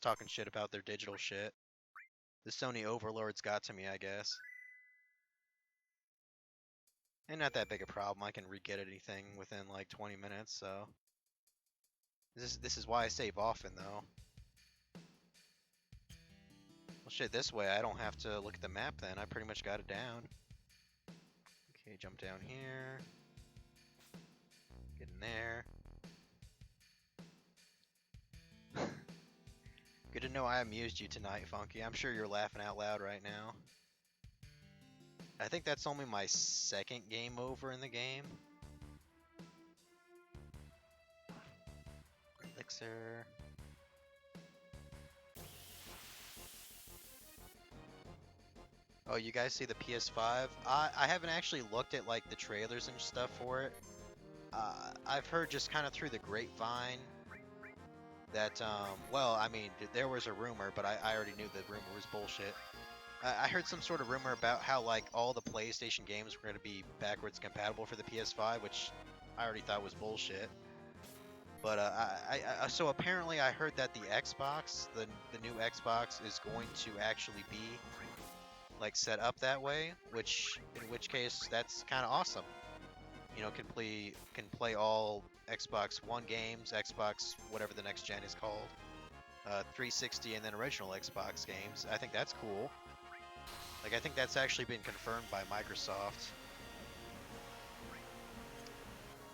talking shit about their digital shit. The Sony overlords got to me, I guess. And not that big a problem. I can re-get anything within like 20 minutes, so... This is why I save often, though. Well, shit, this way I don't have to look at the map then. I pretty much got it down. Okay, jump down here. Get in there. Good to know I amused you tonight, Funky. I'm sure you're laughing out loud right now. I think that's only my second game over in the game. Elixir. Oh, you guys see the PS5? I haven't actually looked at like the trailers and stuff for it. I've heard just kind of through the grapevine that well, I mean, there was a rumor, but I already knew the rumor was bullshit. I heard some sort of rumor about how like all the PlayStation games were going to be backwards compatible for the PS5, which I already thought was bullshit. But so apparently I heard that the Xbox, the new Xbox, is going to actually be like set up that way, in which case that's kind of awesome. You know, can play all Xbox One games, Xbox whatever the next gen is called, 360, and then original Xbox games. I think that's cool. Like I think that's actually been confirmed by Microsoft.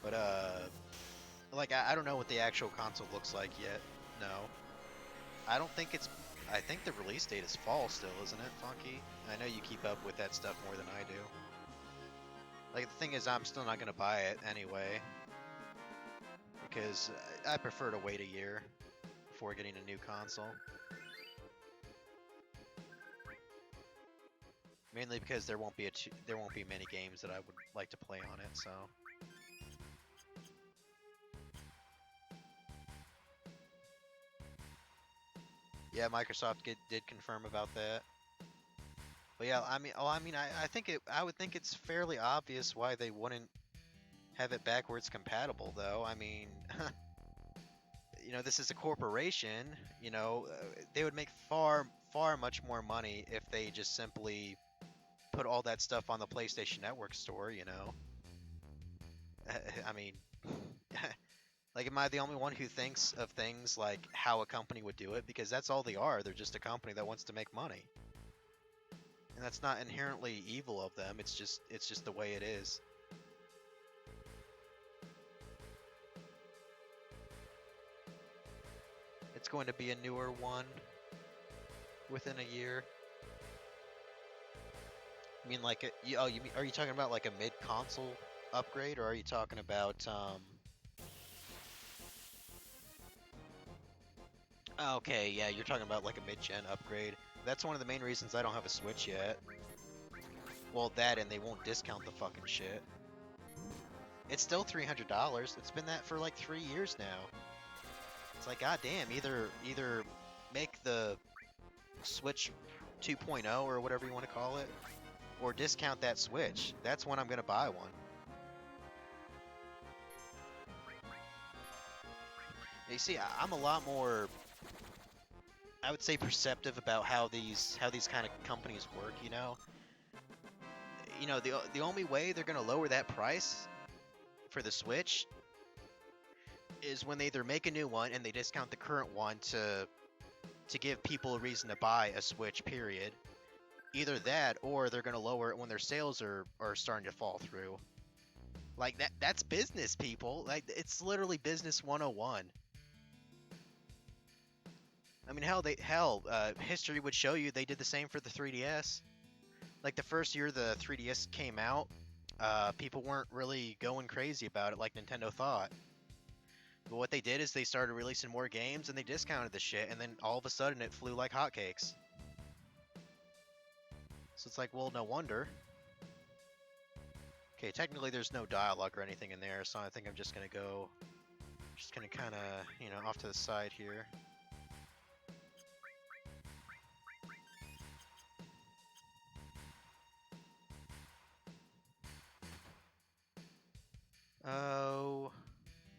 But like I don't know what the actual console looks like yet. No, I don't think it's. I think the release date is fall still, isn't it, Funky? I know you keep up with that stuff more than I do. Like the thing is, I'm still not gonna buy it anyway because I prefer to wait a year before getting a new console. Mainly because there won't be many games that I would like to play on it. So yeah, Microsoft did confirm about that. But yeah, I think I would think it's fairly obvious why they wouldn't have it backwards compatible, though. I mean, you know, this is a corporation. You know, they would make far much more money if they just simply put all that stuff on the PlayStation Network store. You know, I mean, like, am I the only one who thinks of things like how a company would do it? Because that's all they are. They're just a company that wants to make money, and that's not inherently evil of them. It's just the way it is. It's going to be a newer one within a year. I mean, like, are you talking about like a mid-console upgrade, or are you talking about Okay, yeah, you're talking about like a mid-gen upgrade. That's one of the main reasons I don't have a Switch yet. Well, that and they won't discount the fucking shit. It's still $300. It's been that for like 3 years now. It's like, goddamn, either make the Switch 2.0 or whatever you want to call it, or discount that Switch. That's when I'm gonna buy one. You see, I'm a lot more, I would say, perceptive about how these kind of companies work. The only way they're gonna lower that price for the Switch is when they either make a new one and they discount the current one to give people a reason to buy a Switch. Period. Either that, or they're gonna lower it when their sales are starting to fall through. Like that's business, people. Like it's literally business 101. I mean, history would show you they did the same for the 3DS. Like the first year the 3DS came out, people weren't really going crazy about it like Nintendo thought. But what they did is they started releasing more games and they discounted the shit, and then all of a sudden it flew like hotcakes. So it's like, well, no wonder. Okay, technically there's no dialogue or anything in there, so I think I'm just gonna kind of, off to the side here. Oh,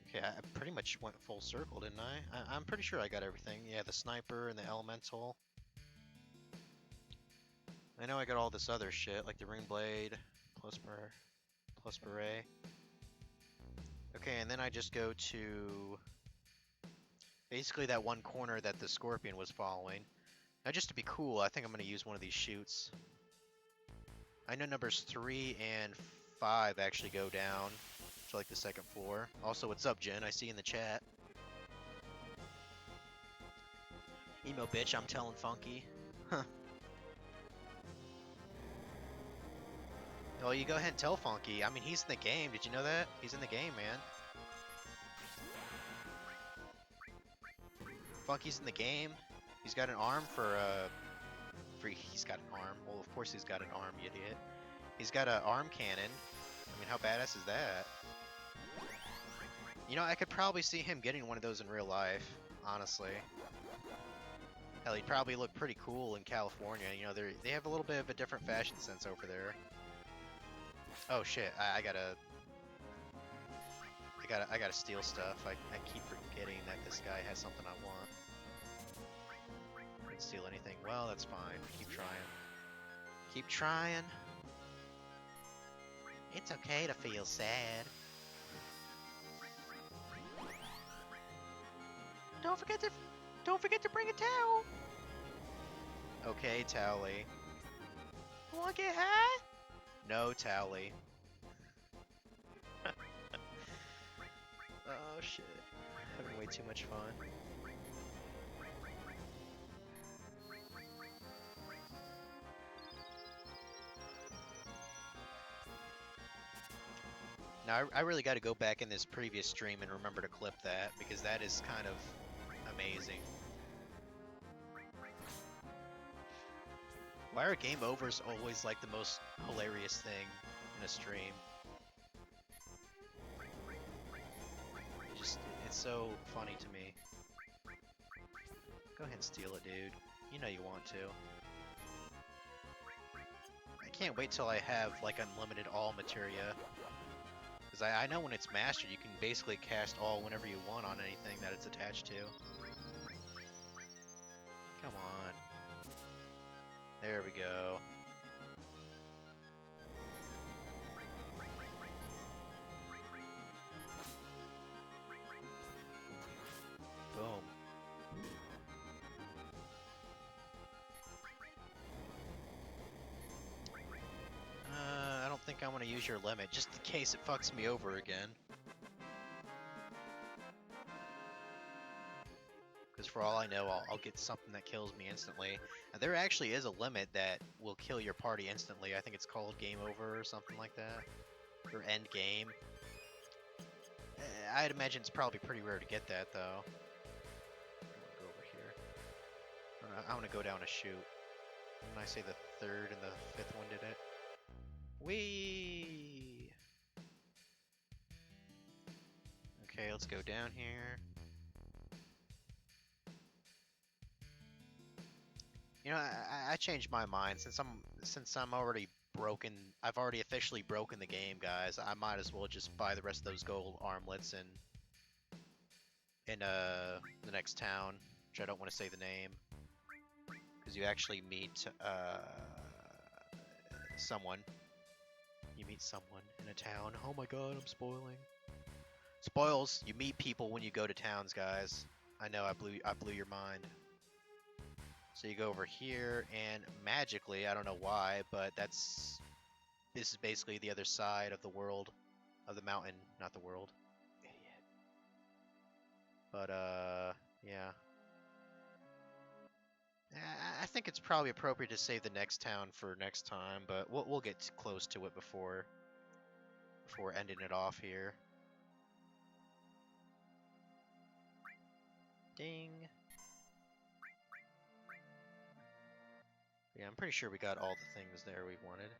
okay, I pretty much went full circle, didn't I? I'm pretty sure I got everything. Yeah, the sniper and the elemental. I know I got all this other shit, like the ring blade, plus beret. Okay, and then I just go to basically that one corner that the scorpion was following. Now, just to be cool, I think I'm going to use one of these chutes. I know numbers 3 and 5 actually go down to like the second floor. Also, what's up, Jen? I see in the chat. Emo bitch, I'm telling Funky. Huh. Well, you go ahead and tell Funky. I mean, he's in the game. Did you know that? He's in the game, man. Funky's in the game. He's got an arm for he's got an arm. Well, of course he's got an arm, you idiot. He's got an arm cannon. I mean, how badass is that? You know, I could probably see him getting one of those in real life, honestly. Hell, he'd probably look pretty cool in California. You know, they have a little bit of a different fashion sense over there. Oh shit! I gotta steal stuff. I keep forgetting that this guy has something I want. I can steal anything. Well, that's fine. Keep trying. Keep trying. It's okay to feel sad. Don't forget to bring a towel. Okay, Towley. Wanna get high? No, Towley. Oh shit. Having way too much fun. Now, I really got to go back in this previous stream and remember to clip that, because that is kind of amazing. Why are game overs always like the most hilarious thing in a stream? It's so funny to me. Go ahead and steal it, dude. You know you want to. I can't wait till I have, like, unlimited all materia. Because I know when it's mastered, you can basically cast all whenever you want on anything that it's attached to. Come on. There we go. Boom. I don't think I want to use your limit, just in case it fucks me over again. Because for all I know, I'll get something that kills me instantly. And there actually is a limit that will kill your party instantly. I think it's called game over or something like that. Or end game. I'd imagine it's probably pretty rare to get that, though. Go over here. I want to go down a chute. When I say the third and the fifth one did it. Whee! Okay, let's go down here. You know, I changed my mind since I'm already broken. I've already officially broken the game, guys. I might as well just buy the rest of those gold armlets in the next town, which I don't want to say the name, because you actually meet someone. You meet someone in a town. Oh my god, I'm spoiling. Spoils. You meet people when you go to towns, guys. I know I blew your mind. So you go over here, and magically, I don't know why, but this is basically the other side of the world, of the mountain, not the world. Idiot. But, yeah. I think it's probably appropriate to save the next town for next time, but we'll get close to it before ending it off here. Ding. Yeah, I'm pretty sure we got all the things there we wanted.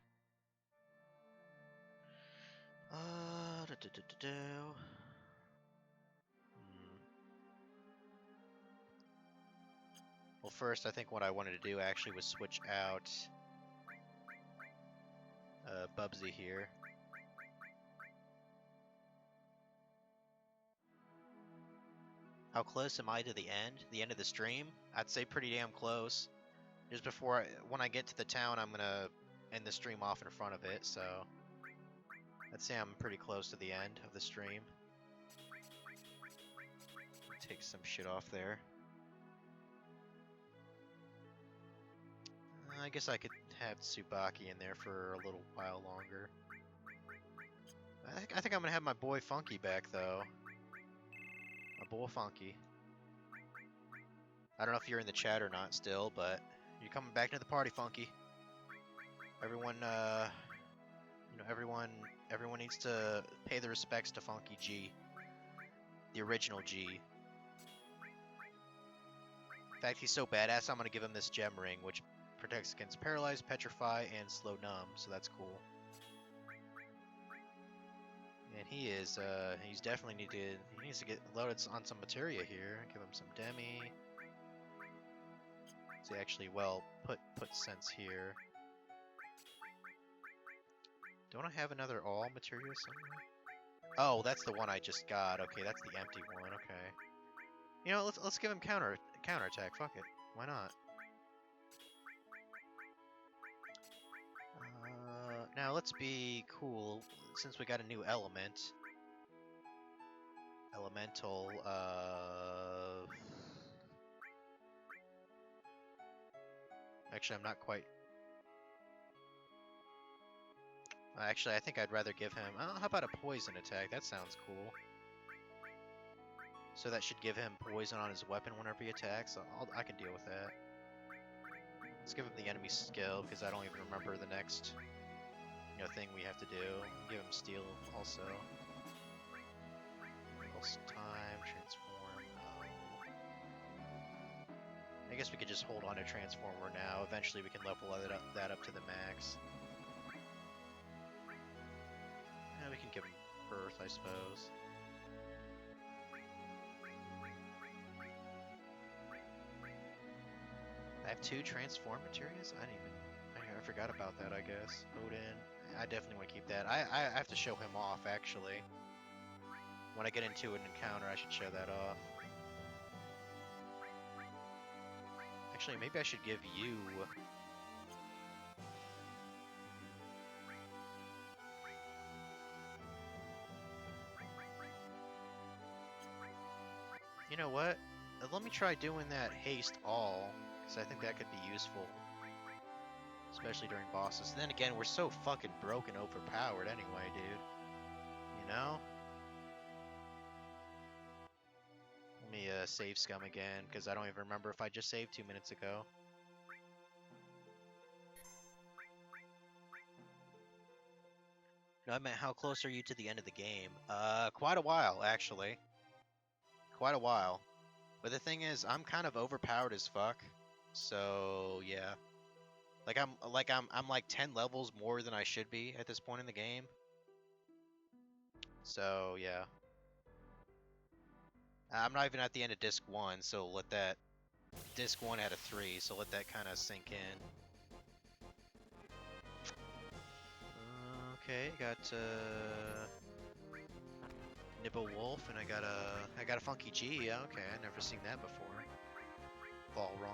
Well, first, I think what I wanted to do actually was switch out Bubsy here. How close am I to the end? The end of the stream? I'd say pretty damn close. Just before, when I get to the town, I'm gonna end the stream off in front of it, so I'd say I'm pretty close to the end of the stream. Take some shit off there. I guess I could have Tsubaki in there for a little while longer. I think I'm gonna have my boy Funky back, though. My boy Funky. I don't know if you're in the chat or not still, but you're coming back to the party, Funky. Everyone, you know, everyone needs to pay their respects to Funky G. The original G. In fact, he's so badass, I'm gonna give him this gem ring, which protects against Paralyze, Petrify, and Slow Numb, so that's cool. And he's definitely he needs to get loaded on some materia here. Give him some Demi. So actually, well, put Sense here. Don't I have another all materia somewhere? Oh, that's the one I just got. Okay, that's the empty one. Okay. You know, let's give him counterattack. Fuck it. Why not? Now let's be cool since we got a new element. Elemental. Actually, I'm not quite. Actually, I think I'd rather give him. Oh, how about a poison attack? That sounds cool. So that should give him poison on his weapon whenever he attacks. I can deal with that. Let's give him the enemy skill because I don't even remember the next, thing we have to do. Give him steel also. Pulse time, transform. I guess we could just hold on to transformer now. Eventually, we can level that up to the max. Yeah, we can give him birth, I suppose. I have 2 transform materials? I forgot about that, I guess. Odin. I definitely want to keep that. I have to show him off, actually. When I get into an encounter, I should show that off. Actually, maybe I should give you... You know what? Let me try doing that haste all. So I think that could be useful. Especially during bosses. And then again, we're so fucking broken overpowered anyway, dude. You know? Let me save scum again, because I don't even remember if I just saved 2 minutes ago. No, I meant how close are you to the end of the game? Quite a while, actually. Quite a while. But the thing is, I'm kind of overpowered as fuck. So yeah, I'm like 10 levels more than I should be at this point in the game. So yeah, I'm not even at the end of disc 1. So let that disc 1 out of 3. So let that kind of sink in. Okay, got Nibble Wolf, and I got a Funky G. Yeah, okay, I've never seen that before. Balron.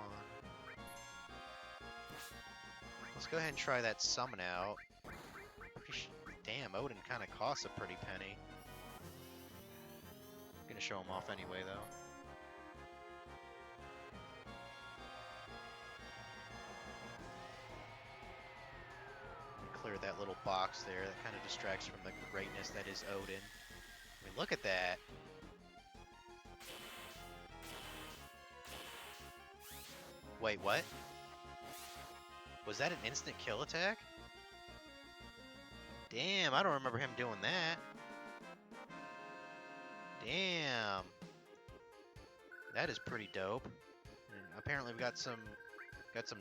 Let's go ahead and try that summon out. Damn, Odin kind of costs a pretty penny. I'm gonna show him off anyway, though. Clear that little box there. That kind of distracts from the greatness that is Odin. I mean, look at that. Wait, what? Was that an instant kill attack? Damn, I don't remember him doing that. Damn. That is pretty dope. And apparently we got some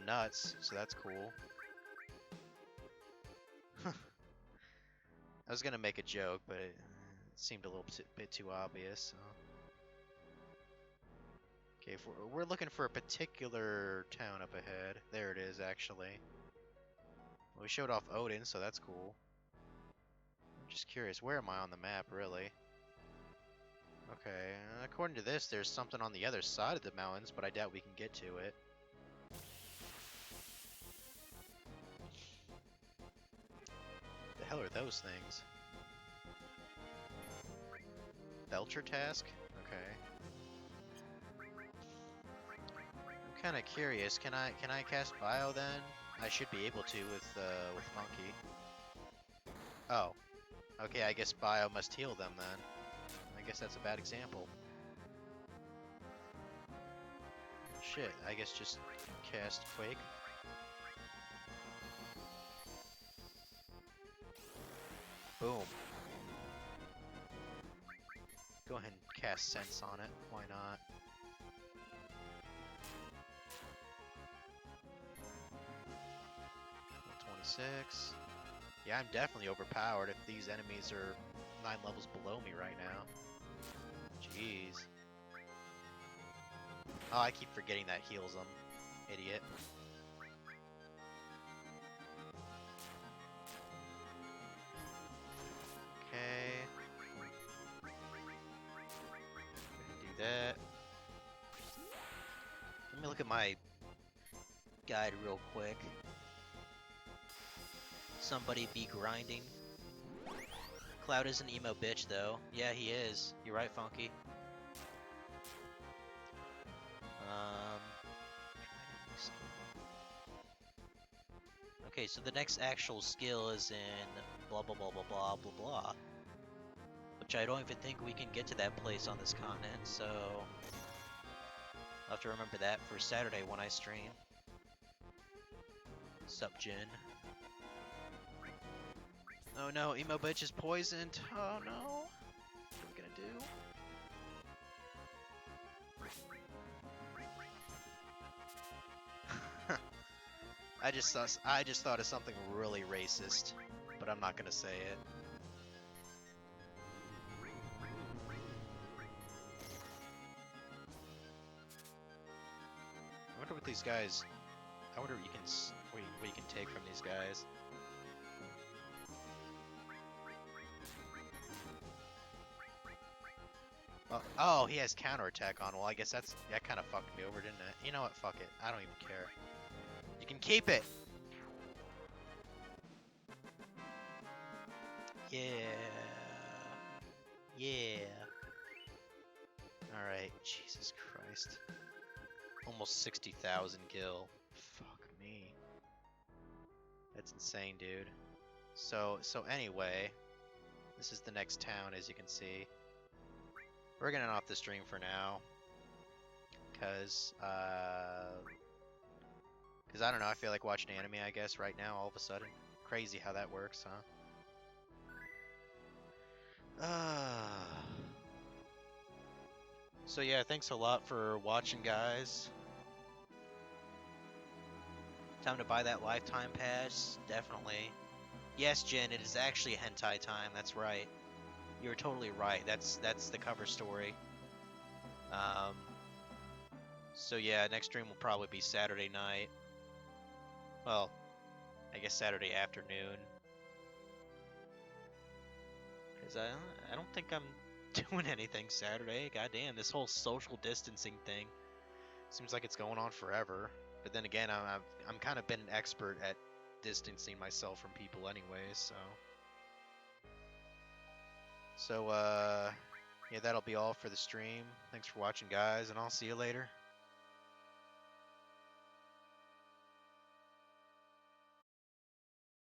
nuts, so that's cool. I was gonna make a joke, but it seemed a little bit too obvious. So. Okay, if we're looking for a particular town up ahead. There it is, actually. Well, we showed off Odin, so that's cool. I'm just curious, where am I on the map, really? Okay, according to this, there's something on the other side of the mountains, but I doubt we can get to it. The hell are those things? Belcher task? Okay. I'm kind of curious. Can I cast Bio then? I should be able to with Funky. Oh. Okay, I guess Bio must heal them then. I guess that's a bad example. Shit, I guess just cast Quake. Boom. Go ahead and cast Sense on it. Why not? 26. Yeah, I'm definitely overpowered if these enemies are 9 levels below me right now. Jeez. Oh, I keep forgetting that heals them. Idiot. Okay. Do that. Let me look at my guide real quick. Somebody be grinding. Cloud is an emo bitch, though. Yeah, he is. You're right, Funky. Okay, so the next actual skill is in blah blah blah blah blah blah blah. Which I don't even think we can get to that place on this continent, so I'll have to remember that for Saturday when I stream. Sup, Jin? Oh no, emo bitch is poisoned. Oh no. What are we gonna do? I just thought of something really racist, but I'm not gonna say it. I wonder what these guys. I wonder what you can take from these guys. Oh, he has counterattack on. Well, I guess that kind of fucked me over, didn't it? You know what? Fuck it. I don't even care. You can keep it. Yeah. Yeah. All right. Jesus Christ. Almost 60,000 gil. Fuck me. That's insane, dude. So anyway, this is the next town, as you can see. We're gonna end off the stream for now, cause I don't know. I feel like watching anime, I guess, right now. All of a sudden, crazy how that works, huh? So yeah, thanks a lot for watching, guys. Time to buy that lifetime pass, definitely. Yes, Jen, it is actually hentai time. That's right. You're totally right. That's the cover story. So yeah, next stream will probably be Saturday night. Well, I guess Saturday afternoon. Cause I don't think I'm doing anything Saturday. Goddamn, this whole social distancing thing seems like it's going on forever. But then again, I'm kind of been an expert at distancing myself from people anyways. So yeah, that'll be all for the stream. Thanks for watching, guys, and I'll see you later.